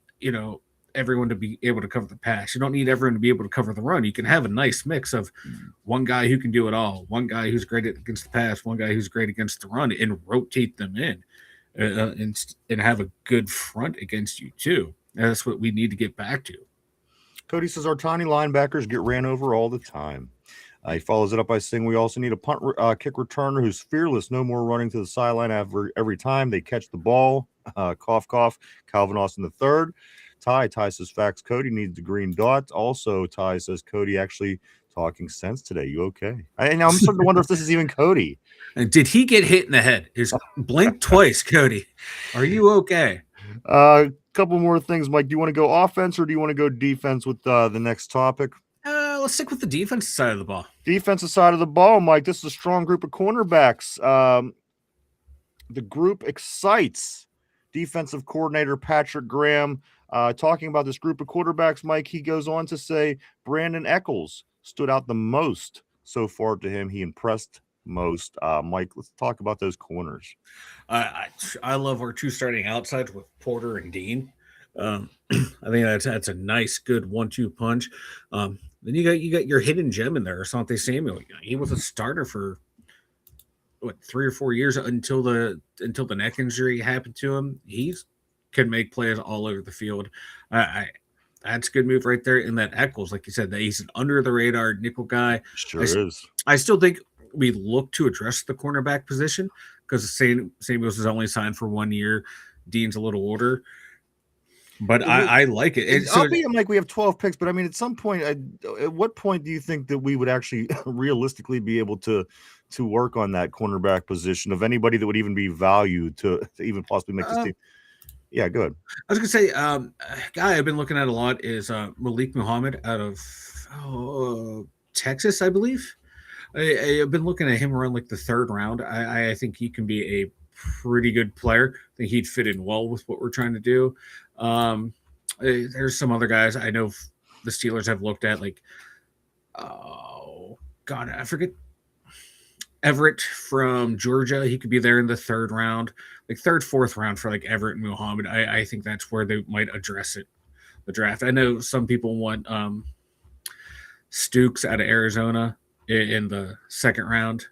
everyone to be able to cover the pass. You don't need everyone to be able to cover the run. You can have a nice mix of one guy who can do it all, one guy who's great against the pass, one guy who's great against the run, and rotate them in and have a good front against you too. And that's what we need to get back to. Cody says our tiny linebackers get ran over all the time. He follows it up by saying we also need a kick returner who's fearless, no more running to the sideline every time they catch the ball. Cough, cough. Calvin Austin III. Ty says facts. Cody needs the green dot. Also, Ty says Cody actually talking sense today. You okay? I'm starting to wonder if this is even Cody. And did he get hit in the head? Blink twice, Cody. Are you okay? Couple more things, Mike. Do you want to go offense or do you want to go defense with the next topic? Let's stick with the defensive side of the ball. Defensive side of the ball, Mike. This is a strong group of cornerbacks. The group excites. Defensive coordinator Patrick Graham talking about this group of quarterbacks, Mike. He goes on to say Brandon Eccles stood out the most so far to him. He impressed most. Mike, let's talk about those corners. I love our two starting outsides with Porter and Dean. I think that's a nice, good 1-2 punch. Then you got your hidden gem in there, Asante Samuel. He was a starter for 3 or 4 years until the neck injury happened to him. He's can make plays all over the field. That's a good move right there. And that Eccles, like you said, that he's an under the radar nickel guy. Sure is. I still think we look to address the cornerback position because Samuels is only signed for 1 year. Dean's a little older. But I like it. Like we have 12 picks, but I mean, at some point, at what point do you think that we would actually realistically be able to work on that cornerback position of anybody that would even be valued to even possibly make this team? Yeah, good. I was gonna say, a guy I've been looking at a lot is Malik Muhammad out of Texas, I believe. I've been looking at him around like the 3rd round. I think he can be a pretty good player. I think he'd fit in well with what we're trying to do. There's some other guys I know the Steelers have looked at, like, oh God, I forget. Everett from Georgia, he could be there in the 3rd round, like 3rd, 4th round for like Everett and Muhammad. I think that's where they might address it, the draft. I know some people want Stukes out of Arizona in the 2nd round.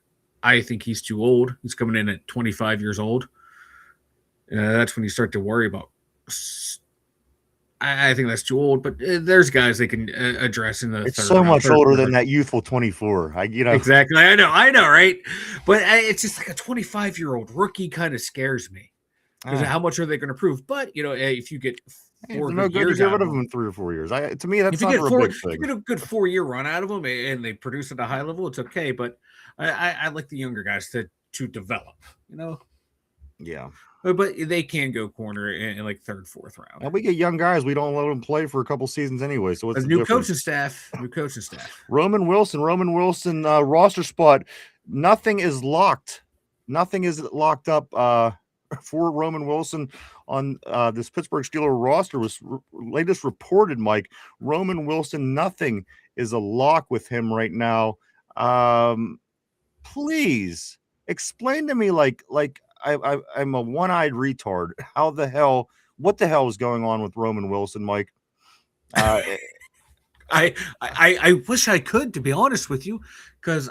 I think he's too old. He's coming in at 25 years old. That's when you start to worry about. I think that's too old, but there's guys they can address in the. It's so much older than that youthful 24. Exactly. I know, right? But it's just like a 25-year-old rookie kind of scares me. because Ah, how much are they going to prove? But if you get hey, if 4 they're no good good, you years get out rid of of them them, in 3 or 4 years. To me, that's if you not get a four, big if you thing. get a good 4 year run out of them and they produce at a high level, it's okay. But I like the younger guys to develop, Yeah. But they can go corner in like third, fourth round. And we get young guys. We don't let them play for a couple seasons anyway. So what's A the new difference? coaching staff, new coaching staff. Roman Wilson, roster spot. Nothing is locked. Nothing is locked up for Roman Wilson on this Pittsburgh Steelers roster. Was latest reported, Mike. Roman Wilson, nothing is a lock with him right now. Please explain to me, I'm a one-eyed retard. What the hell is going on with Roman Wilson, Mike? I wish I could, to be honest with you, because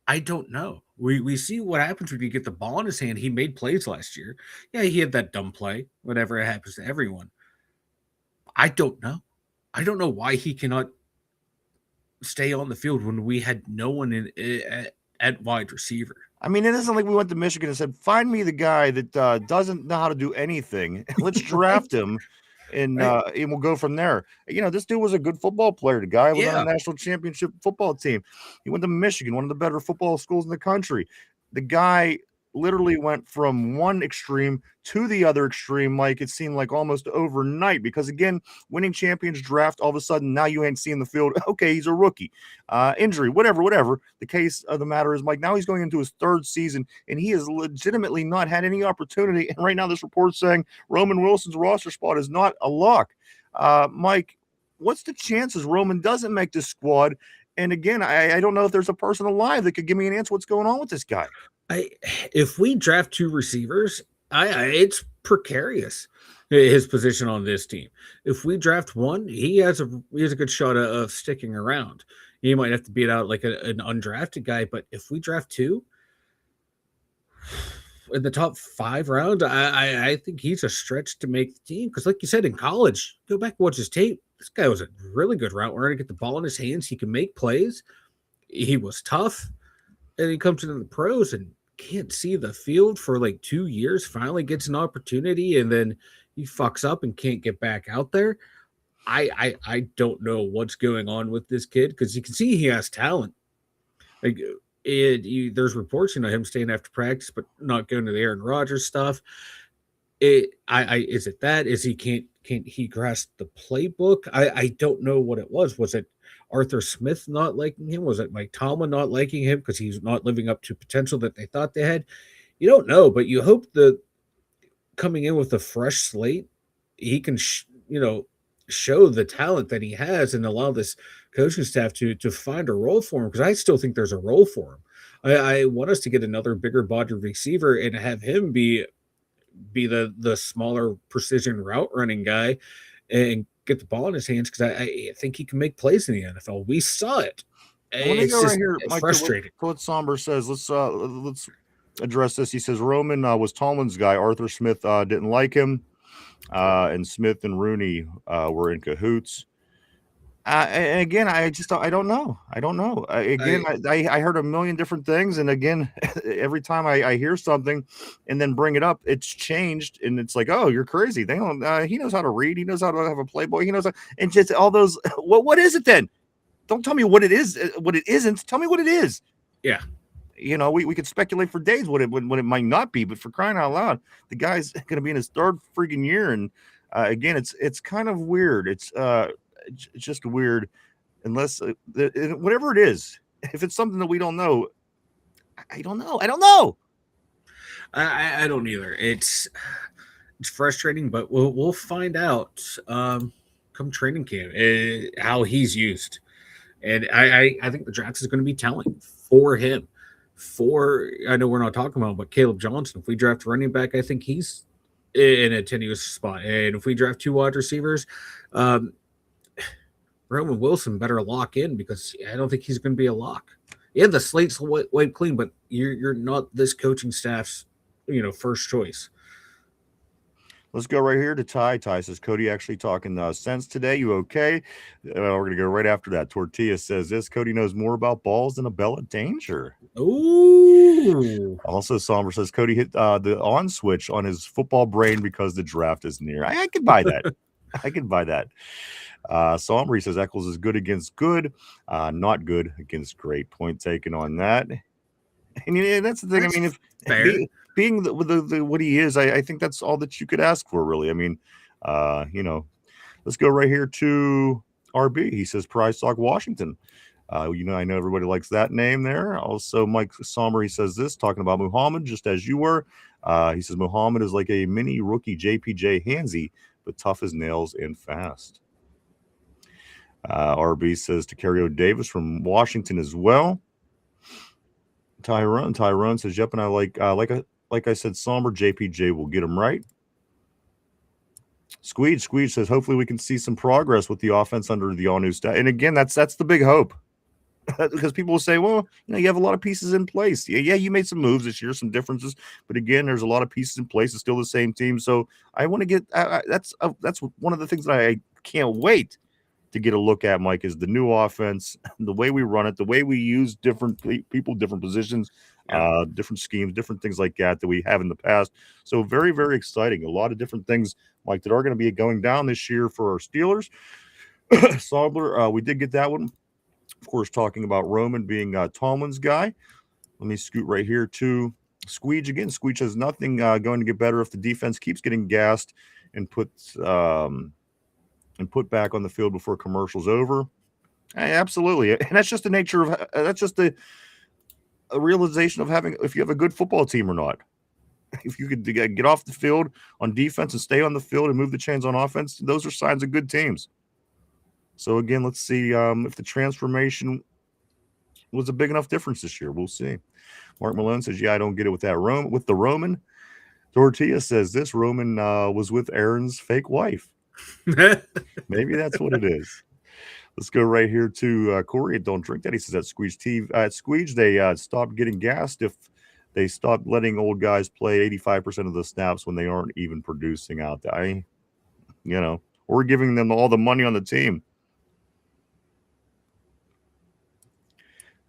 I don't know. We see what happens when you get the ball in his hand. He made plays last year. Yeah, he had that dumb play. Whatever, it happens to everyone. I don't know. I don't know why he cannot stay on the field when we had no one at wide receiver. I mean, it isn't like we went to Michigan and said, "Find me the guy that doesn't know how to do anything. Let's draft him, and we'll go from there." This dude was a good football player. The guy was on a Yeah. national championship football team. He went to Michigan, one of the better football schools in the country. The guy literally went from one extreme to the other extreme, Mike. It seemed like almost overnight because, again, winning champions draft, all of a sudden, now you ain't seeing the field. Okay, he's a rookie. Injury, whatever. The case of the matter is, Mike, now he's going into his third season, and he has legitimately not had any opportunity. And right now, this report's saying Roman Wilson's roster spot is not a lock. Mike, what's the chances Roman doesn't make this squad? And again, I don't know if there's a person alive that could give me an answer what's going on with this guy. If we draft 2 receivers, it's precarious his position on this team. If we draft one, he has a good shot of sticking around. He might have to beat out like an undrafted guy, but if we draft 2 in the top 5 rounds, I think he's a stretch to make the team. Because, like you said, in college, go back and watch his tape. This guy was a really good route runner. Get the ball in his hands, he can make plays. He was tough. And he comes into the pros and can't see the field for like 2 years, finally gets an opportunity, and then he fucks up and can't get back out there. I don't know what's going on with this kid because you can see he has talent. Like there's reports, him staying after practice but not going to the Aaron Rodgers stuff. Is it that? Is he can't he grasp the playbook? I don't know what it was. Was it Arthur Smith not liking him? Was it Mike Tomlin not liking him because he's not living up to potential that they thought they had? You don't know, but you hope that coming in with a fresh slate, he can show the talent that he has and allow this coaching staff to find a role for him, because I still think there's a role for him. I want us to get another bigger body receiver and have him be the smaller precision route running guy and get the ball in his hands, because I think he can make plays in the NFL. We saw it. Let me go right here, Mike. Frustrating. What Somber says. Let's address this. He says Roman was Tomlin's guy. Arthur Smith didn't like him, and Smith and Rooney were in cahoots. And again, I don't know. I don't know. I heard a million different things, and again, every time I hear something and then bring it up, it's changed, and it's like, oh, you're crazy. They don't. He knows how to read. He knows how to have a playboy. He knows, and just all those. What is it then? Don't tell me what it is, what it isn't. Tell me what it is. Yeah. We could speculate for days what it might not be, but for crying out loud, the guy's going to be in his third freaking year, and again, it's kind of weird. It's just weird, unless whatever it is, if it's something that we don't know, I don't know. I don't know. I don't either. It's frustrating, but we'll find out come training camp how he's used. And I think the draft is going to be telling for him. I know we're not talking about, but Caleb Johnson, if we draft running back, I think he's in a tenuous spot. And if we draft 2 wide receivers, Roman Wilson better lock in, because I don't think he's going to be a lock. Yeah, the slate's wiped clean, but you're not this coaching staff's first choice. Let's go right here to Ty. Ty says, Cody actually talking sense today. You okay? We're going to go right after that. Tortilla says this. Cody knows more about balls than a bell of danger. Ooh. Also, Somber says, Cody hit the on switch on his football brain because the draft is near. I could buy that. I could buy that. Somber says, Eccles is good against good, not good against great. Point taken on that. And that's the thing. That's I mean, if fair. being the what he is, I think that's all that you could ask for, really. I mean, let's go right here to RB. He says Prize Talk Washington. I know everybody likes that name there. Also, Mike Sommer, he says this, talking about Muhammad, just as you were. He says Muhammad is like a mini rookie JPJ Hansy, but tough as nails and fast. RB says to Cario Davis from Washington as well. Tyrone says, yep, and I like I said, Somber JPJ will get him right. Squeege says, hopefully we can see some progress with the offense under the all-new staff. And again, that's the big hope. Because people will say, well, you have a lot of pieces in place. Yeah, you made some moves this year, some differences. But again, there's a lot of pieces in place. It's still the same team. So I want to get that's one of the things that I can't wait to get a look at, Mike, is the new offense, the way we run it, the way we use different people, different positions, different schemes, different things like that we have in the past. So very, very exciting. A lot of different things, Mike, that are going to be going down this year for our Steelers. Sobler, we did get that one. Of course, talking about Roman being Tomlin's guy. Let me scoot right here to Squeege again. Squeege has nothing going to get better if the defense keeps getting gassed and put back on the field before commercial's over. Absolutely. And that's just the nature of that's just a realization of having, if you have a good football team or not. If you could get off the field on defense and stay on the field and move the chains on offense, those are signs of good teams. So again, let's see if the transformation was a big enough difference this year. We'll see. Mark Malone says, yeah, I don't get it with that with the Roman. Tortilla says this Roman was with Aaron's fake wife. Maybe that's what it is. Let's go right here to Corey. Don't drink that. He says at Squeege, they stopped getting gassed if they stopped letting old guys play 85% of the snaps when they aren't even producing out there. We're giving them all the money on the team.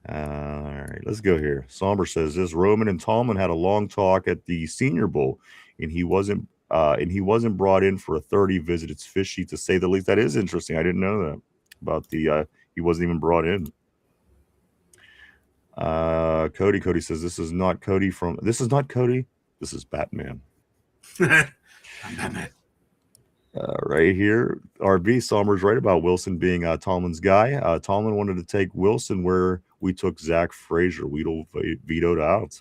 All right, let's go here. Somber says this: Roman and Tomlin had a long talk at the Senior Bowl, and he wasn't brought in for a 30 visit. It's fishy to say the least. That is interesting. I didn't know that about the he wasn't even brought in. Cody says this is not Cody. This is Batman. I'm Batman. Right here, RB Sommer's right about Wilson being Tomlin's guy. Tomlin wanted to take Wilson where we took Zach Frazier. Weedle vetoed out.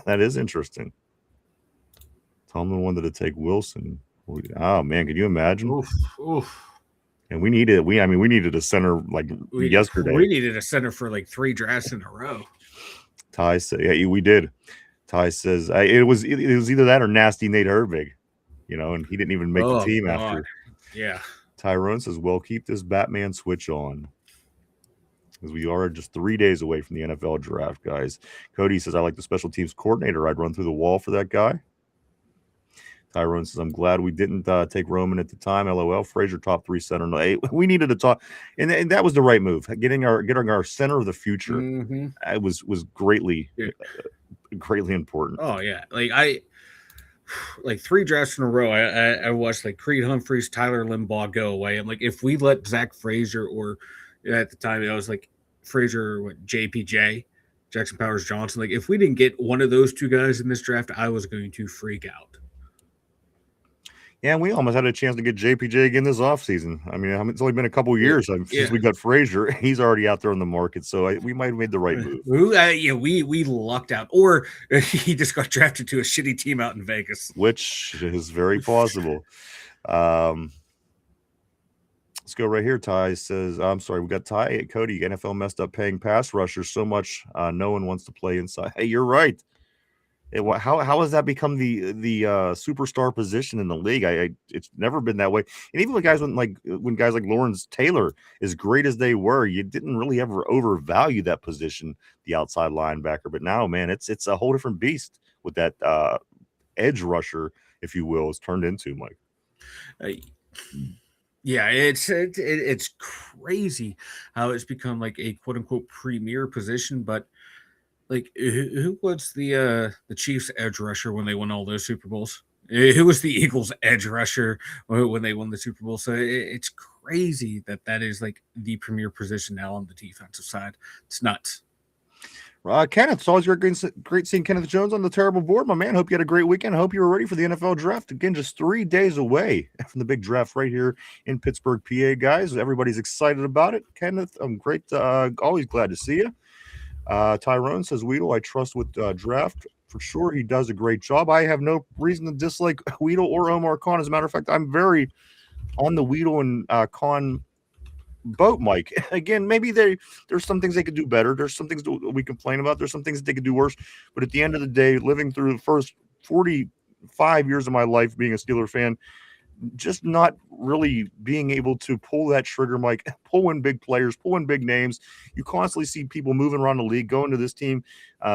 That is interesting. Tomlin wanted to take Wilson. Oh man, can you imagine? Oof. And we needed a center like yesterday. We needed a center for like 3 drafts in a row. Ty said, yeah, we did. Ty says it was either that or nasty Nate Herbig. And he didn't even make the team after. Yeah. Tyrone says, well, keep this Batman switch on. Because we are just 3 days away from the NFL draft, guys. Cody says, I like the special teams coordinator. I'd run through the wall for that guy. Tyrone says, I'm glad we didn't take Roman at the time. LOL. Frazier top 3 center. No, we needed to talk. And that was the right move. Getting our center of the future. It was greatly important. Oh, yeah. Like 3 drafts in a row, I watched like Creed Humphreys, Tyler Limbaugh go away. I'm like, if we let Zach Frazier or at the time I was like Frazier, JPJ, Jackson Powers Johnson, like if we didn't get one of those 2 guys in this draft, I was going to freak out. Yeah, we almost had a chance to get JPJ again this offseason. I mean, it's only been a couple of years since we got Frazier. He's already out there on the market, so we might have made the right move. We lucked out. Or he just got drafted to a shitty team out in Vegas. Which is very possible. Let's go right here. Ty says, I'm sorry, we got Ty. Cody, NFL messed up paying pass rushers so much no one wants to play inside. Hey, you're right. How has that become the superstar position in the league? It's never been that way. And even when guys like Lawrence Taylor, as great as they were, you didn't really ever overvalue that position, the outside linebacker. But now, man, it's a whole different beast with that edge rusher if you will, has turned into, Mike. Uh, yeah, it's crazy how it's become like a quote unquote premier position, but like who was the Chiefs edge rusher when they won all those Super Bowls? Who was the Eagles edge rusher when they won the Super Bowl? So it's crazy that that is like the premier position now on the defensive side. It's nuts. Kenneth, it's always great seeing Kenneth Jones on the terrible board, my man. Hope you had a great weekend. I hope you were ready for the NFL draft. Again, just 3 days away from the big draft right here in Pittsburgh, PA, guys. Everybody's excited about it. Kenneth, I'm great. Always glad to see you. Tyrone says, Weedle, I trust with draft. For sure, he does a great job. I have no reason to dislike Weedle or Omar Khan. As a matter of fact, I'm very on the Weedle and Khan boat, Mike. Again, maybe there's some things they could do better. There's some things we complain about. There's some things that they could do worse. But at the end of the day, living through the first 45 years of my life being a Steeler fan, just not really being able to pull that trigger, Mike, pull in big players, pull in big names. You constantly see people moving around the league, going to this team.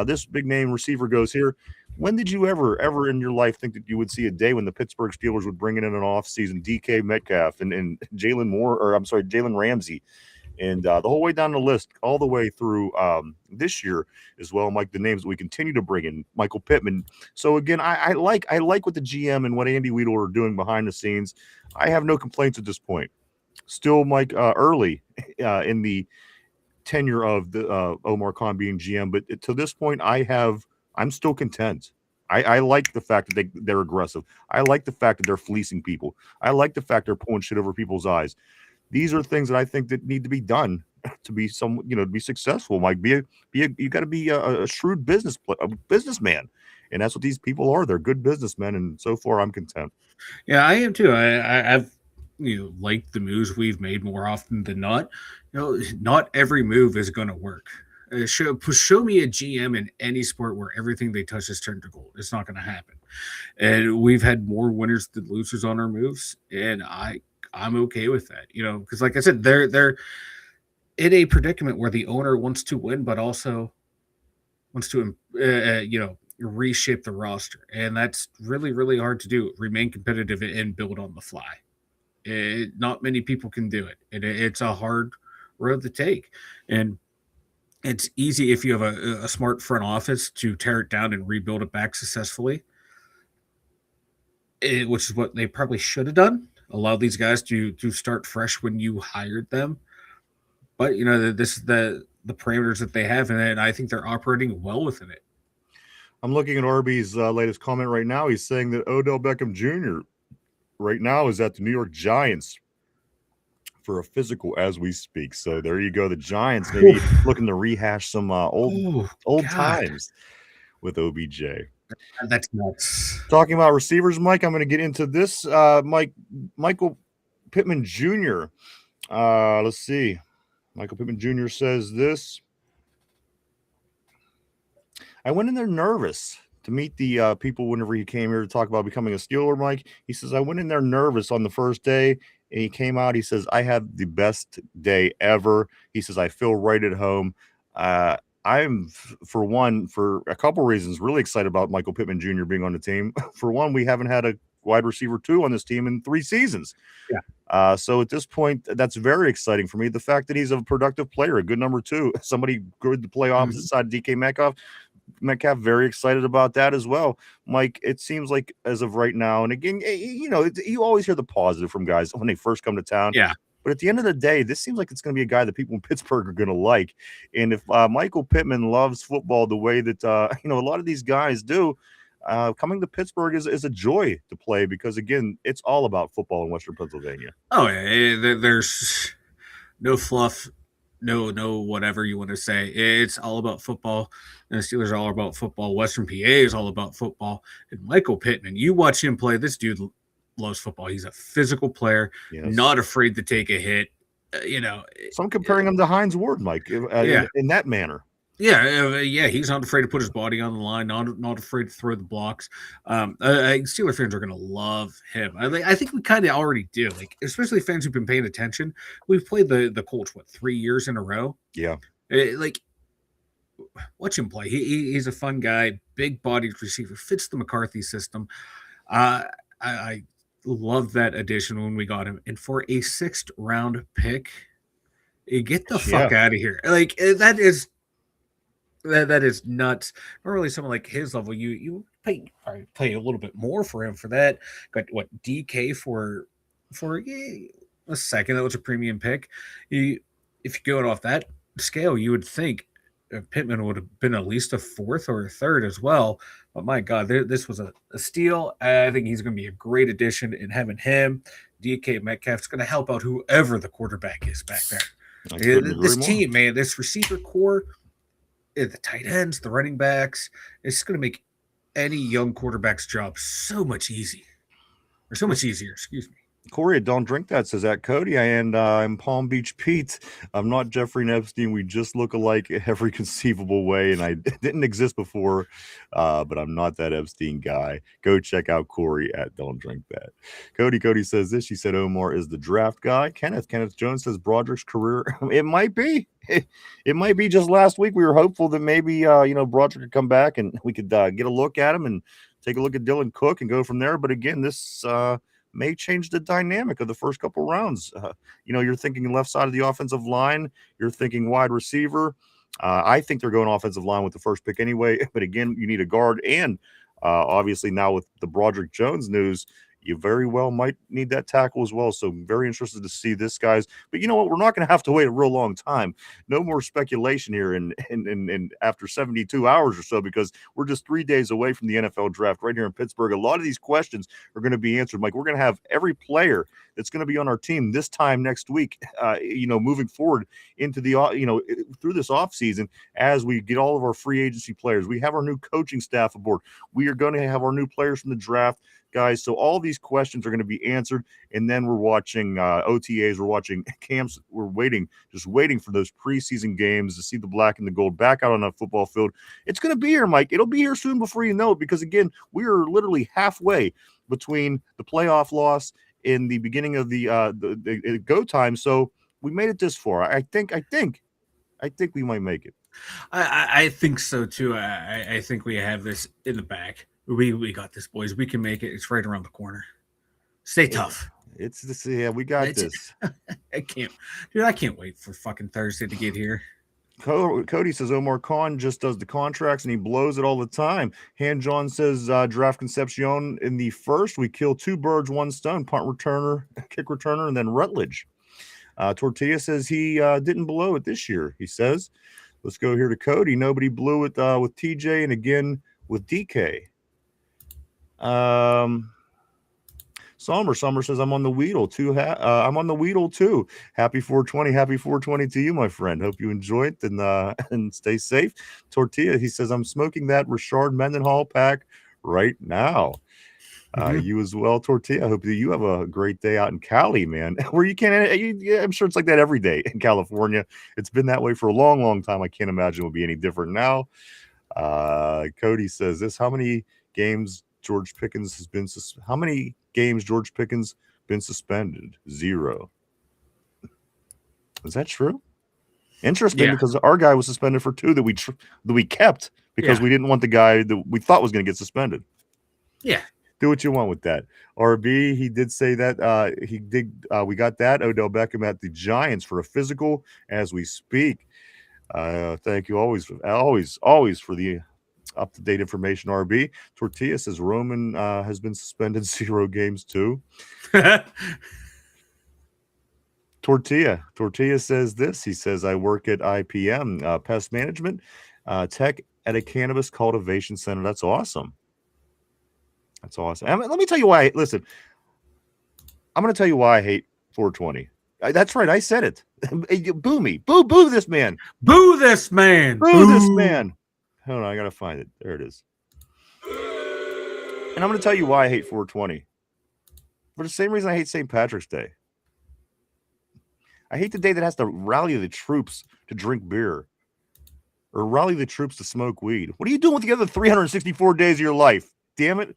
This big name receiver goes here. When did you ever in your life think that you would see a day when the Pittsburgh Steelers would bring in an offseason DK Metcalf and Jalen Ramsey, and the whole way down the list, all the way through this year as well, Mike, the names that we continue to bring in, Michael Pittman. So again, I like what the GM and what Andy Weidel are doing behind the scenes. I have no complaints at this point. Still, Mike, early in the tenure of the Omar Khan being GM, but to this point, I'm still content. I like the fact that they're aggressive. I like the fact that they're fleecing people. I like the fact they're pulling shit over people's eyes. These are things that I think that need to be done to be to be successful. Mike, you got to be a shrewd businessman, and that's what these people are. They're good businessmen, and so far I'm content. Yeah, I am too. I've liked the moves we've made more often than not. Not every move is going to work. Show me a GM in any sport where everything they touch has turned to gold. It's not going to happen. And we've had more winners than losers on our moves, and I'm okay with that. Because like I said, they're in a predicament where the owner wants to win, but also wants to reshape the roster, and that's really, really hard to do. Remain competitive and build on the fly. Not many people can do it, and it's a hard road to take. And it's easy if you have a smart front office to tear it down and rebuild it back successfully, which is what they probably should have done. Allow these guys to start fresh when you hired them. But this is the parameters that they have, and I think they're operating well within it. I'm looking at RB's latest comment right now. He's saying that Odell Beckham Jr. right now is at the New York Giants for a physical as we speak. So there you go. The Giants maybe looking to rehash some old times with OBJ. That's nuts. Talking about receivers, Mike, I'm going to get into this. Michael Pittman Jr. Let's see. Michael Pittman Jr. says this. I went in there nervous to meet the people whenever he came here to talk about becoming a Steeler, Mike. He says, I went in there nervous on the first day, and he came out. He says, I had the best day ever. He says, I feel right at home. I'm, for a couple reasons, really excited about Michael Pittman Jr. being on the team. For one, we haven't had a wide receiver 2 on this team in 3 seasons. Yeah. So at this point, that's very exciting for me. The fact that he's a productive player, a good number 2, somebody good to play opposite side of DK Metcalf, very excited about that as well. Mike, it seems like as of right now, and again, you always hear the positive from guys when they first come to town. Yeah. But at the end of the day, this seems like it's going to be a guy that people in Pittsburgh are going to like. And if Michael Pittman loves football the way that a lot of these guys do, coming to Pittsburgh is a joy to play because, again, it's all about football in Western Pennsylvania. Oh, yeah. There's no fluff, no whatever you want to say. It's all about football. And the Steelers are all about football. Western PA is all about football. And Michael Pittman, you watch him play, this dude loves football. He's a physical player, not afraid to take a hit. So I'm comparing him to Hines Ward, Mike, in that manner. Yeah, he's not afraid to put his body on the line, not afraid to throw the blocks. Steeler fans are going to love him. I think we kind of already do, especially fans who've been paying attention. We've played the Colts, 3 years in a row? Yeah. Watch him play. He's a fun guy, big-bodied receiver, fits the McCarthy system. I love that addition when we got him, and for a 6th round pick, get the Yeah. fuck out of here! Like that is nuts. Normally, someone like his level, you pay a little bit more for him for that. Got what DK for a second? That was a premium pick. If you go off that scale, you would think Pittman would have been at least a 4th or a 3rd as well. But my God, this was a steal. I think he's going to be a great addition, and having him, DK Metcalf's going to help out whoever the quarterback is back there. This team, man, this receiver core, the tight ends, the running backs, it's going to make any young quarterback's job so much easier. Excuse me. Corey, don't drink that, says that Cody. I'm Palm Beach Pete. I'm not Jeffrey Epstein. We just look alike every conceivable way, and I didn't exist before, but I'm not that Epstein guy. Go check out Corey at Don't Drink That. Cody says this. She said Omar is the draft guy. Kenneth Jones says Broderick's career. It might be. It might be. Just last week we were hopeful that maybe Broderick could come back and we could get a look at him and take a look at Dylan Cook and go from there. But again, this may change the dynamic of the first couple rounds. You're thinking left side of the offensive line. You're thinking wide receiver. I think they're going offensive line with the first pick anyway. But again, you need a guard. And obviously now with the Broderick Jones news, you very well might need that tackle as well. So very interested to see this, guys. But you know what? We're not going to have to wait a real long time. No more speculation here and after 72 hours or so, because we're just 3 days away from the NFL draft right here in Pittsburgh. A lot of these questions are going to be answered. Mike, we're going to have every player that's going to be on our team this time next week, moving forward into the, through this offseason as we get all of our free agency players. We have our new coaching staff aboard. We are going to have our new players from the draft, guys. So all these questions are going to be answered, and then we're watching OTAs, we're watching camps, we're just waiting for those preseason games to see the black and the gold back out on a football field. It's going to be here, Mike. It'll be here soon before you know it, because again, we are literally halfway between the playoff loss in the beginning of the go time. So we made it this far. I think we might make it. I think so too. I think we have this in the back. We got this, boys. We can make it. It's right around the corner. Stay tough. It's this. Yeah, we got this. I can't wait for fucking Thursday to get here. Cody says Omar Khan just does the contracts and he blows it all the time. Han John says draft Concepcion in the first. We kill 2 birds, 1 stone. Punt returner, kick returner, and then Rutledge. Tortilla says he didn't blow it this year. He says, let's go here to Cody. Nobody blew it with TJ and again with DK. Summer says I'm on the Weedle too. I'm on the Weedle too. Happy 420. Happy 420 to you, my friend. Hope you enjoy it and stay safe. Tortilla, he says I'm smoking that Rashard Mendenhall pack right now. You as well, Tortilla. I hope that you have a great day out in Cali, man. Where you can't. I'm sure it's like that every day in California. It's been that way for a long, long time. I can't imagine it will be any different now. Cody says this. How many games George Pickens has been how many games George Pickens been suspended? 0. Is that true? Interesting, because our guy was suspended for 2 that we kept because we didn't want the guy that we thought was going to get suspended. Yeah. Do what you want with that. RB, he did say that we got that Odell Beckham at the Giants for a physical as we speak. Thank you always for the up-to-date information, RB. Tortilla says Roman has been suspended 0 games too. Tortilla says this. He says, I work at IPM, pest management, tech at a cannabis cultivation center. That's awesome. That's awesome. Let me tell you why. Listen, I'm going to tell you why I hate 420. That's right. I said it. Boo me. Boo this man. Boo this man. Boo this man. Hold on, I gotta find it. There it is. And I'm gonna tell you why I hate 420. For the same reason I hate St. Patrick's Day. I hate the day that has to rally the troops to drink beer. Or rally the troops to smoke weed. What are you doing with the other 364 days of your life? Damn it.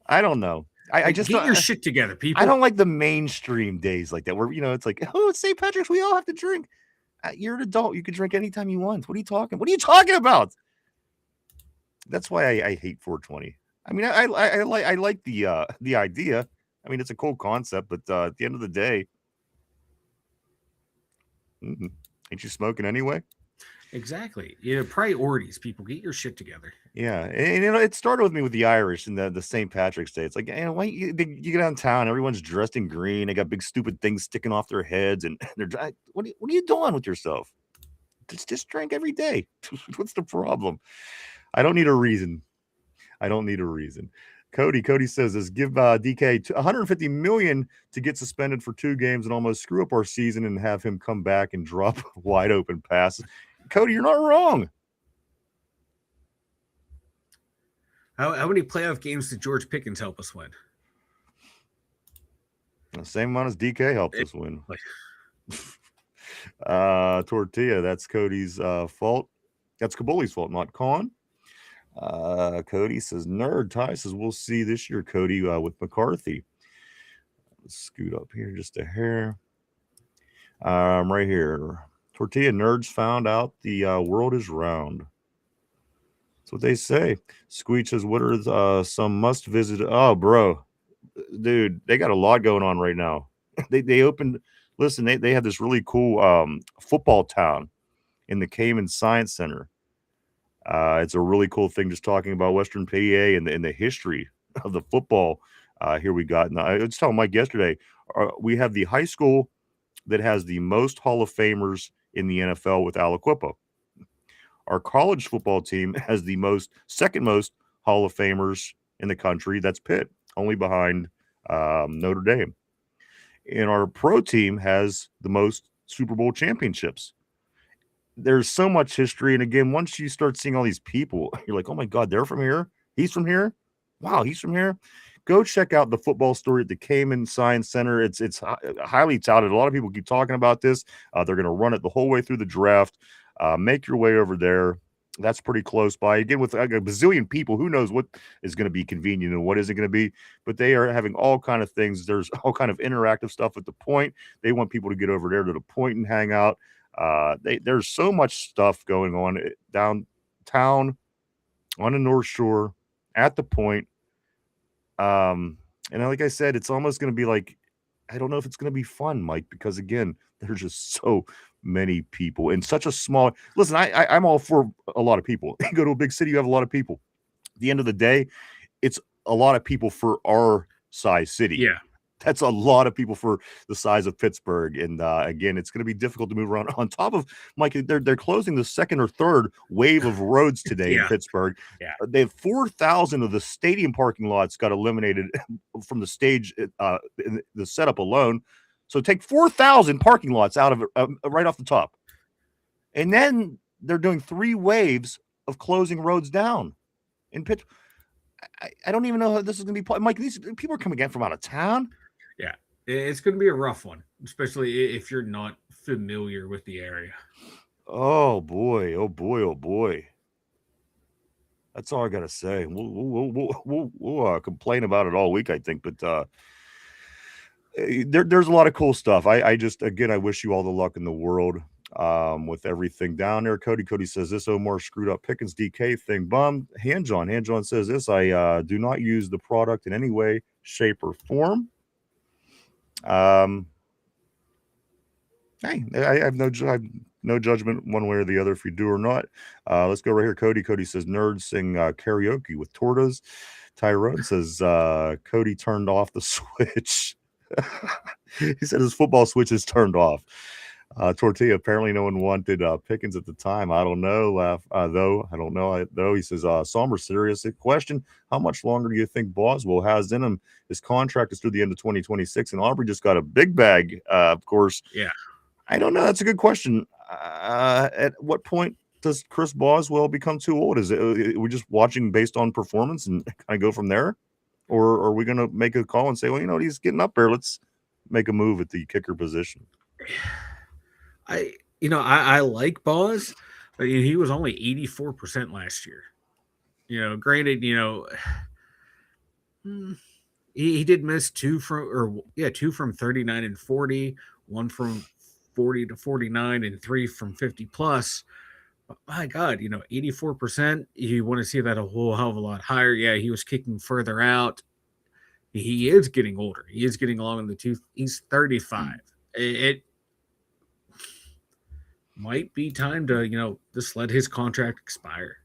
I don't know. I just get your shit together, people. I don't like the mainstream days like that where it's like, oh, it's St. Patrick's, we all have to drink. You're an adult. You can drink anytime you want. What are you talking about? That's why I hate 420. I mean, I like the idea. I mean, it's a cool concept, but at the end of the day, ain't you smoking anyway? Exactly. Priorities, people. Get your shit together. Yeah, and it started with me with the Irish and the St. Patrick's Day. It's like, why you get downtown, everyone's dressed in green, they got big stupid things sticking off their heads, and what are you doing with yourself? Just drink every day. What's the problem? I don't need a reason. I don't need a reason. Cody says this: give DK 150 million to get suspended for 2 games and almost screw up our season, and have him come back and drop wide open passes. Cody, you're not wrong. How many playoff games did George Pickens help us win? The same amount as DK helped us win. Tortilla, that's Cody's fault. That's Kabuli's fault, not Con. Cody says, nerd. Ty says, we'll see this year, Cody, with McCarthy. Let's scoot up here just a hair. Right here. Tortilla, nerds found out the world is round. That's what they say. Squeech says, what are some must visit? Oh, bro. Dude, they got a lot going on right now. They opened, listen, they have this really cool football town in the Cayman Science Center. It's a really cool thing, just talking about Western PA and the history of the football. Here we got, and I was telling Mike yesterday, we have the high school that has the most Hall of Famers in the NFL with Aliquippa. Our college football team has the second most Hall of Famers in the country. That's Pitt, only behind Notre Dame. And our pro team has the most Super Bowl championships. There's so much history. And again, once you start seeing all these people, you're like, oh my God, they're from here. He's from here. Wow, he's from here. Go check out the football story at the Cayman Science Center. It's highly touted. A lot of people keep talking about this. They're going to run it the whole way through the draft. Make your way over there. That's pretty close by. Again, with a bazillion people, who knows what is going to be convenient and what isn't going to be. But they are having all kind of things. There's all kind of interactive stuff at the point. They want people to get over there to the point and hang out. There's so much stuff going on downtown, on the North Shore, at the point. And like I said, it's almost going to be like, I don't know if it's going to be fun, Mike, because again, there's just so many people in such a small. Listen, I'm all for a lot of people. You go to a big city, you have a lot of people. At the end of the day, it's a lot of people for our size city. Yeah. That's a lot of people for the size of Pittsburgh. And again, it's going to be difficult to move around. On top of, Mike, they're closing the second or third wave of roads today in Pittsburgh. Yeah. They have 4,000 of the stadium parking lots got eliminated from the stage, in the setup alone. So take 4,000 parking lots out of it right off the top. And then they're doing 3 waves of closing roads down in Pittsburgh. I don't even know how this is going to be. Mike, these people are coming in from out of town. Yeah, it's going to be a rough one, especially if you're not familiar with the area. Oh boy! Oh boy! Oh boy! That's all I gotta say. We'll complain about it all week, I think. But there's a lot of cool stuff. I just, again, I wish you all the luck in the world with everything down there. Cody says this Omar screwed up Pickens DK thing. Bum. Hand-John says this. I do not use the product in any way, shape, or form. Hey, I have no judgment one way or the other if you do or not. Let's go right here. Cody says nerds sing karaoke with tortas. Tyrone says Cody turned off the switch. He said his football switch is turned off. Tortilla, apparently no one wanted Pickens at the time. I don't know. Though I don't know. He says, somber, serious question. How much longer do you think Boswell has in him? His contract is through the end of 2026, and Aubrey just got a big bag. Of course. Yeah. I don't know. That's a good question. At what point does Chris Boswell become too old? Is it are we just watching based on performance and kind of go from there, or are we going to make a call and say, well, he's getting up there. Let's make a move at the kicker position. I like Boz, but he was only 84% last year. Granted, he did miss 2 from 39 and 40, 1 from 40 to 49, and 3 from 50 plus. But my God, 84%. You want to see that a whole hell of a lot higher. Yeah, he was kicking further out. He is getting older. He is getting along in the tooth. He's 35. It might be time to, just let his contract expire.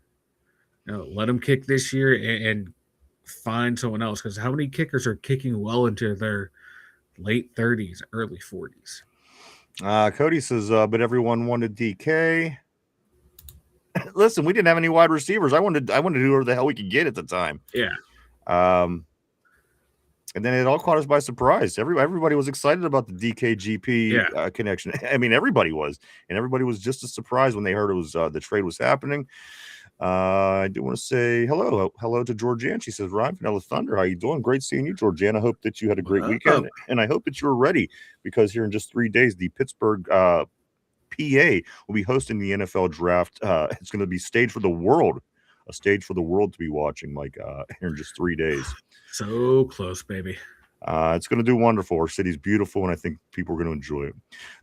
Let him kick this year and find someone else. Because how many kickers are kicking well into their late 30s, early 40s? Cody says, but everyone wanted DK. Listen, we didn't have any wide receivers. I wanted to do whatever the hell we could get at the time. Yeah. And then it all caught us by surprise. Everybody was excited about the DKGP connection. I mean, everybody was, and everybody was just as surprised when they heard it was the trade was happening. I do want to say hello to Georgianne. She says, Ryan, Vanilla Thunder, how you doing? Great seeing you, Georgianne. I hope that you had a great weekend, and I hope that you're ready, because here in just 3 days, the Pittsburgh PA will be hosting the NFL draft. It's going to be staged for the world, a stage for the world to be watching, Mike, here in just 3 days. So close, baby. It's going to do wonderful. Our city's beautiful, and I think people are going to enjoy it.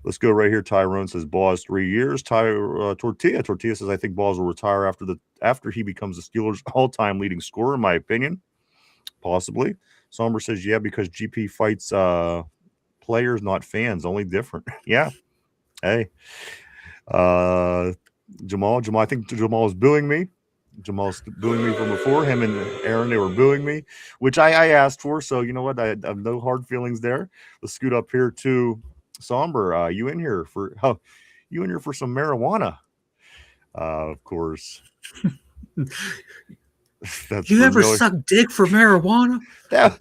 Let's go right here. Tyrone says Ball 3 years. Tortilla says I think Balls will retire after he becomes the Steelers' all-time leading scorer, in my opinion. Possibly. Somber says because GP fights players, not fans, only different. Yeah. Hey. Jamal, I think Jamal is booing me. Jamal's booing me from before. Him and Aaron, they were booing me, which I asked for. So you know what? I have no hard feelings there. Let's scoot up here to Somber. You in here for some marijuana? Of course. You ever suck dick for marijuana? That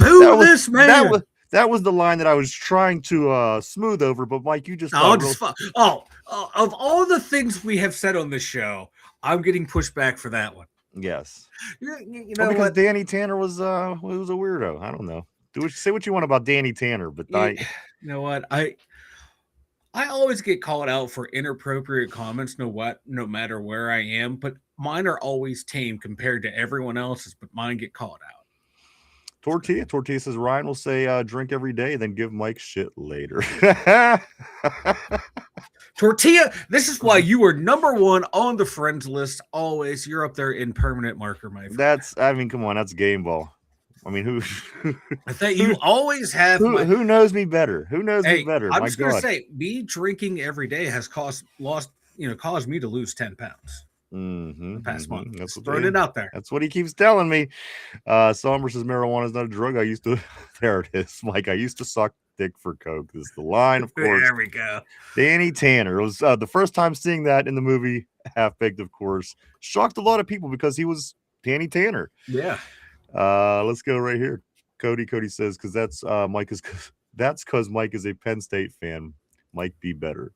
was the line that I was trying to smooth over, but Mike, you just of all the things we have said on this show, I'm getting pushed back for that one. Yes. Because what? Danny Tanner was a weirdo. I don't know. Say what you want about Danny Tanner, but you know what? I always get called out for inappropriate comments, no matter where I am, but mine are always tame compared to everyone else's, but mine get called out. Tortilla says Ryan will say drink every day, then give Mike shit later. Tortilla, this is why you are number one on the friends list. Always, you're up there in permanent marker, my friend. Come on, that's game ball. I mean, who? I think you always have. Who knows me better? Who knows me better? I'm just gonna say, me drinking every day has caused me to lose 10 pounds. The past month. That's throwing it out there. That's what he keeps telling me. Somber says marijuana is not a drug. There it is, Mike. I used to suck dick for coke. This is the line, of course. There we go. Danny Tanner. It was the first time seeing that in the movie Half Baked, of course. Shocked a lot of people because he was Danny Tanner. Yeah. Let's go right here. Cody says because that's because Mike is a Penn State fan. Mike be better.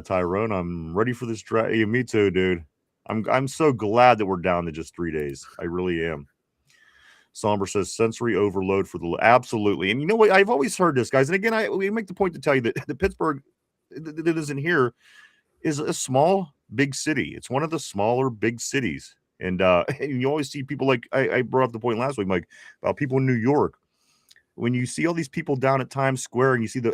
Tyrone, I'm ready for this draft. Yeah, me too, dude. I'm so glad that we're down to just 3 days. I really am. Somber says sensory overload for the absolutely. And you know what? I've always heard this, guys. And again, we make the point to tell you that the Pittsburgh that isn't here is a small, big city. It's one of the smaller, big cities. And you always see people like I brought up the point last week, Mike, about people in New York. When you see all these people down at Times Square and you see the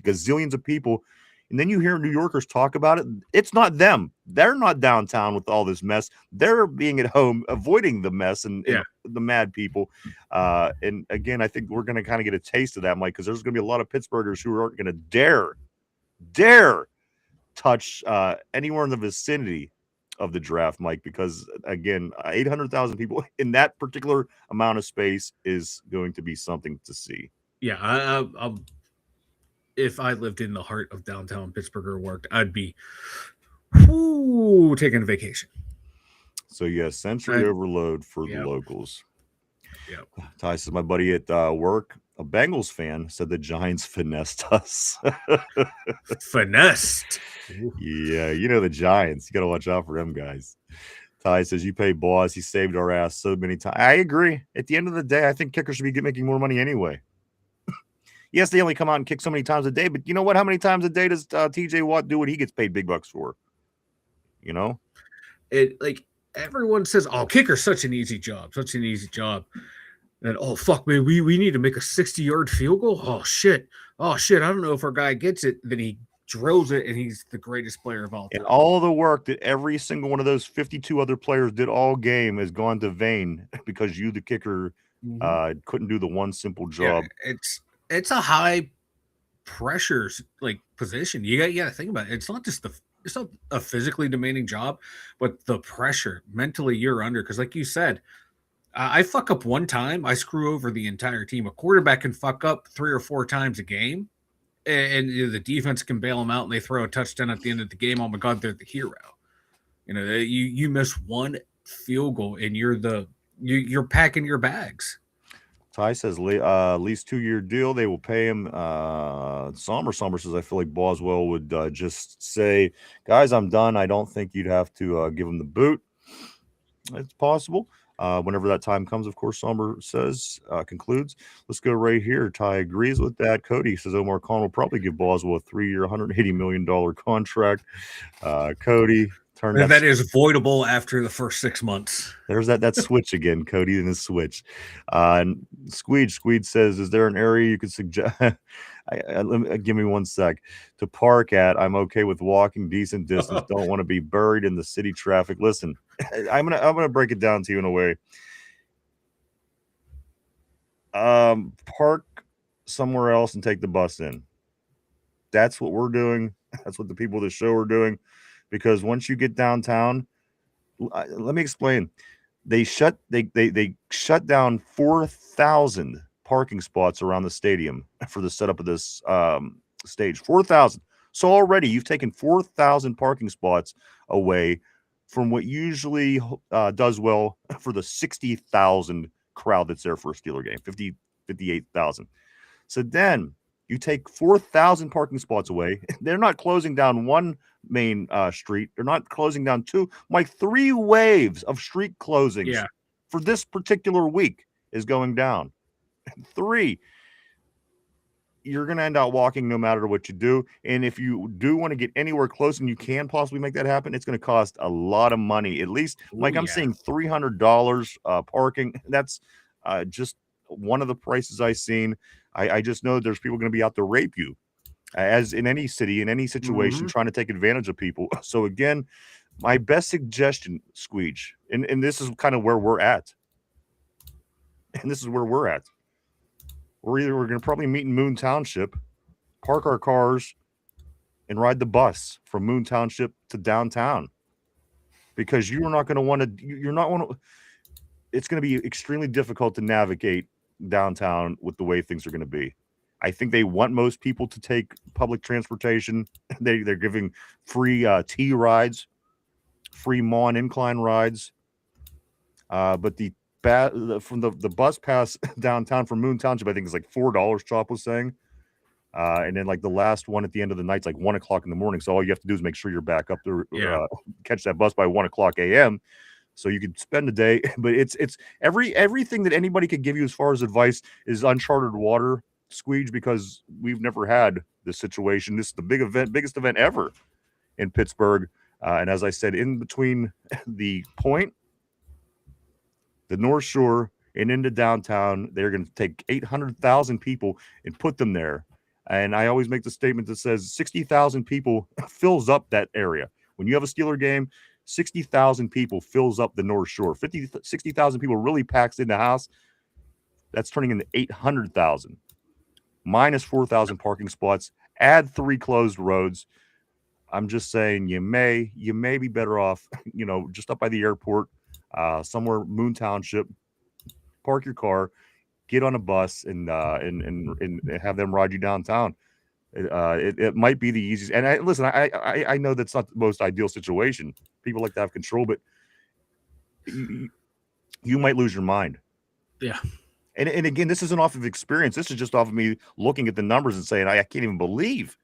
gazillions of people, and then you hear New Yorkers talk about it, it's not them. They're not downtown with all this mess. They're being at home, avoiding the mess and the mad people. And again, I think we're going to kind of get a taste of that, Mike, because there's going to be a lot of Pittsburghers who aren't going to dare touch anywhere in the vicinity of the draft, Mike, because again, 800,000 people in that particular amount of space is going to be something to see. Yeah, if I lived in the heart of downtown Pittsburgh or worked, I'd be taking a vacation. So yes, sensory overload for the locals. Yep. Ty says my buddy at work, a Bengals fan, said the Giants finessed us. Finessed. Yeah, the Giants. You got to watch out for them guys. Ty says you pay Boss. He saved our ass so many times. I agree. At the end of the day, I think kickers should be making more money anyway. Yes, they only come out and kick so many times a day, but you know what? How many times a day does TJ Watt do what he gets paid big bucks for? It like everyone says, "Oh, kicker's such an easy job, And oh fuck, man, we need to make a 60-yard field goal. Oh shit, I don't know if our guy gets it. Then he drills it, and he's the greatest player of all time. And all the work that every single one of those 52 other players did all game has gone to vain because you, the kicker, couldn't do the one simple job. Yeah, it's a high pressure like position. You got to think about it. It's not a physically demanding job, but the pressure mentally you're under. Because like you said, I fuck up one time, I screw over the entire team. A quarterback can fuck up 3 or 4 times a game, and the defense can bail them out, and they throw a touchdown at the end of the game. Oh my God, they're the hero. You miss one field goal, and you're packing your bags. Ty says least 2-year deal. They will pay him. Sommer says I feel like Boswell would just say, guys, I'm done. I don't think you'd have to give him the boot. It's possible. Whenever that time comes, of course, Sommer says, concludes. Let's go right here. Ty agrees with that. Cody says Omar Khan will probably give Boswell a 3-year, $180 million contract. Cody. That is voidable after the first 6 months. There's that switch again, Cody, and the switch. And Squeed says, is there an area you could suggest? Give me 1 sec to park at. I'm okay with walking decent distance. Don't want to be buried in the city traffic. Listen, I'm gonna break it down to you in a way. Park somewhere else and take the bus in. That's what we're doing. That's what the people of the show are doing. Because once you get downtown, let me explain. They shut down 4,000 parking spots around the stadium for the setup of this stage. 4,000. So already you've taken 4,000 parking spots away from what usually does well for the 60,000 crowd that's there for a Steeler game, 58,000. So then you take 4,000 parking spots away. They're not closing down one main street. They're not closing down 2. Like 3 waves of street closings for this particular week is going down. 3. You're going to end up walking no matter what you do. And if you do want to get anywhere close and you can possibly make that happen, it's going to cost a lot of money. At least, I'm seeing $300 parking. That's just one of the prices I've seen. I just know there's people going to be out to rape you, as in any city, in any situation, trying to take advantage of people. So again, my best suggestion, Squeege, and this is kind of where we're at. And this is where we're at. We're going to probably meet in Moon Township, park our cars, and ride the bus from Moon Township to downtown. Because you're not going to want to, it's going to be extremely difficult to navigate downtown with the way things are going to be. I think they want most people to take public transportation. They're giving free T rides, free Mon incline rides. But from the bus pass downtown from Moon Township, I think it's like $4, Chop was saying. And then like the last one at the end of the night's like 1 o'clock in the morning. So all you have to do is make sure you're back up to catch that bus by 1 o'clock a.m. So you could spend a day, but it's everything that anybody could give you as far as advice is uncharted water, Squeege, because we've never had this situation. This is the biggest event ever in Pittsburgh. And as I said, in between the point, the North Shore, and into downtown, they're going to take 800,000 people and put them there. And I always make the statement that says 60,000 people fills up that area. When you have a Steeler game, 60,000 people fills up the North Shore. 60,000 people really packs in the house. That's turning into 800,000. Minus 4,000 parking spots. Add 3 closed roads. I'm just saying you may be better off, just up by the airport, somewhere Moon Township. Park your car, get on a bus, and have them ride you downtown. It might be the easiest. And I know that's not the most ideal situation. People like to have control, but you might lose your mind. Yeah. And again, this isn't off of experience. This is just off of me looking at the numbers and saying, I can't even believe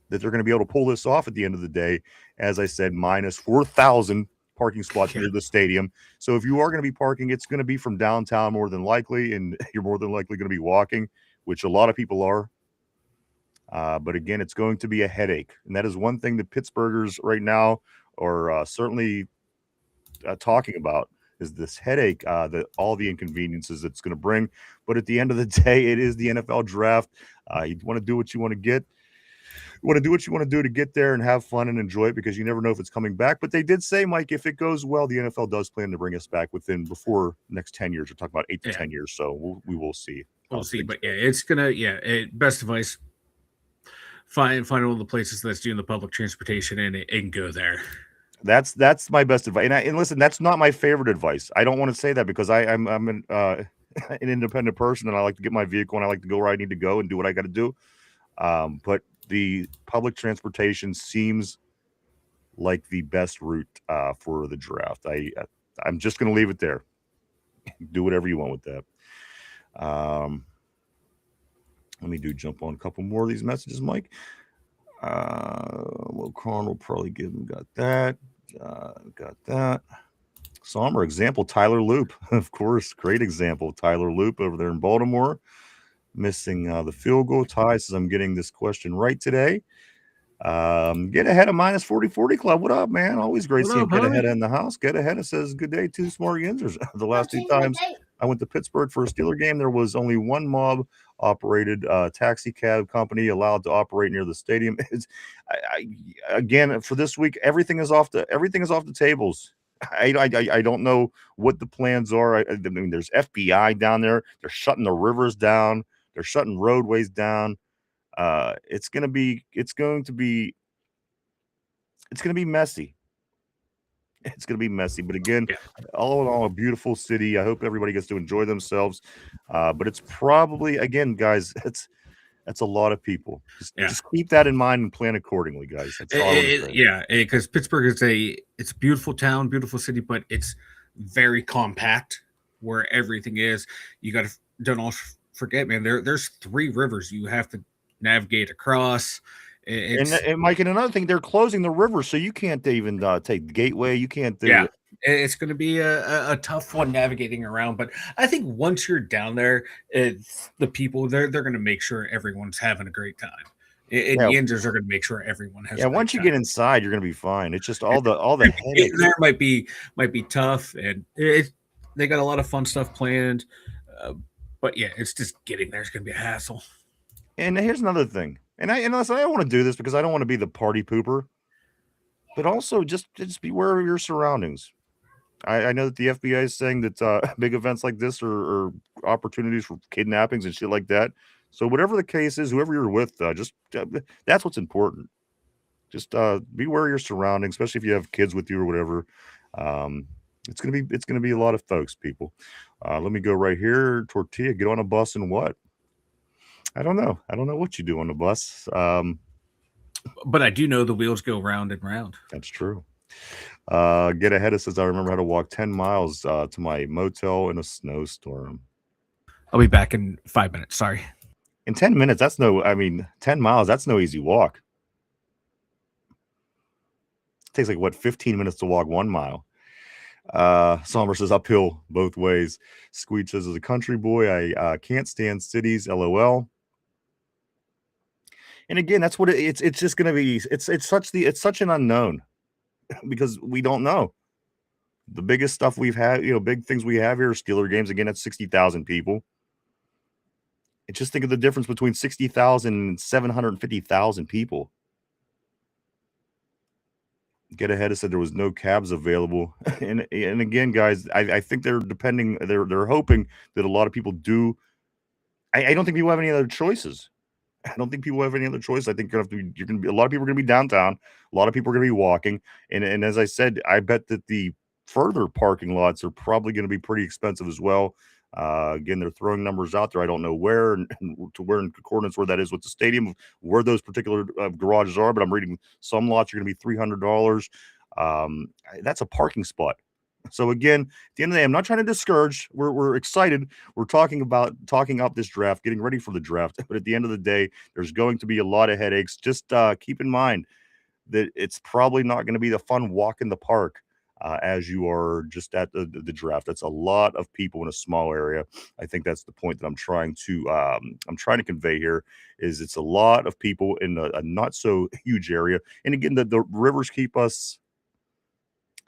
that they're going to be able to pull this off at the end of the day. As I said, minus 4,000 parking spots near the stadium. So if you are going to be parking, it's going to be from downtown more than likely, and you're more than likely going to be walking, which a lot of people are. But again, it's going to be a headache. And that is one thing that Pittsburghers right now are certainly talking about, is this headache, all the inconveniences it's going to bring. But at the end of the day, it is the NFL draft. You want to do what you want to get. want to do what you want to do to get there and have fun and enjoy it, because you never know if it's coming back. But they did say, Mike, if it goes well, the NFL does plan to bring us back before next 10 years. We're talking about 8 to 10 years. So we will see. We'll see. But yeah, it's gonna best advice. Find one of the places that's doing the public transportation and go there. That's my best advice. And listen, that's not my favorite advice. I don't want to say that, because I'm an independent person, and I like to get my vehicle and I like to go where I need to go and do what I got to do. But the public transportation seems like the best route for the draft. I'm just going to leave it there. Do whatever you want with that. Let me jump on a couple more of these messages, Mike. Will Corn will probably give him. Got that. Got that. Somber example, Tyler Loop. Of course, great example. Tyler Loop over there in Baltimore. Missing the field goal. Ty says, I'm getting this question right today. Get ahead of minus 40 Club. What up, man? Always great seeing Get Ahead in the house. Get Ahead. It says, good day, two smart yinzers. The last two times I went to Pittsburgh for a Steeler game, there was only one mob operated taxi cab company allowed to operate near the stadium. Again, for this week, everything is off the tables. I don't know what the plans are. I mean, there's FBI down there. They're shutting the rivers down. They're shutting roadways down. It's going to be messy. It's going to be messy. But again, all in all, a beautiful city. I hope everybody gets to enjoy themselves. But it's probably, again, guys, that's a lot of people. Just keep that in mind and plan accordingly, guys. That's all I want to say. Because Pittsburgh is it's a beautiful town, beautiful city, but it's very compact where everything is. You got to don't forget, man. There's 3 rivers you have to navigate across. And Mike, and another thing, they're closing the river, so you can't even take the gateway. You can't do it. It's going to be a tough one navigating around, but I think once you're down there, the people they're going to make sure everyone's having a great time. And Yinzers are going to make sure everyone has. Once you get inside, you're going to be fine. It's just all the headaches there might be tough, and they got a lot of fun stuff planned. But it's just getting there is going to be a hassle. And here's another thing, and I don't want to do this because I don't want to be the party pooper, but also just beware of your surroundings. I know that the FBI is saying that big events like this are opportunities for kidnappings and shit like that. So whatever the case is, whoever you're with, that's what's important. Just beware of your surroundings, especially if you have kids with you or whatever. It's gonna be a lot of folks, people. Let me go right here. Tortilla, get on a bus and what? I don't know. I don't know what you do on the bus. But I do know the wheels go round and round. That's true. Get Ahead of says, I remember how to walk 10 miles to my motel in a snowstorm. I'll be back in 5 minutes. Sorry. In 10 minutes, 10 miles, that's no easy walk. It takes 15 minutes to walk 1 mile. Somber says uphill both ways. Squeech says, as a country boy, I can't stand cities, LOL. And again, that's what it's just going to be. It's such an unknown because we don't know. The biggest stuff we've had, big things we have here are Steeler games. Again, that's 60,000 people. And just think of the difference between 60,000 and 750,000 people. Get Ahead has said there was no cabs available. And again, guys, I think they're hoping that a lot of people do. I don't think people have any other choices. I don't think people have any other choice. I think a lot of people are going to be downtown. A lot of people are going to be walking. And as I said, I bet that the further parking lots are probably going to be pretty expensive as well. Again, they're throwing numbers out there. I don't know where and to where in coordinates where that is with the stadium, where those particular garages are, but I'm reading some lots are going to be $300. That's a parking spot. So again, at the end of the day, I'm not trying to discourage. We're excited. We're talking up this draft, getting ready for the draft. But at the end of the day, there's going to be a lot of headaches. Just keep in mind that it's probably not going to be the fun walk in the park as you are just at the draft. That's a lot of people in a small area. I think that's the point that I'm trying to convey here. Is it's a lot of people in a not so huge area. And again, the rivers keep us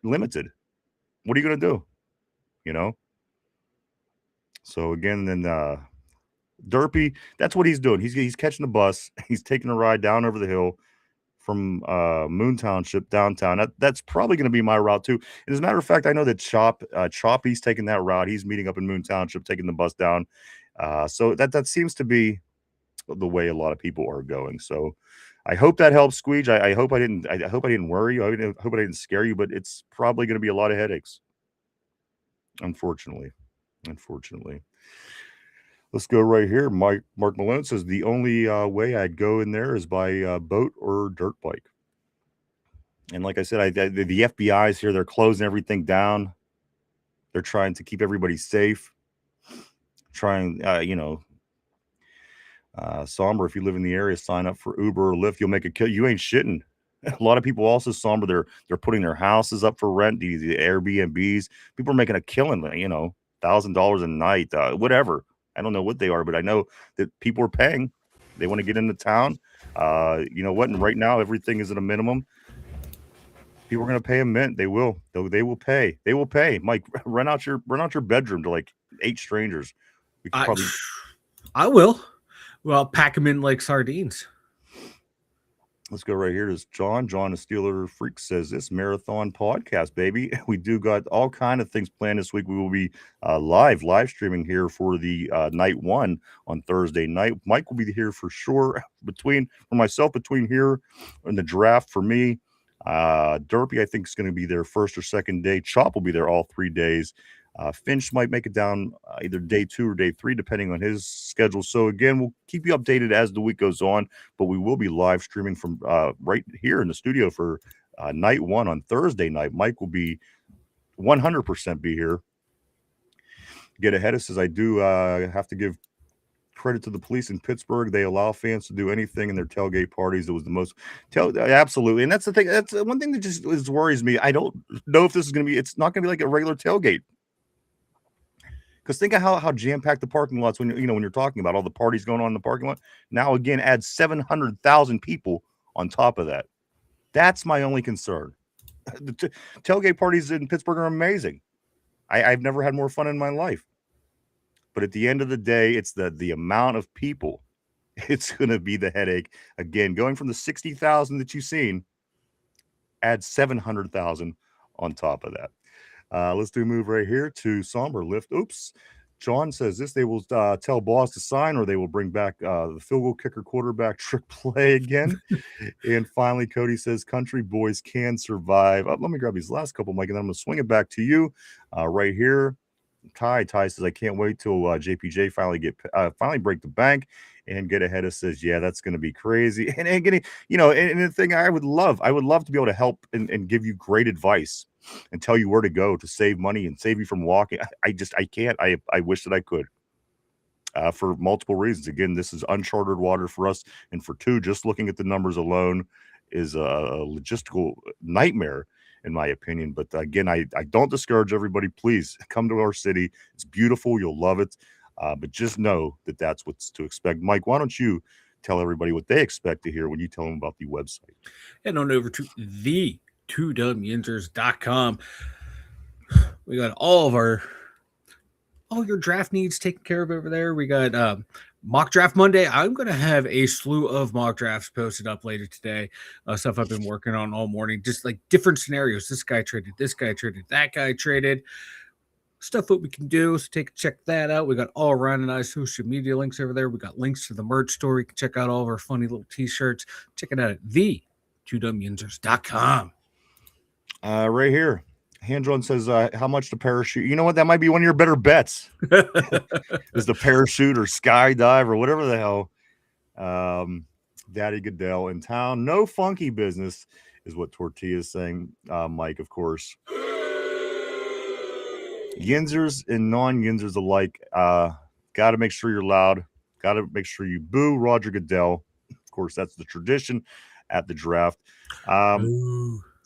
limited. What are you going to do? So again, then Derpy, that's what he's doing. He's catching the bus. He's taking a ride down over the hill from Moon Township downtown. That's probably going to be my route too. And as a matter of fact, I know that Choppy's taking that route. He's meeting up in Moon Township, taking the bus down. So that seems to be the way a lot of people are going. So I hope that helps, Squeege. I hope I didn't worry you. I hope I didn't scare you, but it's probably going to be a lot of headaches. Unfortunately. Let's go right here. Mark Malone says the only way I'd go in there is by boat or dirt bike. And like I said, the FBI is here. They're closing everything down. They're trying to keep everybody safe. Somber, if you live in the area, sign up for Uber or Lyft. You'll make a kill. You ain't shitting. A lot of people also, Somber, they're putting their houses up for rent, the Airbnbs. People are making a killing, $1,000 a night, whatever. I don't know what they are, but I know that people are paying. They want to get into town. You know what? And right now, everything is at a minimum. People are going to pay a mint. They will. They will pay. They will pay. Mike, rent out your bedroom to like 8 strangers. We could probably. I will. Well, pack them in like sardines. Let's go right here to John. John, the Steeler Freak, says this marathon podcast, baby. We do got all kind of things planned this week. We will be live streaming here for the night one on Thursday night. Mike will be here for sure. Between here and the draft for me. Derpy, I think, is going to be there first or second day. Chop will be there all 3 days. Finch might make it down either day 2 or day 3, depending on his schedule. So again, we'll keep you updated as the week goes on, but we will be live streaming from right here in the studio for night one on Thursday night. Mike will be 100% be here. Get ahead of says, I do have to give credit to the police in Pittsburgh. They allow fans to do anything in their tailgate parties. It was the most absolutely. And that's the thing. That's one thing that just worries me. I don't know if this is going to be, it's not going to be like a regular tailgate. Because think of how jam-packed the parking lots when you're talking about all the parties going on in the parking lot. Now again, add 700,000 people on top of that. That's my only concern. The tailgate parties in Pittsburgh are amazing. I've never had more fun in my life. But at the end of the day, it's the amount of people. It's going to be the headache. Again, going from the 60,000 that you've seen, add 700,000 on top of that. Let's do a move right here to Somber Lift. Oops. John says this, they will tell Boss to sign, or they will bring back the field goal kicker quarterback trick play again. And finally, Cody says country boys can survive. Let me grab these last couple, Mike, and then I'm going to swing it back to you right here. Ty says, I can't wait till JPJ finally break the bank and get ahead of says, yeah, that's going to be crazy. And getting, and the thing I would love to be able to help and give you great advice and tell you where to go to save money and save you from walking. I can't. I wish that I could for multiple reasons. Again, this is uncharted water for us. And for 2, just looking at the numbers alone is a logistical nightmare, in my opinion. But again, I don't discourage everybody. Please come to our city. It's beautiful. You'll love it. But just know that that's what's to expect. Mike, why don't you tell everybody what they expect to hear when you tell them about the website? Head on over to the2dumyinzers.com. We got all your draft needs taken care of over there. We got mock draft Monday. I'm going to have a slew of mock drafts posted up later today. Stuff I've been working on all morning, just like different scenarios. This guy traded, that guy traded. Stuff that we can do, so check that out. We got all around and nice social media links over there. We got links to the merch store. You can check out all of our funny little t-shirts. Check it out at the2dumyinzers.com. Right here, Handron says, how much to parachute? You know what? That might be one of your better bets. Is the parachute or skydive or whatever the hell. Daddy Goodell in town. No funky business is what Tortilla is saying. Mike, of course. Yinzers and non-Yinzers alike. Got to make sure you're loud. Got to make sure you boo Roger Goodell. Of course, that's the tradition at the draft.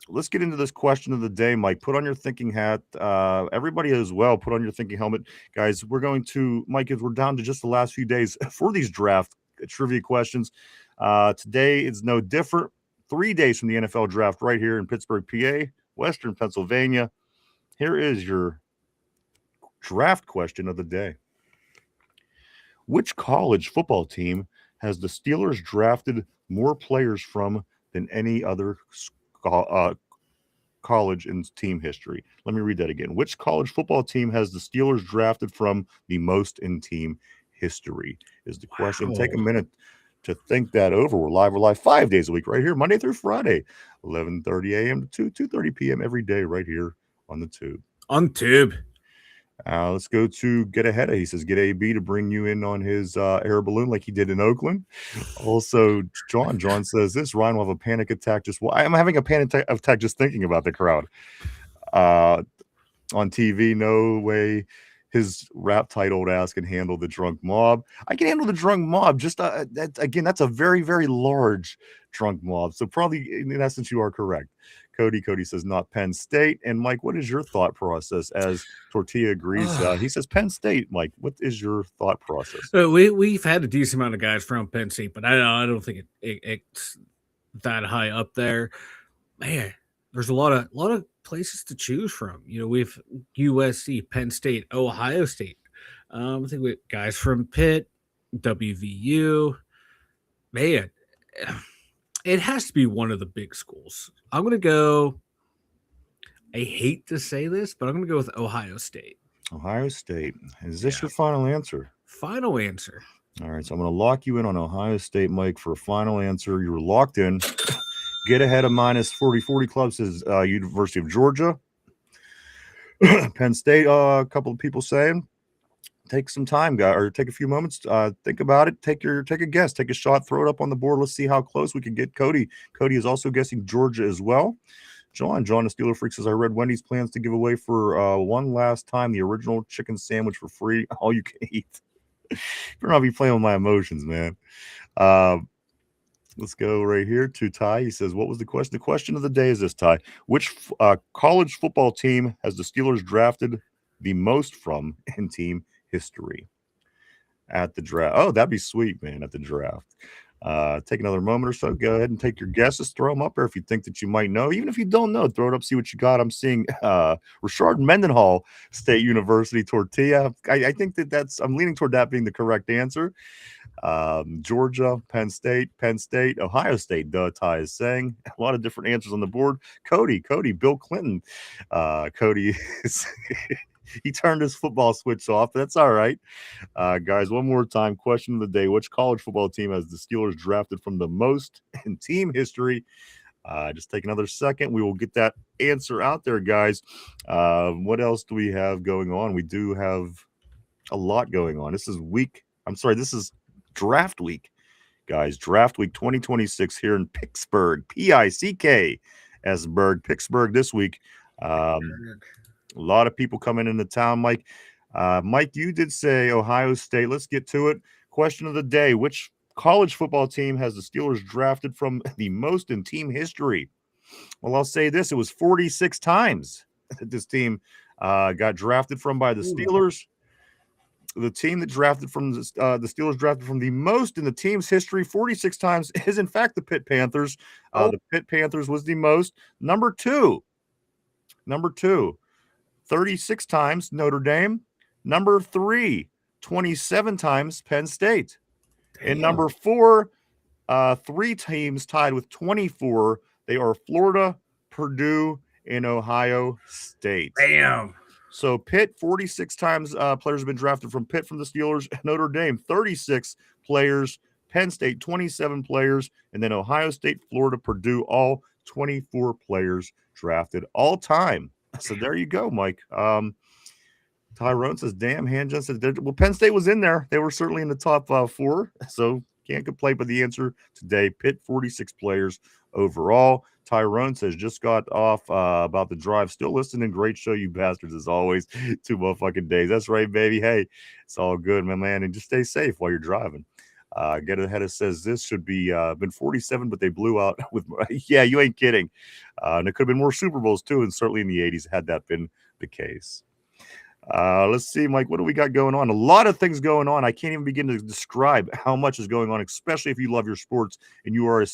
Let's get into this question of the day, Mike. Put on your thinking hat. Everybody as well, put on your thinking helmet. Guys, we're going to, Mike, as we're down to just the last few days for these draft trivia questions. Today is no different. 3 days from the NFL draft right here in Pittsburgh, PA, Western Pennsylvania. Here is your draft question of the day. Which college football team has the Steelers drafted more players from than any other college in team history? Let me read that again. Which college football team has the Steelers drafted from the most in team history? Is the question. Take a Wow. minute to think that over. We're live 5 days a week right here, Monday through Friday, 11:30 a.m. to 2:30 p.m. every day right here on the Tube. On Tube. Let's go to Get Ahead. He says, get AB to bring you in on his air balloon like he did in Oakland. Also, John says this, Ryan will have a panic attack. I'm having a panic attack just thinking about the crowd. On TV, no way his rap titled ass can handle the drunk mob. I can handle the drunk mob. Just that's a very, very large drunk mob. So probably in essence, you are correct. Cody says not Penn State. And Mike, what is your thought process? As Tortilla agrees, he says Penn State. Mike, what is your thought process? We've had a decent amount of guys from Penn State, but I don't think it's that high up there. Man, there's a lot of places to choose from. We've USC, Penn State, Ohio State. I think we have guys from Pitt, WVU. Man, it has to be one of the big schools. I'm going to go. I hate to say this, but I'm going to go with Ohio State. Ohio State. Is this your final answer? Final answer. All right, so I'm going to lock you in on Ohio State, Mike, for a final answer. You're locked in. Get Ahead of minus 40 Club says University of Georgia. Penn State, a couple of people saying. Take some time, guy, or take a few moments. Think about it. Take a guess. Take a shot. Throw it up on the board. Let's see how close we can get Cody. Cody is also guessing Georgia as well. John, the Steeler Freak says, I read Wendy's plans to give away for one last time the original chicken sandwich for free. All you can eat. You're not be playing with my emotions, man. Let's go right here to Ty. He says, what was the question? The question of the day is this, Ty. Which college football team has the Steelers drafted the most from in team history at the draft? Oh, that'd be sweet, man, at the draft. Take another moment or so. Go ahead and take your guesses. Throw them up there if you think that you might know. Even if you don't know, throw it up, see what you got. I'm seeing Rashard Mendenhall, State University, Tortilla. I think I'm leaning toward that being the correct answer. Georgia, Penn State, Ohio State, Ty is saying. A lot of different answers on the board. Cody, Bill Clinton. Cody is... He turned his football switch off. That's all right. Guys, one more time. Question of the day. Which college football team has the Steelers drafted from the most in team history? Just take another second. We will get that answer out there, guys. What else do we have going on? We do have a lot going on. This is draft week, guys. Draft week 2026 here in Pittsburgh. Pittsburgh this week. A lot of people coming into town, Mike. Mike, you did say Ohio State. Let's get to it. Question of the day. Which college football team has the Steelers drafted from the most in team history? Well, I'll say this. It was 46 times that this team got drafted from by the Steelers. The team that drafted from the Steelers drafted from the most in the team's history 46 times is, in fact, the Pitt Panthers. The Pitt Panthers was the most. Number two, 36 times, Notre Dame. Number 3, 27 times, Penn State. Damn. And number 4, 3 teams tied with 24. They are Florida, Purdue, and Ohio State. Damn. So Pitt, 46 times players have been drafted from Pitt from the Steelers. Notre Dame, 36 players. Penn State, 27 players. And then Ohio State, Florida, Purdue, all 24 players drafted all time. So there you go, Mike. Tyrone says, damn, Hanjun says, well, Penn State was in there. They were certainly in the top 4, so can't complain. But the answer today, Pitt, 46 players overall. Tyrone says, just got off about the drive. Still listening. Great show, you bastards, as always. 2 motherfucking days. That's right, baby. Hey, it's all good, my man. And just stay safe while you're driving. Get Ahead says this should be been 47, but they blew out with. Yeah, you ain't kidding. And it could have been more Super Bowls too, and certainly in the 80s had that been the case. Let's see, Mike. What do we got going on? A lot of things going on. I can't even begin to describe how much is going on, especially if you love your sports and you are a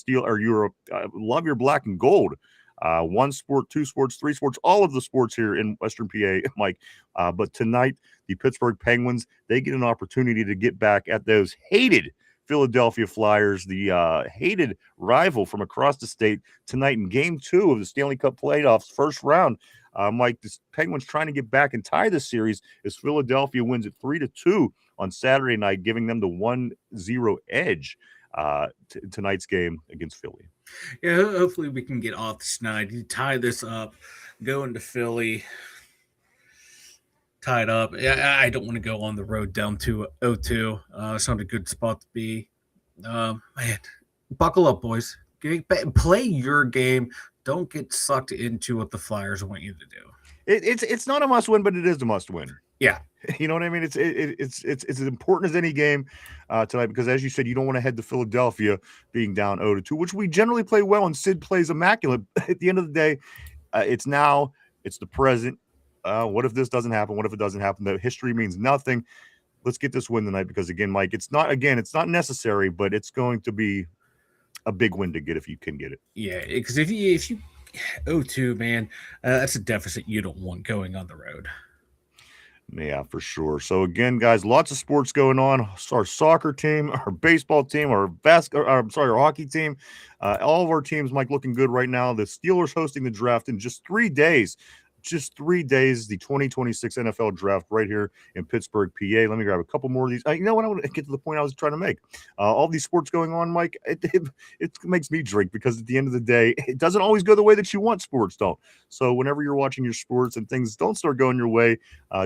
love your black and gold. one sport, two sports, three sports, all of the sports here in Western PA, Mike. But tonight, the Pittsburgh Penguins, they get an opportunity to get back at those hated Philadelphia Flyers, the hated rival from across the state, tonight in Game 2 of the Stanley Cup playoffs, first round. Mike, the Penguins trying to get back and tie the series as Philadelphia wins it 3-2 on Saturday night, giving them the 1-0 edge tonight's game against Philly. Yeah, hopefully we can get off tonight. You tie this up, go into Philly, tied up. I don't want to go on the road down to 0-2. It's not a good spot to be. Man, buckle up, boys. Play your game. Don't get sucked into what the Flyers want you to do. It's not a must win, but it is a must win. Yeah, you know what I mean. It's as important as any game tonight, because as you said, you don't want to head to Philadelphia being down 0-2, which we generally play well, and Sid plays immaculate. At the end of the day, it's the present. What if this doesn't happen? What if it doesn't happen? The history means nothing. Let's get this win tonight, because again, Mike, it's not necessary, but it's going to be a big win to get if you can get it. Yeah, because if you 0-2, man, that's a deficit you don't want going on the road. Yeah, for sure. So again, guys, lots of sports going on. Our soccer team, our baseball team, our hockey team, all of our teams, Mike, looking good right now. The Steelers hosting the draft in just 3 days. The 2026 NFL draft right here in Pittsburgh, PA. Let me grab a couple more of these. You know what? I want to get to the point I was trying to make. All these sports going on, Mike, it makes me drink, because at the end of the day, it doesn't always go the way that you want. Sports don't. So whenever you're watching your sports and things don't start going your way,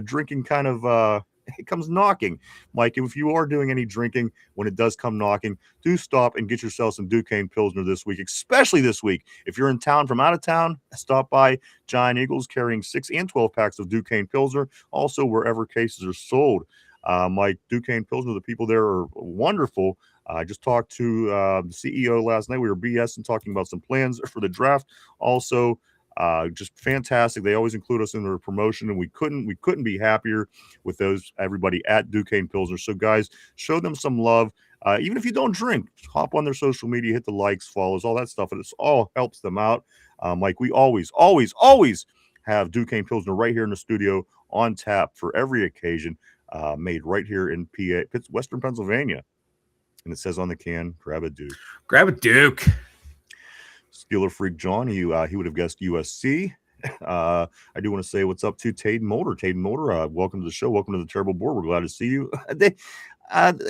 drinking kind of it comes knocking. Mike, if you are doing any drinking, when it does come knocking, do stop and get yourself some Duquesne Pilsner this week, especially this week. If you're in town from out of town, stop by Giant Eagles carrying 6 and 12 packs of Duquesne Pilsner, also wherever cases are sold. Mike, Duquesne Pilsner, the people there are wonderful. I just talked to the CEO last night. We were BSing, talking about some plans for the draft. Also, just fantastic. They always include us in their promotion, and we couldn't be happier with everybody at Duquesne Pilsner. So guys, show them some love. Even if you don't drink, hop on their social media, hit the likes, follows, all that stuff, and it all helps them out. Like we always have Duquesne Pilsner right here in the studio on tap for every occasion, made right here in PA, Western Pennsylvania. And it says on the can, grab a Duke. Grab a Duke. Steeler freak John, he would have guessed USC. I do want to say what's up to Taden Mulder. Taden Mulder, welcome to the show. Welcome to the Terrible Board. We're glad to see you.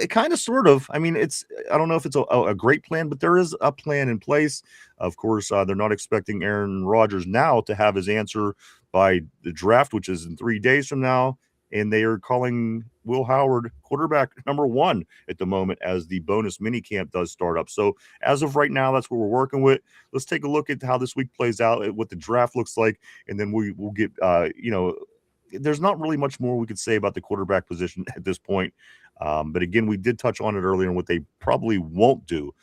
Kind of, sort of. I mean, I don't know if it's a great plan, but there is a plan in place. Of course, they're not expecting Aaron Rodgers now to have his answer by the draft, which is in 3 days from now. And they are calling Will Howard quarterback number 1 at the moment as the bonus mini camp does start up. So as of right now, that's what we're working with. Let's take a look at how this week plays out, at what the draft looks like, and then we'll get, there's not really much more we could say about the quarterback position at this point. But again, we did touch on it earlier and what they probably won't do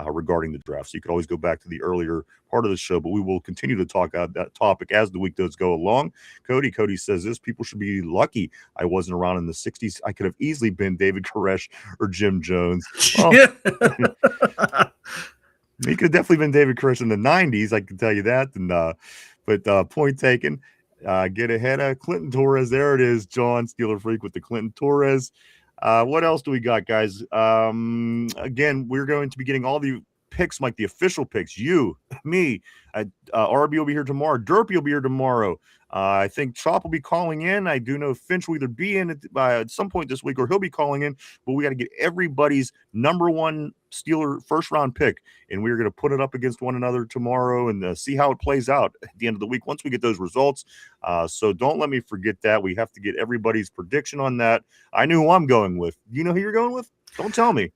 regarding the draft. So you could always go back to the earlier part of the show, but we will continue to talk about that topic as the week does go along. Cody says this: people should be lucky I wasn't around in the 60s. I could have easily been David Koresh or Jim Jones. Well, he could have definitely been David Koresh in the 90s. I can tell you that. And but point taken. Get ahead of Clinton Torres. There it is, John Steeler Freak with the Clinton Torres. What else do we got, guys? Again, we're going to be getting all the picks, like the official picks. You, me, RB will be here tomorrow. Derpy will be here tomorrow. I think Chop will be calling in. I do know Finch will either be in at some point this week or he'll be calling in. But we got to get everybody's number 1 Steeler first round pick, and we're going to put it up against one another tomorrow and see how it plays out at the end of the week once we get those results. So don't let me forget that. We have to get everybody's prediction on that. I knew who I'm going with. You know who you're going with? Don't tell me.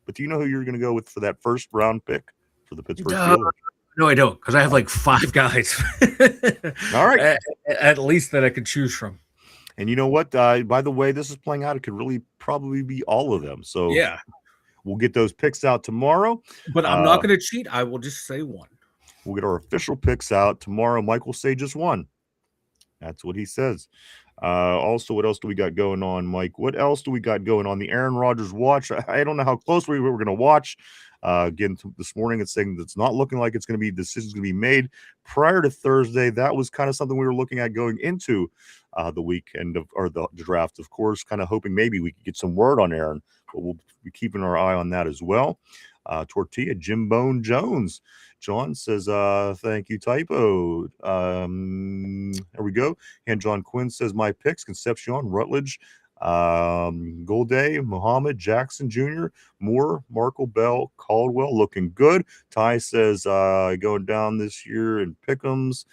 But do you know who you're going to go with for that first round pick for the Pittsburgh Steelers? No, I don't, because I have like 5 guys. All right. At least that I could choose from. And you know what? By the way, this is playing out. It could really probably be all of them. So yeah, we'll get those picks out tomorrow. But I'm not going to cheat. I will just say 1. We'll get our official picks out tomorrow. Mike will say just 1. That's what he says. Also, what else do we got going on, Mike? What else do we got going on? The Aaron Rodgers watch. I don't know how close we were going to watch. Again, this morning it's saying that it's not looking like it's going to be decisions going to be made prior to Thursday. That was kind of something we were looking at going into the weekend or the draft, of course, kind of hoping maybe we could get some word on Aaron, but we'll be keeping our eye on that as well. Tortilla Jim Bone Jones. John says, thank you, typo. There we go. And John Quinn says, my picks, Concepcion, Rutledge, Golday, Muhammad, Jackson Jr., Moore, Markle, Bell, Caldwell, looking good. Ty says, going down this year in Pick'ems.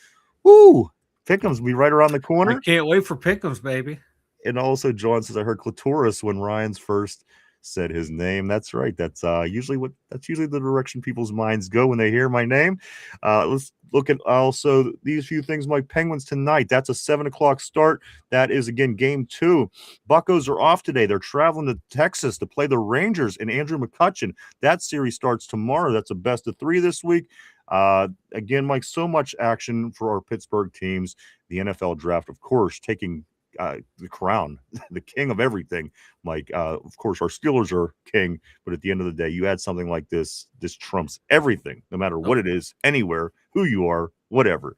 Woo! Pick'ems will be right around the corner. I can't wait for Pick'ems, baby. And also, John says, I heard clitoris when Ryan's first said his name. That's right. That's usually the direction people's minds go when they hear my name. Let's look at also these few things. Mike, Penguins tonight. That's a 7:00 start. That is again game 2. Buccos are off today. They're traveling to Texas to play the Rangers and Andrew McCutcheon. That series starts tomorrow. That's a best of 3 this week. Again, Mike, so much action for our Pittsburgh teams. The NFL draft, of course, taking the crown, the king of everything, Mike. Of course, our Steelers are king, but at the end of the day, you add something like this trumps everything, no matter what it is, anywhere, who you are, whatever.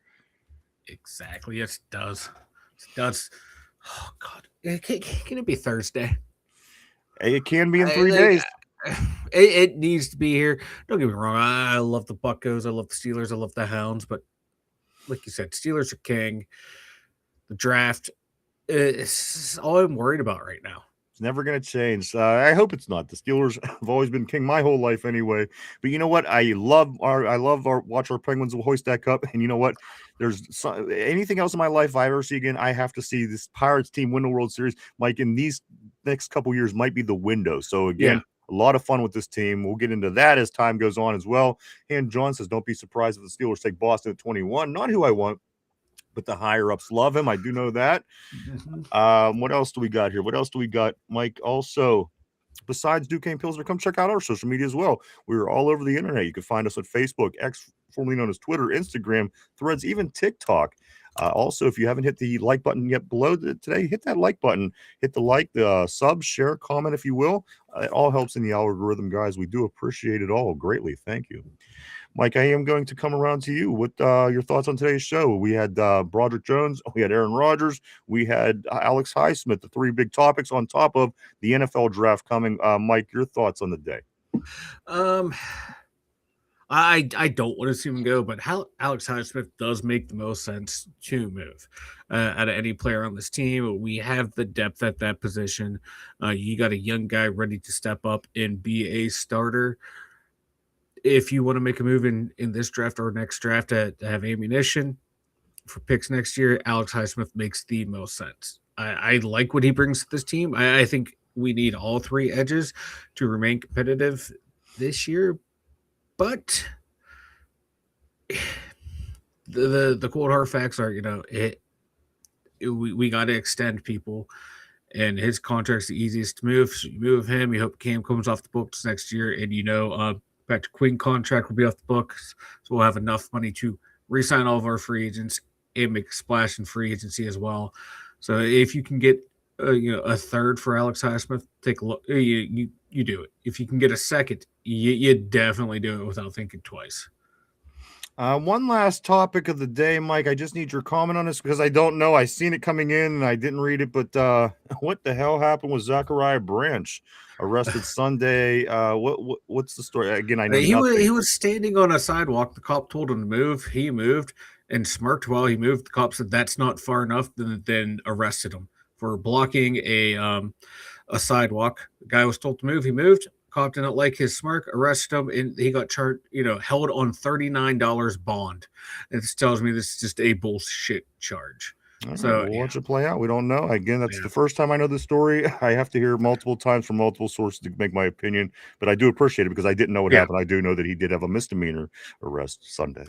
Exactly. Yes, it does. It does. Oh, God. Can it be Thursday? It can be in 3 days. It needs to be here. Don't get me wrong. I love the Buccos. I love the Steelers. I love the Hounds. But like you said, Steelers are king. The draft, it's all I'm worried about right now. It's never going to change. I hope it's not. The Steelers have always been king my whole life anyway. But you know what? I love our watch our Penguins will hoist that cup. And you know what? There's anything else in my life I ever see again, I have to see this Pirates team win the World Series. Mike, in these next couple years might be the window. So again, a lot of fun with this team. We'll get into that as time goes on as well. And John says, don't be surprised if the Steelers take Boston at 21. Not who I want, but the higher ups love him. I do know that. What else do we got here? What else do we got, Mike? Also, besides Duquesne Pilsner, come check out our social media as well. We're all over the internet. You can find us on Facebook, X, formerly known as Twitter, Instagram, Threads, even TikTok. Also, if you haven't hit the like button yet below today, hit that like button. Hit the like, the sub, share, comment, if you will. It all helps in the algorithm, guys. We do appreciate it all greatly. Thank you. Mike, I am going to come around to you with your thoughts on today's show. We had Broderick Jones, we had Aaron Rodgers, we had Alex Highsmith, the 3 big topics on top of the NFL draft coming. Mike, your thoughts on the day? I don't want to see him go, but how Alex Highsmith does make the most sense to move out of any player on this team. We have the depth at that position. You got a young guy ready to step up and be a starter. If you want to make a move in this draft or next draft to have ammunition for picks next year, Alex Highsmith makes the most sense. I like what he brings to this team. I think we need all 3 edges to remain competitive this year. But the cold hard facts are, we got to extend people, and his contract's the easiest to move. So you move him. You hope Cam comes off the books next year, and Patrick Quinn contract will be off the books, so we'll have enough money to re-sign all of our free agents and make a splash in free agency as well. So if you can get a third for Alex Highsmith, take a look. You do it. If you can get a second, you definitely do it without thinking twice. One last topic of the day, Mike. I just need your comment on this because I don't know. I seen it coming in and I didn't read it, but what the hell happened with Zachariah Branch? Arrested Sunday. What's the story? Again, I know he was standing on a sidewalk. The cop told him to move. He moved and smirked while he moved. The cop said that's not far enough. Then arrested him for blocking a sidewalk. The guy was told to move. He moved. Cop didn't like his smirk, arrested him, and he got charged. Held on $39 bond. It tells me this is just a bullshit charge. Right, so we'll watch it play out. We don't know. Again, that's the first time I know the story. I have to hear multiple times from multiple sources to make my opinion, but I do appreciate it because I didn't know what happened. I do know that he did have a misdemeanor arrest Sunday.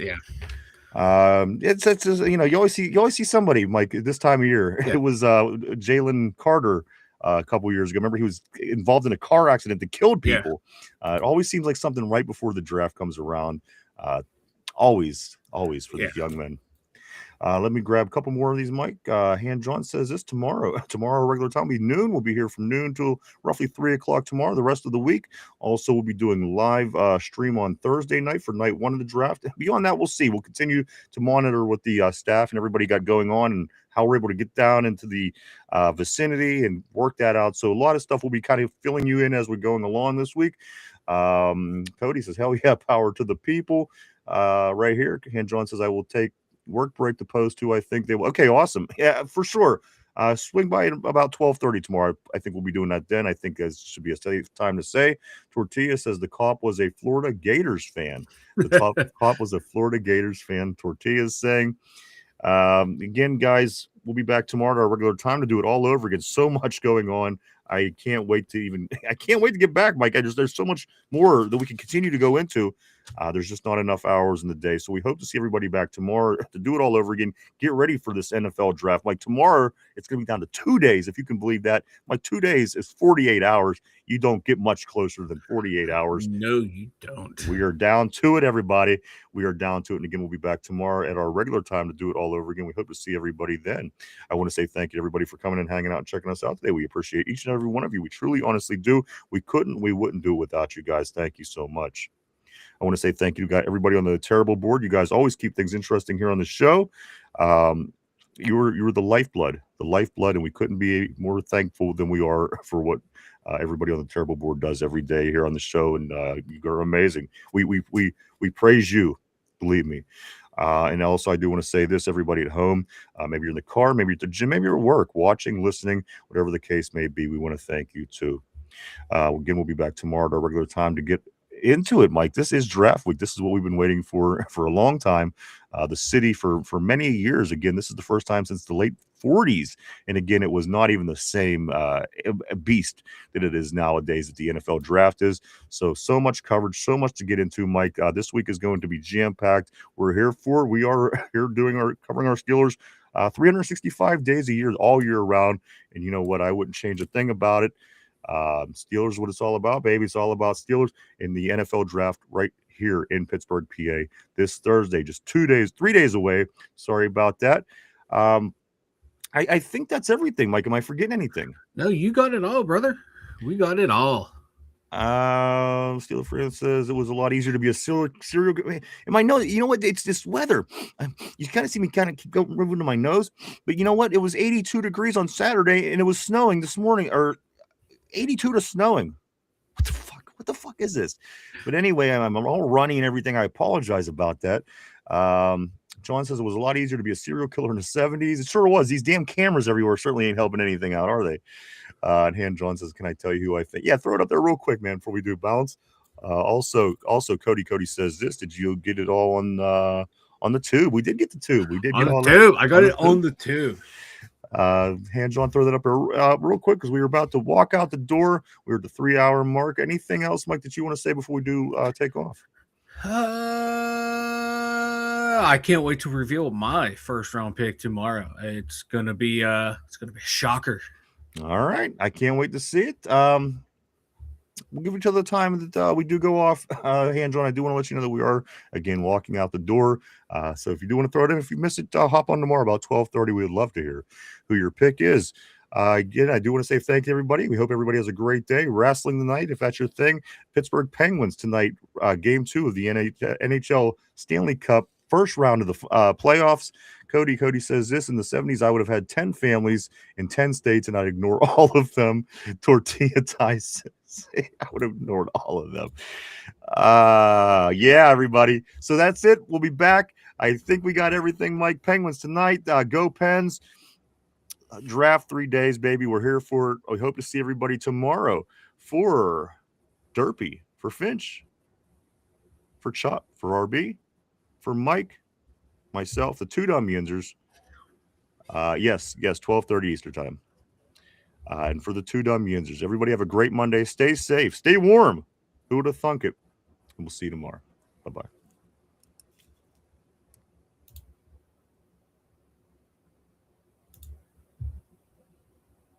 It's you always see somebody, Mike, this time of year. It was Jalen Carter a couple years ago. Remember, he was involved in a car accident that killed people. It always seems like something right before the draft comes around. Always for these young men. Let me grab a couple more of these, Mike. Han John says this tomorrow. Tomorrow, regular time will be noon. We'll be here from noon till roughly 3 o'clock tomorrow. The rest of the week. Also, we'll be doing live stream on Thursday night for night 1 of the draft. Beyond that, we'll see. We'll continue to monitor what the staff and everybody got going on and how we're able to get down into the vicinity and work that out. So a lot of stuff will be kind of filling you in as we're going along this week. Cody says, hell yeah, power to the people. Right here, Han John says, I will take work break to post to. I think they will. Okay, awesome. Yeah, for sure. Swing by at about 12:30 tomorrow. I think we'll be doing that then. I think that should be a safe time to say. Tortilla says the cop was a Florida Gators fan. The cop was a Florida Gators fan. Tortilla is saying. Again, guys, we'll be back tomorrow at our regular time to do it all over again. So much going on. I can't wait to get back, Mike. There's so much more that we can continue to go into. There's just not enough hours in the day. So we hope to see everybody back tomorrow to do it all over again. Get ready for this NFL draft. Like tomorrow, it's going to be down to 2 days, if you can believe that. Like 2 days is 48 hours. You don't get much closer than 48 hours. No, you don't. We are down to it, everybody. We are down to it. And again, we'll be back tomorrow at our regular time to do it all over again. We hope to see everybody then. I want to say thank you to everybody for coming and hanging out and checking us out today. We appreciate each and every one of you. We truly, honestly do. We wouldn't do it without you guys. Thank you so much. I want to say thank you to everybody on the Terrible board. You guys always keep things interesting here on the show. You were the lifeblood, and we couldn't be more thankful than we are for what everybody on the Terrible board does every day here on the show. And you are amazing. We praise you, believe me. And also, I do want to say this, everybody at home, maybe you're in the car, maybe you're at the gym, maybe you're at work, watching, listening, whatever the case may be. We want to thank you too. Again, we'll be back tomorrow at our regular time to get into it, Mike. This is draft week. This is what we've been waiting for a long time. The city for many years. Again, this is the first time since the late 40s. And again, it was not even the same beast that it is nowadays that the NFL draft is. So much coverage, so much to get into, Mike. This week is going to be jam-packed. We are here covering our Steelers 365 days a year, all year round. And you know what? I wouldn't change a thing about it. Steelers, what it's all about, baby. It's all about Steelers in the NFL draft right here in Pittsburgh, PA, this Thursday, just 3 days away. Sorry about that. I think that's everything, Mike. Am I forgetting anything? No, you got it all, brother. We got it all. Steeler Friend says it was a lot easier to be a serial. Am I know? You know what? It's this weather. You kind of see me kind of keep going moving to my nose, but you know what? It was 82 degrees on Saturday, and it was snowing this morning, or 82 to snowing. What the fuck is this? But anyway, I'm all runny and everything. I apologize about that. John says it was a lot easier to be a serial killer in the 70s. It sure was. These damn cameras everywhere certainly ain't helping anything out, are they? And Han John says, can I tell you who I think? Yeah, throw it up there real quick, man, before we do balance. Also, Cody says this. Did you get it all on the tube? We did get the tube. We did on get all the tube. that. I got it on the tube. Han John, throw that up real quick because we were about to walk out the door. We were at the 3-hour mark. Anything else, Mike, that you want to say before we do take off? I can't wait to reveal my first round pick tomorrow. It's gonna be a shocker. All right, I can't wait to see it. We'll give each other the time that we do go off. Han John, I do want to let you know that we are again walking out the door. So if you do want to throw it in, if you miss it, hop on tomorrow about 12:30. We would love to hear who your pick is. Again, I do want to say thank you, everybody. We hope everybody has a great day. Wrestling tonight, if that's your thing. Pittsburgh Penguins tonight, game 2 of the NHL Stanley Cup, first round of the playoffs. Cody says this: in the 70s, I would have had 10 families in 10 states, and I'd ignore all of them. Tortilla ties says, I would have ignored all of them. Yeah, everybody. So that's it. We'll be back. I think we got everything, Mike. Penguins tonight. Go Pens. Draft 3 days, baby. We're here for it. We hope to see everybody tomorrow for Derpy, for Finch, for Chop, for RB, for Mike, myself, the two dumb Yinzers. Yes, 12:30 Eastern time. And for the two dumb Yinzers, everybody have a great Monday. Stay safe. Stay warm. Who would have thunk it? And we'll see you tomorrow. Bye-bye.